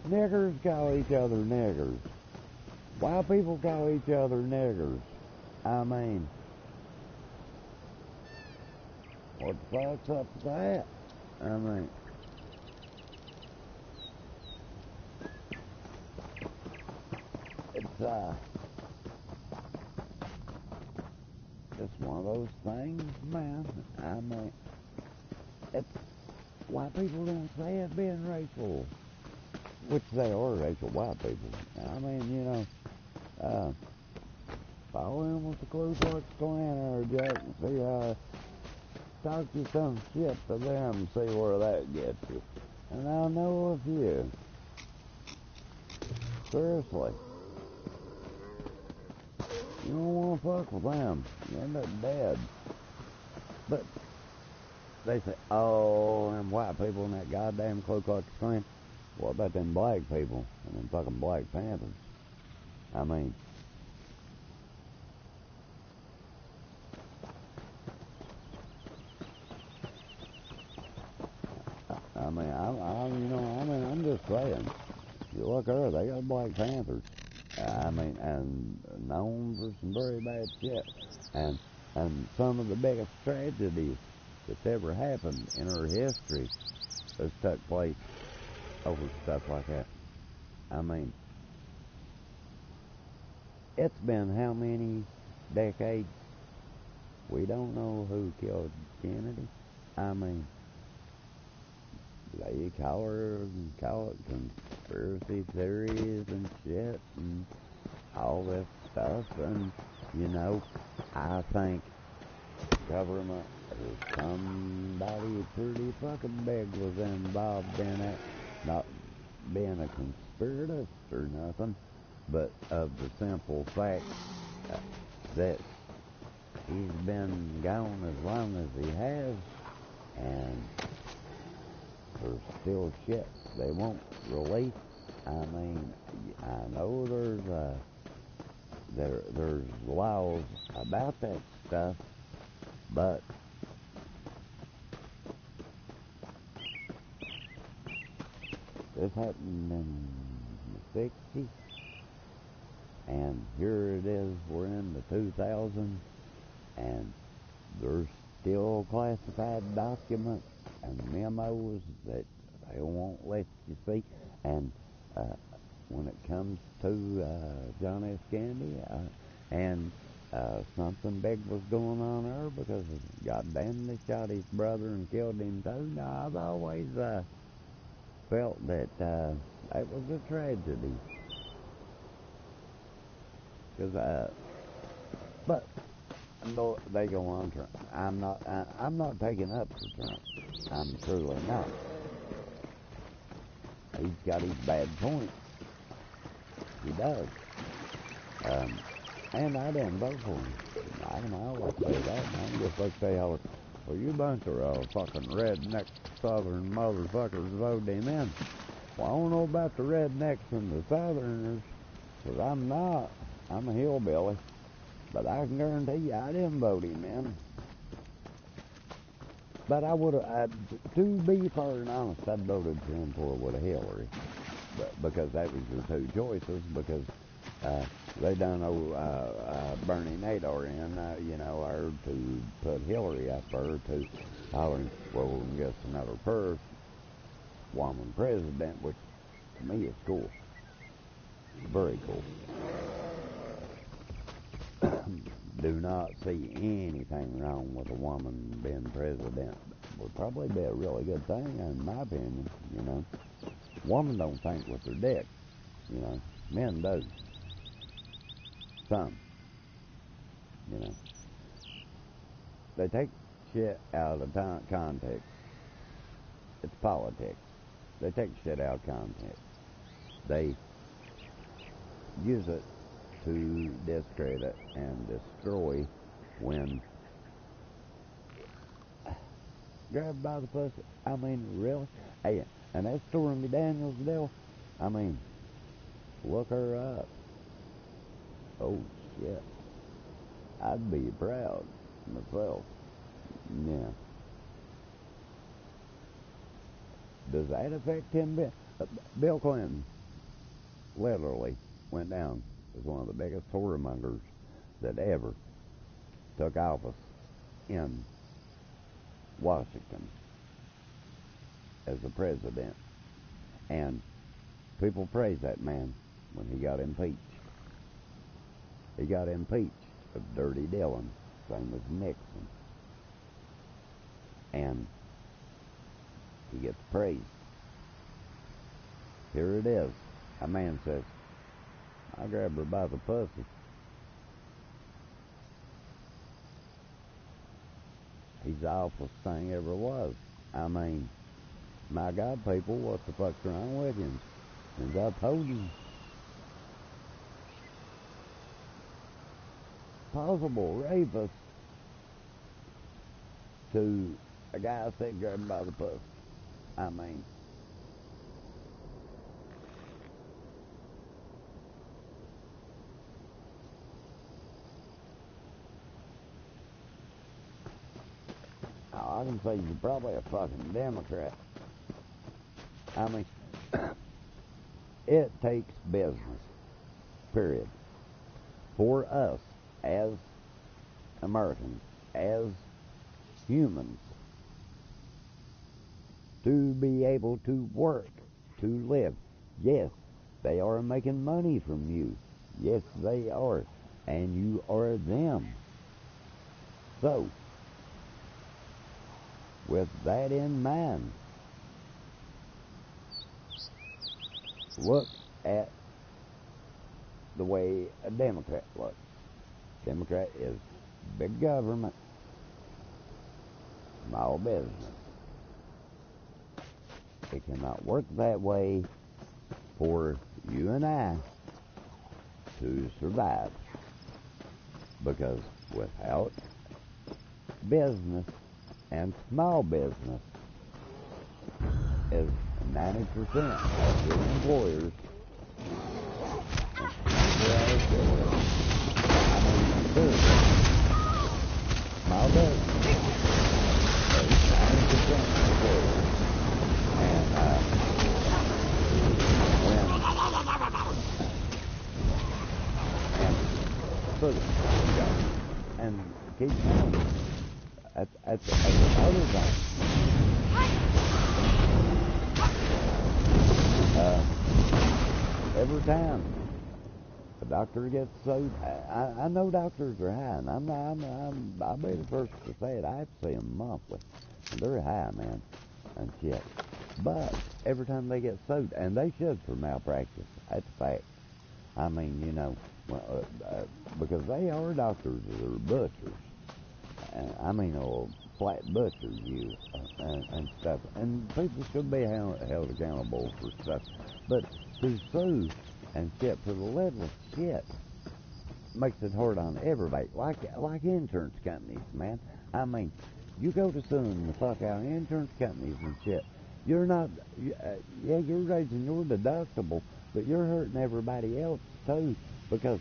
niggers call each other niggers. White people call each other niggers. I mean, what the fuck's up with that? I mean, it's one of those things, man. I mean, white people don't say it being racial, which they are racial white people. I mean, you know, Follow in with the Ku Klux Klan there, Jack, and see talk you some shit to them and see where that gets you. And I know a few. Seriously. You don't want to fuck with them. You end up dead. But they say, oh, them white people in that goddamn Ku Klux Klan. What about them black people and them fucking Black Panthers? I mean, I'm just saying. You look at her, they got Black Panthers. And known for some very bad shit. And some of the biggest tragedies that's ever happened in her history has took place over stuff like that. I mean, it's been how many decades? We don't know who killed Kennedy. I mean, they call it conspiracy theories and shit and all this stuff, and you know, I think government or somebody pretty fucking big was involved in it, not being a conspiratist or nothing, but of the simple fact that he's been gone as long as he has, and there's still shit they won't release. I mean, I know there's laws about that stuff, but this happened in the 60s, and here it is, we're in the 2000s, and there's still classified documents and memos that they won't let you see. And when it comes to John F. Kennedy, and something big was going on there because goddamn they shot his brother and killed him too. Now, I've always felt that it was a tragedy. Because, but they go on Trump. I'm not taking up for Trump. I'm truly not. He's got his bad points. He does. And I didn't vote for him. I can always say that. And I'm just like say, well, you bunch of fucking redneck southern motherfuckers voted him in. Well, I don't know about the rednecks and the southerners, because I'm not. I'm a hillbilly. But I can guarantee you I didn't vote him in. But I would have, to be fair and honest, I'd voted for him for with a Hillary. But because that was your two choices, because they done Bernie Nadler in, you know, or to put Hillary up there to hollering, well, we can get another first woman president, which to me is cool. Very cool. Do not see anything wrong with a woman being president. Would probably be a really good thing, in my opinion, you know. Women don't think with their dick, you know. Men do. Some. You know. They take shit out of context. It's politics. They take shit out of context. They use it to discredit and destroy when grabbed by the pussy. I mean, really? Hey, and that Stormy Daniels deal, I mean, look her up. Oh, shit. I'd be proud myself. Yeah. Does that affect him? Bill Clinton literally went down as one of the biggest whoremongers that ever took office in Washington as the president. And people praised that man when he got impeached. He got impeached of Dirty Dylan, same as Nixon. And he gets praised. Here it is. A man says, I grabbed her by the pussy. He's the awfulest thing ever was. I mean, my God, people, what the fuck's wrong with him? Since I told you. Possible rapist to a guy sitting grabbing by the pussy. I mean, I can say you're probably a fucking Democrat. I mean, it takes business, period, for us as Americans, as humans, to be able to work, to live. Yes, they are making money from you. Yes, they are. And you are them. So, with that in mind, look at the way a Democrat looks. Democrat is big government, small business. It cannot work that way for you and I to survive, because without business, and small business is 90% of your employers. Small business is 90% of employers. And keep going. At the other time, every time a doctor gets sued, I know doctors are high, and I'll be the first to say it. I see them monthly, and they're high, man, and shit. But every time they get sued, and they should for malpractice, that's a fact. I mean, you know, because they are doctors or butchers. I mean, flat butchers, you, and stuff. And people should be held accountable for stuff. But to sue and shit for the littlest shit makes it hard on everybody. Like insurance companies, man. I mean, you go to suing the fuck out of insurance companies and shit. You're not, yeah, you're raising your deductible, but you're hurting everybody else too, because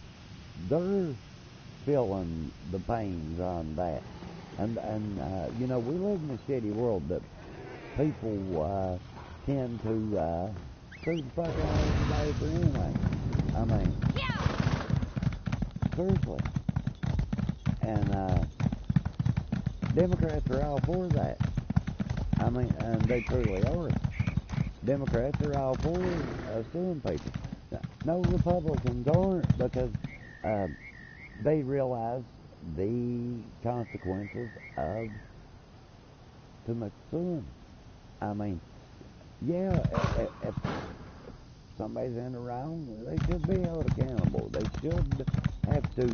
they're feeling the pains on that. And you know, we live in a shitty world that people tend to sue the fuck out of everybody for anything. I mean, seriously. And Democrats are all for that. I mean, and they truly are. Democrats are all for suing people. No, Republicans aren't, because they realize the consequences of too much suing. I mean, yeah, if somebody's in the wrong, they should be held accountable. They should have to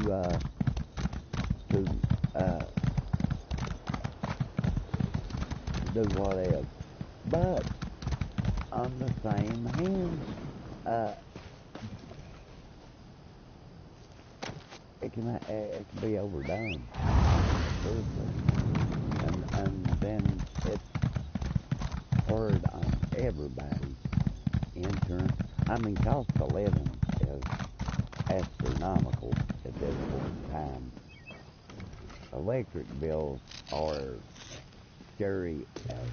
do whatever. But on the same hand, it can be overdone, and then it's hard on everybody's insurance. I mean, cost of living is astronomical at this point in time. Electric bills are scary as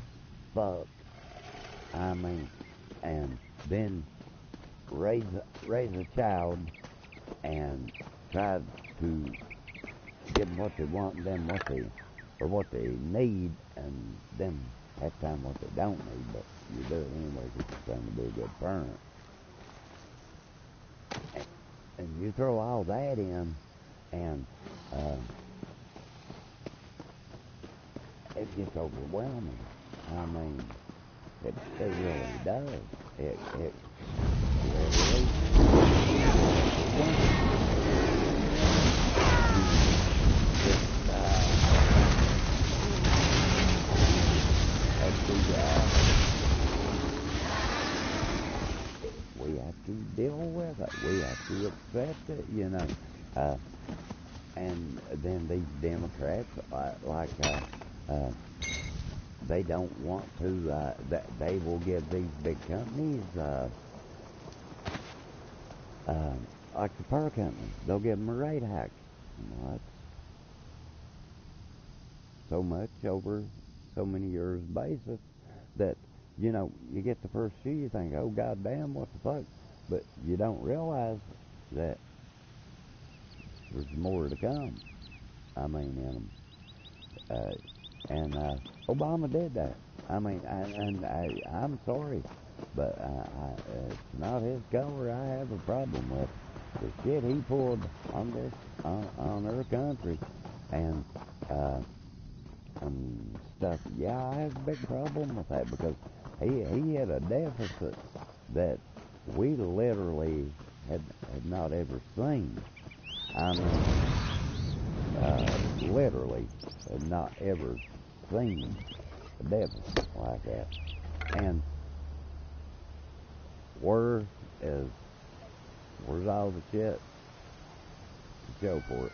fuck. I mean, and then raise a child and try to give them what they want, and then what they need, and then half the time what they don't need, but you do it anyway because you're trying to be a good parent. And you throw all that in, and it gets overwhelming. I mean, it really does. It really have to accept it, you know. And then these Democrats, they don't want to, they will give these big companies, like the power company, they'll give them a rate hike. What? So much over so many years basis that, you know, you get the first few, you think, oh goddamn, what the fuck? But you don't realize that there's more to come. I mean, in them. And Obama did that. I mean, I'm sorry, but it's not his color I have a problem with. The shit he pulled on on our country, and stuff. Yeah, I have a big problem with that because he had a deficit that we literally had not ever seen. I mean, literally had not ever seen a deficit like that. And where's all the shit to show for it?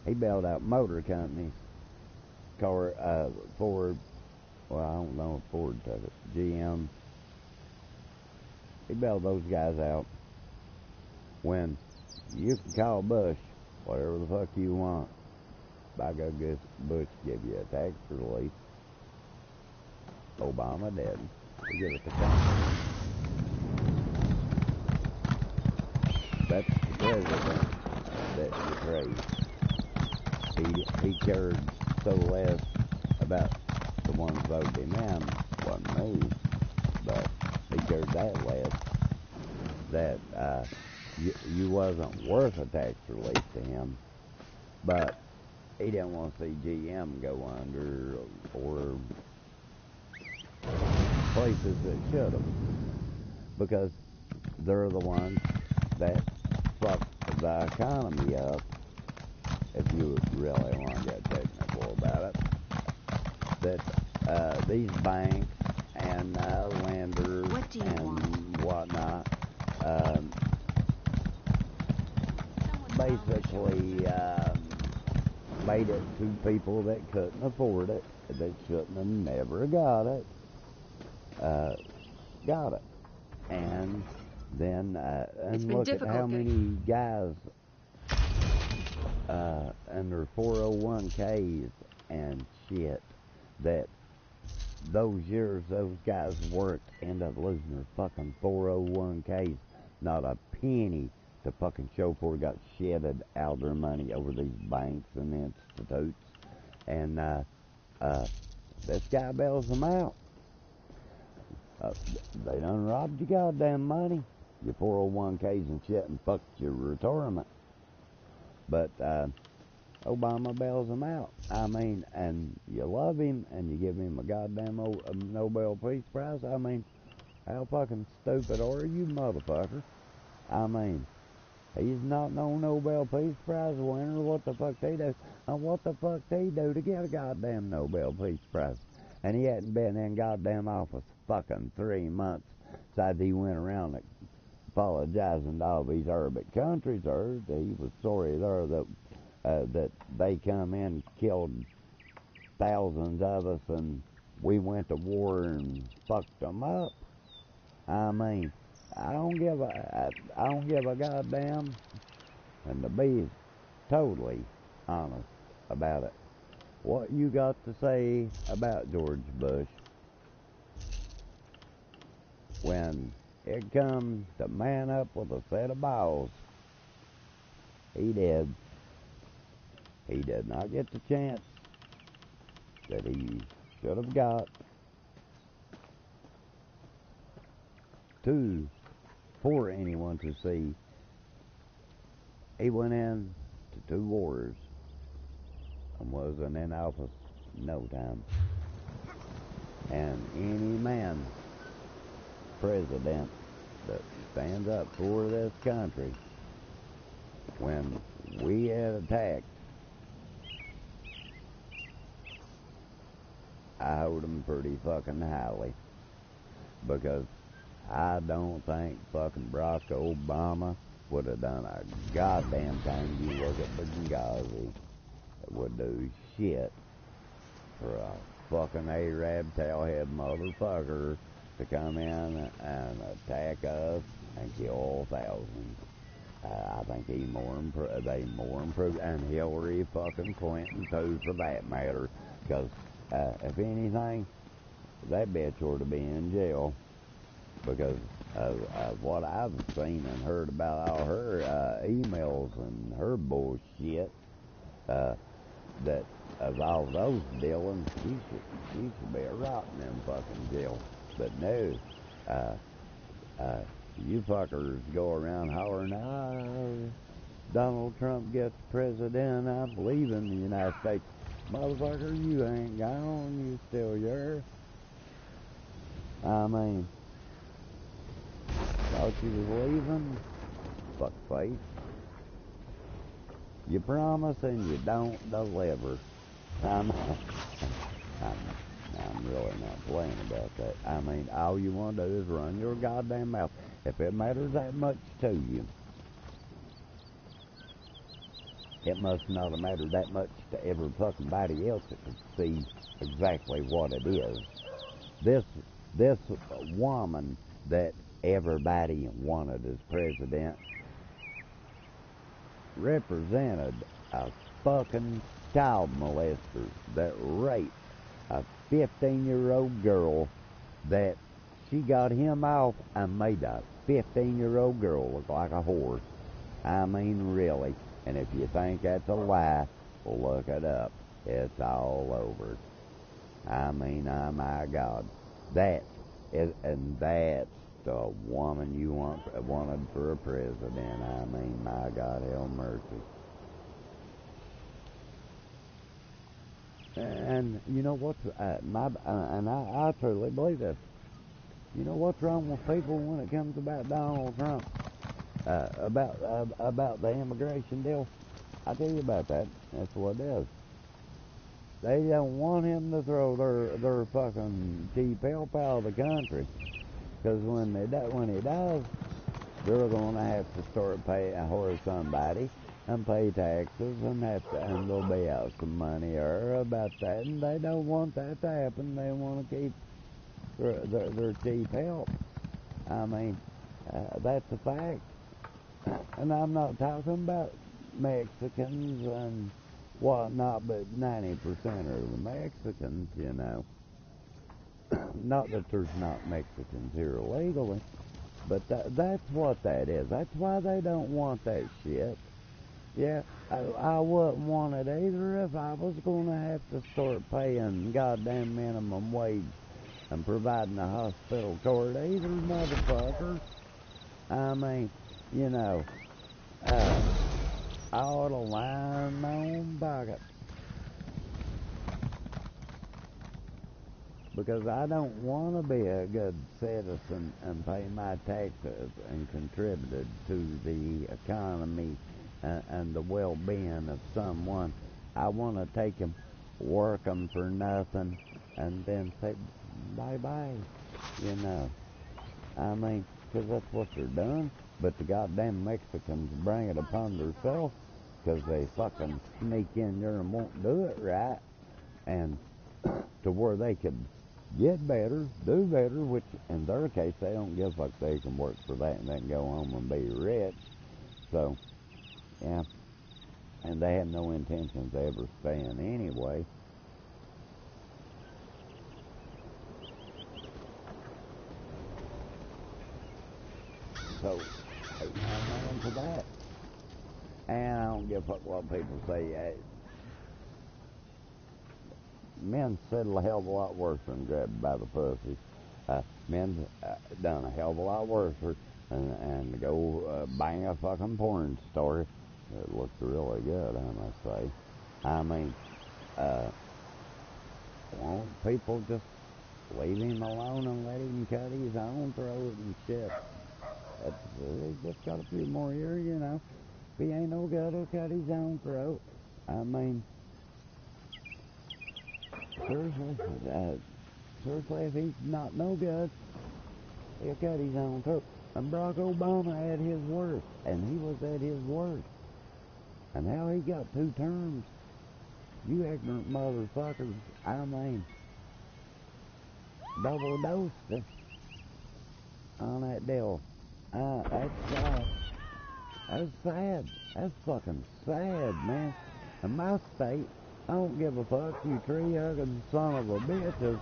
He bailed out motor companies, Ford, well, I don't know if Ford took it, GM. He bailed those guys out when you can call Bush whatever the fuck you want. By God, guess Bush give you a tax relief. Obama didn't. He gave it to Trump. That's the president that you praise. He cared so less about the ones voting him in, wasn't me, but he cared that less that you wasn't worth a tax relief to him, but he didn't want to see GM go under or places that should have, because they're the ones that fucked the economy up. If you really want to get technical about it, that these banks and lenders and whatnot basically made it to people that couldn't afford it, that shouldn't have never got it, and then and look at how many guys and their 401ks and shit that those years those guys worked end up losing their fucking 401ks. Not a penny to fucking show for, got shedded out of their money over these banks and institutes. And this guy bails them out. They done robbed your goddamn money, your 401ks and shit, and fucked your retirement. But Obama bails him out. I mean, and you love him, and you give him a goddamn Nobel Peace Prize. I mean, how fucking stupid are you, motherfucker? I mean, he's not no Nobel Peace Prize winner. What the fuck they do? And what the fuck they do to get a goddamn Nobel Peace Prize? And he hadn't been in goddamn office fucking 3 months. Besides, he went around apologizing to all these Arabic countries. He was sorry there that they come in and killed thousands of us, and we went to war and fucked them up. I mean, I don't give a goddamn, and to be totally honest about it, what you got to say about George Bush when it comes to man up with a set of balls? He did. He did not get the chance that he should have got for anyone to see. He went in to 2 wars and wasn't in office no time. And any man, president, that stands up for this country, when we had attacked, I hold him pretty fucking highly, because I don't think fucking Barack Obama would have done a goddamn thing. You look at Benghazi, it would do shit for a fucking Arab tailhead motherfucker to come in and attack us and kill thousands. I think they more improved, and Hillary fucking Clinton too, for that matter. Because if anything, that bitch ought to be in jail because of what I've seen and heard about all her emails and her bullshit. That of all those dealings, she should be rotting in fucking jail. But no, you fuckers go around hollering, Donald Trump gets president, I believe in the United States. Motherfucker, you ain't gone, you still here. I mean, thought you was leaving? Fuck face. You promise and you don't deliver. I'm really not playing about that. I mean, all you want to do is run your goddamn mouth. If it matters that much to you, it must not have mattered that much to every fucking body else that could see exactly what it is. This woman that everybody wanted as president represented a fucking child molester that raped a 15-year-old girl, that she got him off and made a 15-year-old girl look like a horse. I mean, really. And if you think that's a lie, well, look it up. It's all over. I mean, oh my God. That's the woman you wanted for a president. I mean, my God, hell mercy. And you know what's I truly believe this. You know what's wrong with people when it comes about Donald Trump, about the immigration deal? I'll tell you about that. That's what it is. They don't want him to throw their fucking cheap help out of the country, because when he does, they're going to have to start paying for somebody and pay taxes and there'll be out some money about that, and they don't want that to happen. They want to keep their cheap help. I mean, that's a fact. And I'm not talking about Mexicans and whatnot, but 90% of the Mexicans, you know. Not that there's not Mexicans here illegally, but that's what that is. That's why they don't want that shit. Yeah, I wouldn't want it either if I was going to have to start paying goddamn minimum wage and providing a hospital card either, motherfucker. I mean, you know, I ought to line my own pocket. Because I don't want to be a good citizen and pay my taxes and contributed to the economy and the well-being of someone. I want to take them, work them for nothing, and then say bye-bye, you know. I mean, because that's what they're doing. But the goddamn Mexicans bring it upon themselves because they fucking sneak in there and won't do it right. And to where they could get better, do better, which in their case, they don't give a fuck. They can work for that and then go home and be rich. So, yeah. And they have no intentions of ever staying anyway. So, I'm into that. And I don't give a fuck what people say. Men settle a hell of a lot worse than grabbed by the pussy. Men done a hell of a lot worse and go bang a fucking porn star. It looks really good, I must say. I mean, won't people just leave him alone and let him cut his own throat and shit? He's just got a few more years, you know. If he ain't no good, he'll cut his own throat. I mean, seriously, if he's not no good, He'll cut his own throat. And Barack Obama at his worst, and he was at his worst. And now he got 2 terms. You ignorant motherfuckers, I mean, double dose on that deal. That's sad. That's sad. That's fucking sad, man. In my state, I don't give a fuck, you tree-hugging son of a bitches.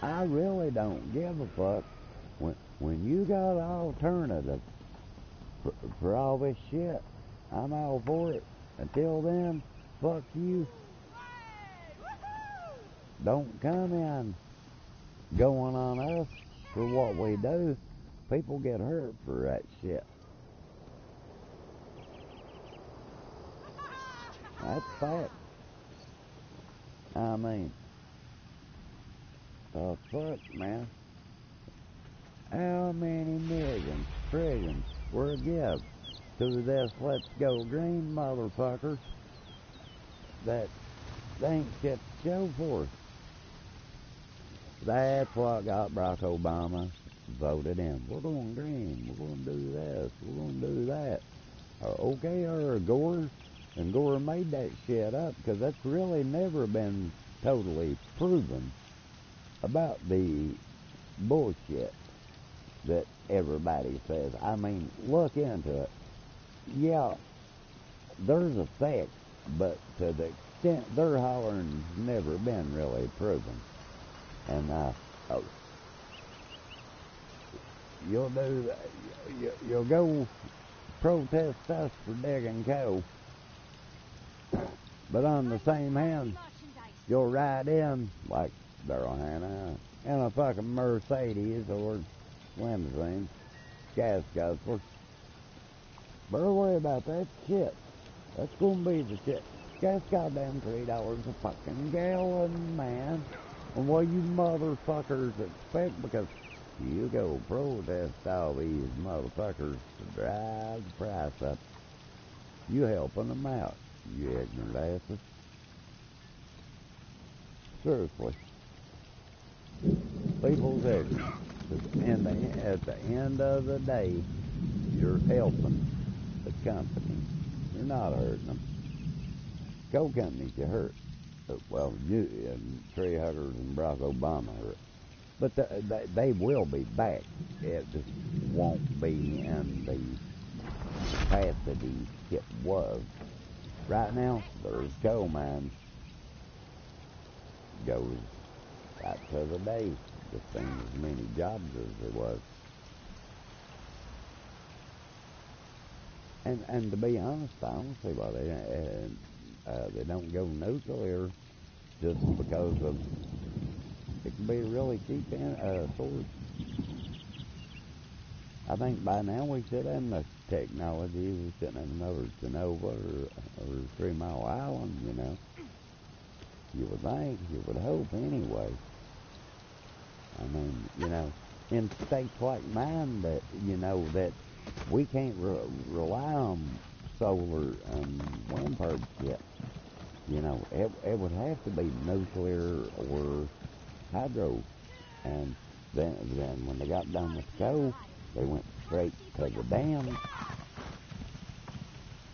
I really don't give a fuck. When you got an alternative for all this shit, I'm all for it. Until then, fuck you. Don't come in going on us for what we do. People get hurt for that shit. That's fact. I mean, the fuck, man. How many millions, trillions were given to this Let's Go Green motherfuckers that they ain't shit to show for us? That's what got Barack Obama voted in. We're going green. We're going to do this. We're going to do that. Okay, Gore, and Gore made that shit up because that's really never been totally proven about the bullshit that everybody says. I mean, look into it. Yeah, there's effects, but to the extent they're hollering's never been really proven. And you'll do that. You'll go protest us for digging coal, but on the same hand, you'll ride in like Daryl Hannah in a fucking Mercedes or limousine, gas guzzler. But don't worry about that shit. That's gonna be the shit. Gas goddamn $3 a fucking gallon, man. And what you motherfuckers expect, because you go protest all these motherfuckers to drive the price up. You helping them out, you ignorant asses. Seriously. People's ignorant. At the end of the day, you're helping the company. You're not hurting them. Coal companies you hurt. Well, you and tree huggers and Barack Obama hurt. But they will be back. It just won't be in the capacity it was. Right now, there's coal mines. Goes right to the day. Just ain't as many jobs as there was. And to be honest, I don't see why they don't go nuclear, just because of it can be a really cheap source. I think by now we should have the technology. We shouldn't have another Genova or 3 Mile Island, you know. You would think, you would hope anyway. I mean, you know, in states like mine that, you know, that we can't rely on solar and wind power yet. You know, it would have to be nuclear or hydro. And then when they got done with coal, they went straight to the dams.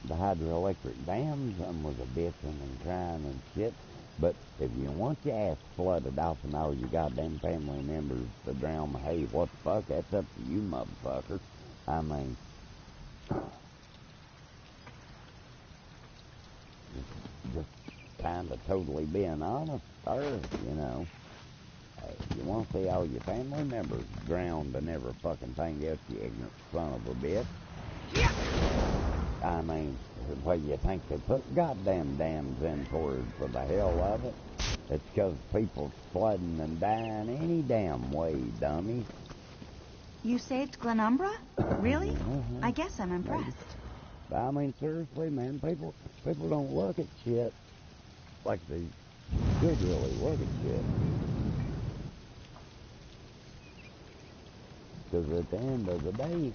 The hydroelectric dams, was a bitching and crying and shit. But if you want your ass flooded off and all your goddamn family members to drown, hey, what the fuck? That's up to you, motherfucker. I mean, just kind of totally being honest, you know. You want to see all your family members drowned and every fucking thing else, you ignorant son of a bitch. I mean, what you think they put goddamn dams in for the hell of it? It's because people's flooding and dying any damn way, dummies. You saved Glenumbra? Really? I guess I'm impressed. I mean, seriously, man, people don't look at shit like they should really look at shit. Because at the end of the day,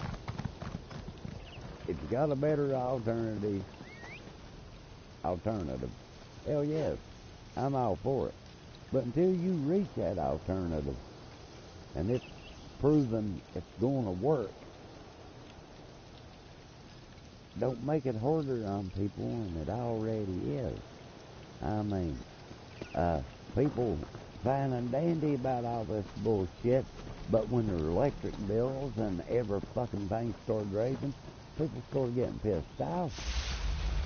if you got a better alternative, hell yes, I'm all for it. But until you reach that alternative, and it's proven it's going to work, don't make it harder on people than it already is. I mean, people fine and dandy about all this bullshit, but when their electric bills and every fucking thing started raising, people started getting pissed off.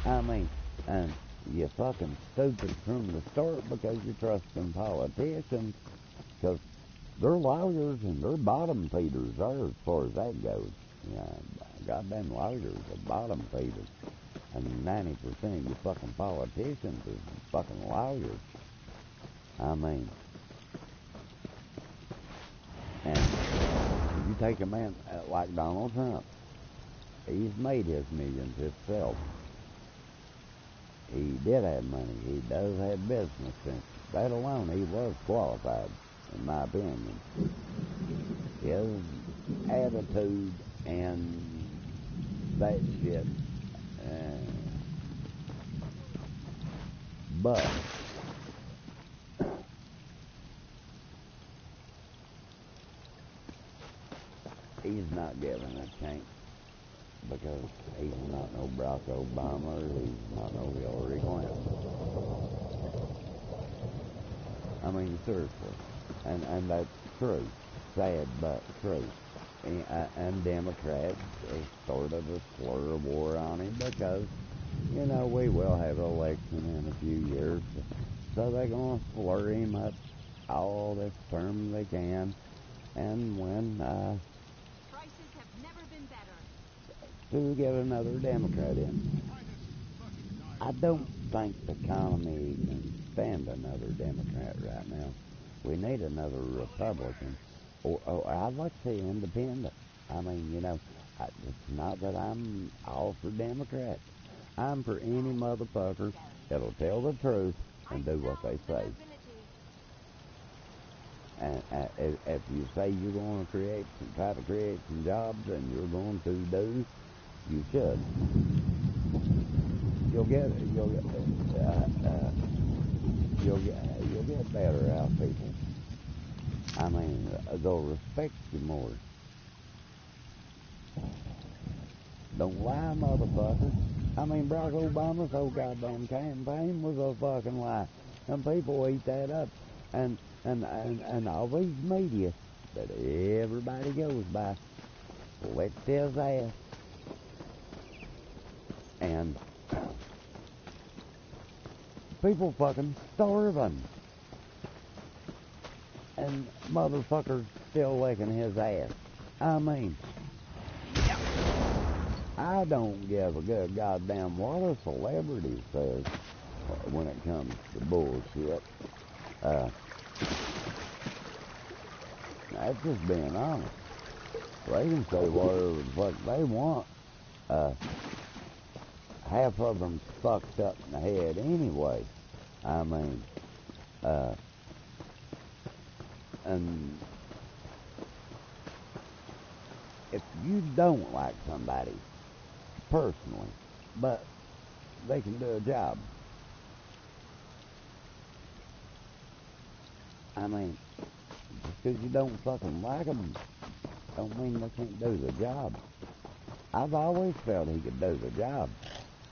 I mean, and you fucking stupid from the start because you're trusting politicians, because they're lawyers and they're bottom feeders are as far as that goes. Goddamn lawyers are bottom feeders. And 90% of you fucking politicians is fucking lawyers. I mean, and if you take a man like Donald Trump, he's made his millions himself. He did have money. He does have business sense. That alone, he was qualified, in my opinion. His attitude and that shit. But he's not given a chance because he's not no Barack Obama, or he's not no Hillary Clinton. I mean, seriously. And that's true. Sad, but true. And Democrats are sort of a slur of war on him because, you know, we will have an election in a few years. So they're going to slur him up all this term they can. And when, Prices have never been better. to get another Democrat in. I don't think the economy can stand another Democrat right now. We need another Republican. Or I'd like to see independent. I mean, you know, it's not that I'm all for Democrats. I'm for any motherfucker that'll tell the truth and do what they say. And if you say you're going to try to create some jobs, and you're going to do, you should. You'll get better out of people. I mean, they'll respect you more. Don't lie, motherfucker. I mean, Barack Obama's whole goddamn campaign was a fucking lie. And people eat that up. And all these media that everybody goes by licks his ass. And people fucking starving. And motherfuckers still licking his ass. I mean, I don't give a good goddamn what a celebrity says when it comes to bullshit. That's just being honest. They can say whatever the fuck they want. Half of them's fucked up in the head anyway. I mean, and if you don't like somebody personally, but they can do a job, I mean, just because you don't fucking like them, don't mean they can't do the job. I've always felt he could do the job.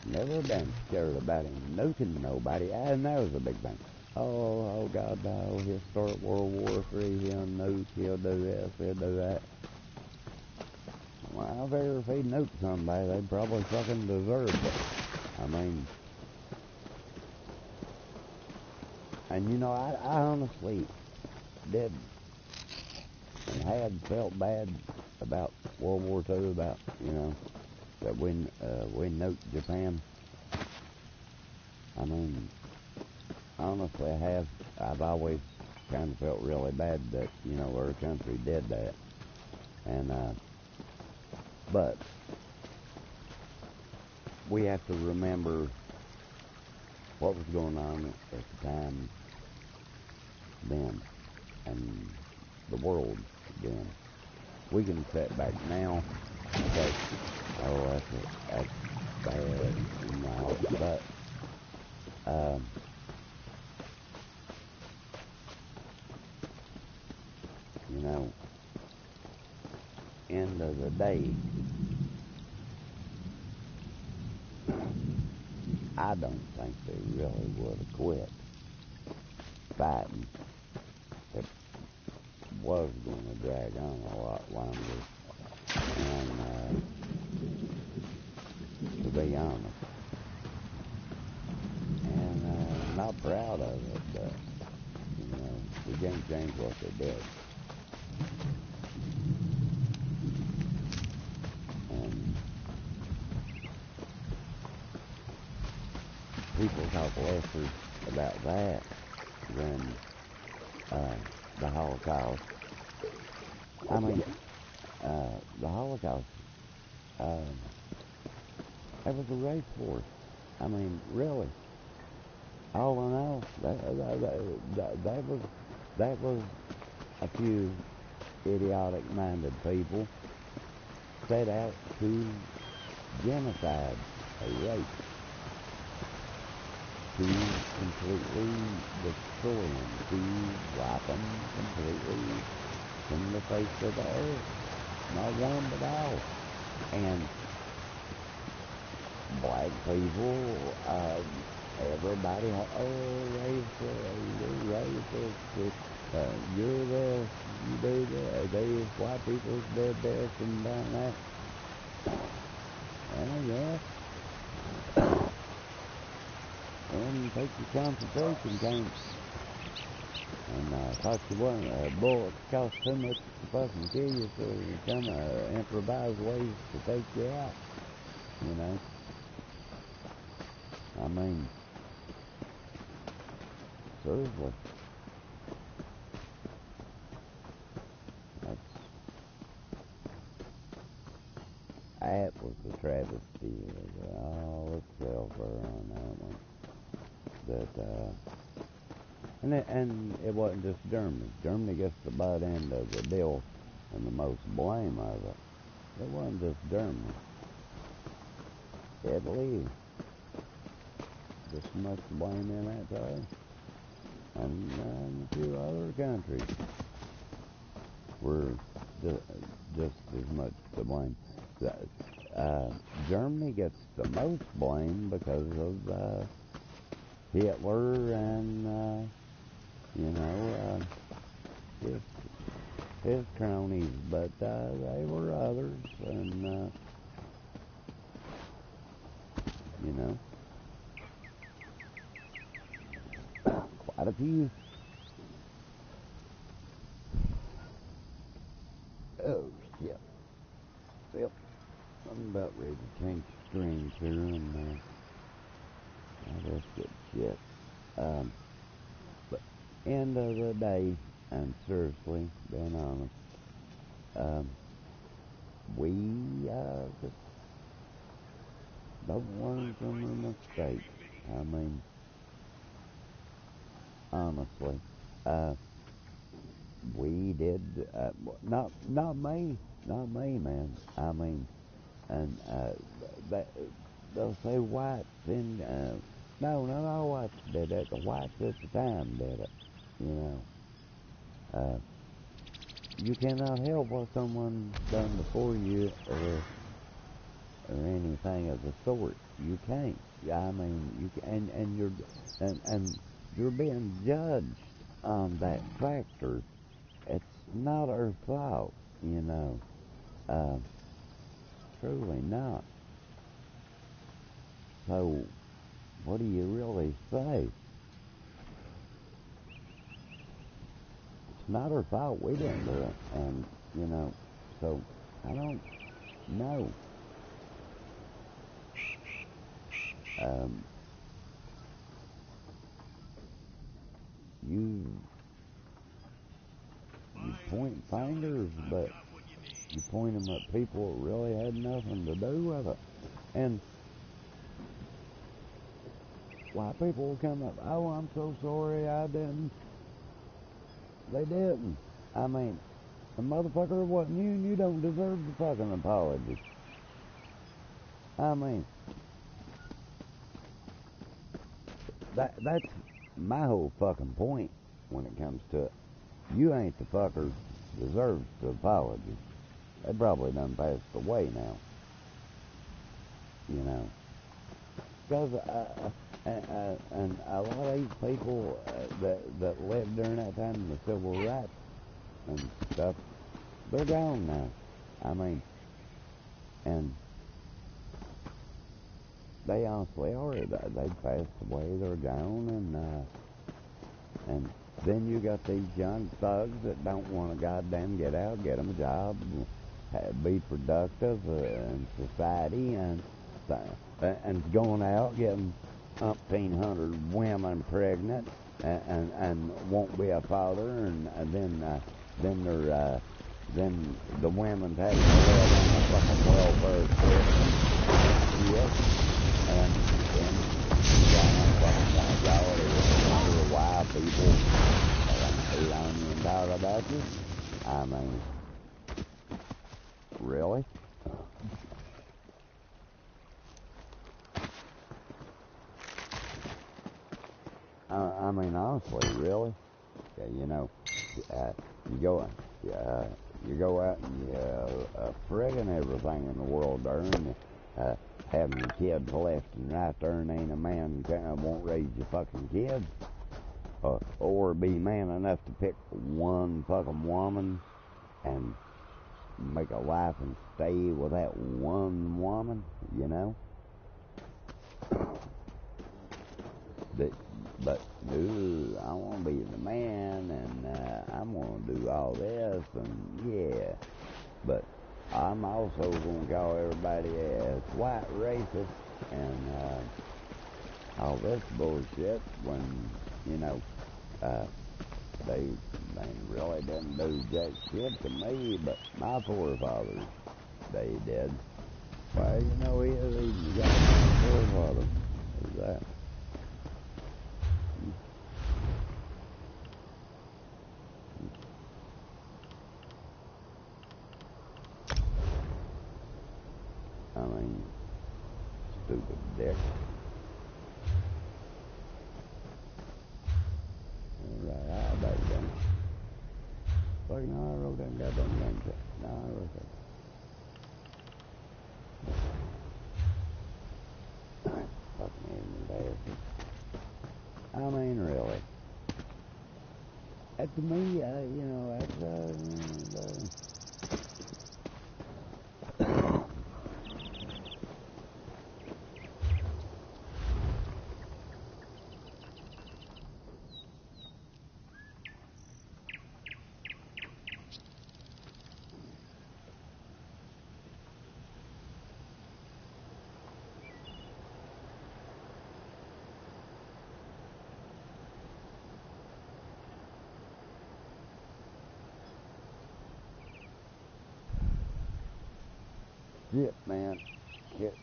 Never been scared about him nuking nobody. And that was a big thing. Oh God, no, he'll start World War III, he'll nuke, he'll do this, he'll do that. Well, I figure if he nuked somebody, they'd probably fucking deserve it. I mean, and you know, I honestly did and had felt bad about World War II, about, you know, that we nuked Japan. I mean, honestly, I've always kind of felt really bad that, you know, our country did that. And, but we have to remember what was going on at the time then, and the world then. We can sit back now and say, oh, that's bad, you know, but, you know, day, I don't think they really would have quit fighting. It was going to drag on a lot longer. And to be honest, and not proud of it, but we can't change what they did. And people talk lesser about that than the Holocaust. I mean, the Holocaust, that was a race war. I mean, really. All in all, that was a few idiotic-minded people set out to genocide a race, to completely destroy them, to wipe them completely from the face of the earth. Not one, but all. And black people, everybody, racist, you're this, you do that, these white people did this and done that. Well, yeah. And take your concentration camps. And thought you weren't a bullet cost too much to fucking kill you, so you come improvise ways to take you out, I mean, seriously. That was the travesty of all itself on that one. And it wasn't just Germany. Germany gets the butt end of the deal and the most blame of it. It wasn't just Germany. Italy, just as much blame in that too. And a few other countries were just as much to blame. Germany gets the most blame because of Hitler and his cronies, but they were others, and quite a few. Oh shit! Yep, I'm about ready to change strings here, and that's good shit. But end of the day, and seriously, being honest, we just don't learn from our mistakes. I mean, honestly, we did not me, man. I mean, and they'll say whites in. No, not all whites did it. The whites at the time did it. You cannot help what someone's done before you, or anything of the sort. You can't. I mean, you can, and you're being judged on that factor. It's not our fault, truly not. So, what do you really say? It's not our fault. We didn't do it, and so I don't know. You point fingers, but you point them at people that really had nothing to do with it. And white people will come up, oh, I'm so sorry, I didn't. They didn't. I mean, the motherfucker wasn't you, and you don't deserve the fucking apology. I mean, that's my whole fucking point when it comes to it. You ain't the fucker deserves the apology. They probably done passed away now. You know. Because, and a lot of these people that lived during that time in the civil rights and stuff, they're gone now. I mean, and they honestly are. They passed away. They're gone, and then you got these young thugs that don't want to goddamn get out, get them a job, be productive in society, and going out getting umpteen hundred women pregnant, and won't be a father, and then they're then the women's having to live on the fucking welfare system. Yes. And then down fucking $5 why people don't even talk about you. I mean, really? I mean, honestly, really? Yeah, you know, you go out and friggin' everything in the world, darn, having your kids left and right there, and ain't a man won't raise your fucking kids, or be man enough to pick one fucking woman and make a life and stay with that one woman, you know? But dude, I want to be the man, and I'm going to do all this, and yeah. But I'm also going to call everybody as white racist and all this bullshit when, you know, they really didn't do jack shit to me, but my forefathers, they did. Well, you know, he's got my forefather. Is that? I mean, stupid dick. Alright, I bet you done. Fucking no, I wrote that goddamn name check. No, I wrote that. Fucking embarrassing. I mean, really. To me, you know, that's, shit, man. Shit.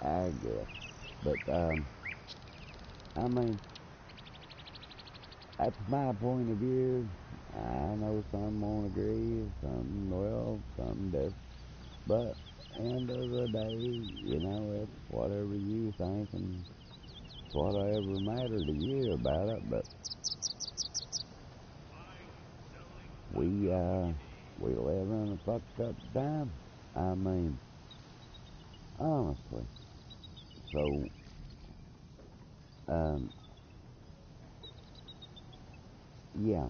I guess. But, I mean, that's my point of view. I know some won't agree, some does. But, end of the day, you know, it's whatever you think and whatever matter to you about it. But we live in a fucked up time. I mean, honestly. So, yeah. Yeah.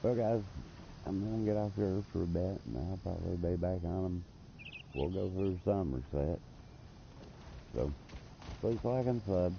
Well, guys, I'm going to get off here for a bit, and I'll probably be back on them. We'll go through Somerset. So, please like and sub.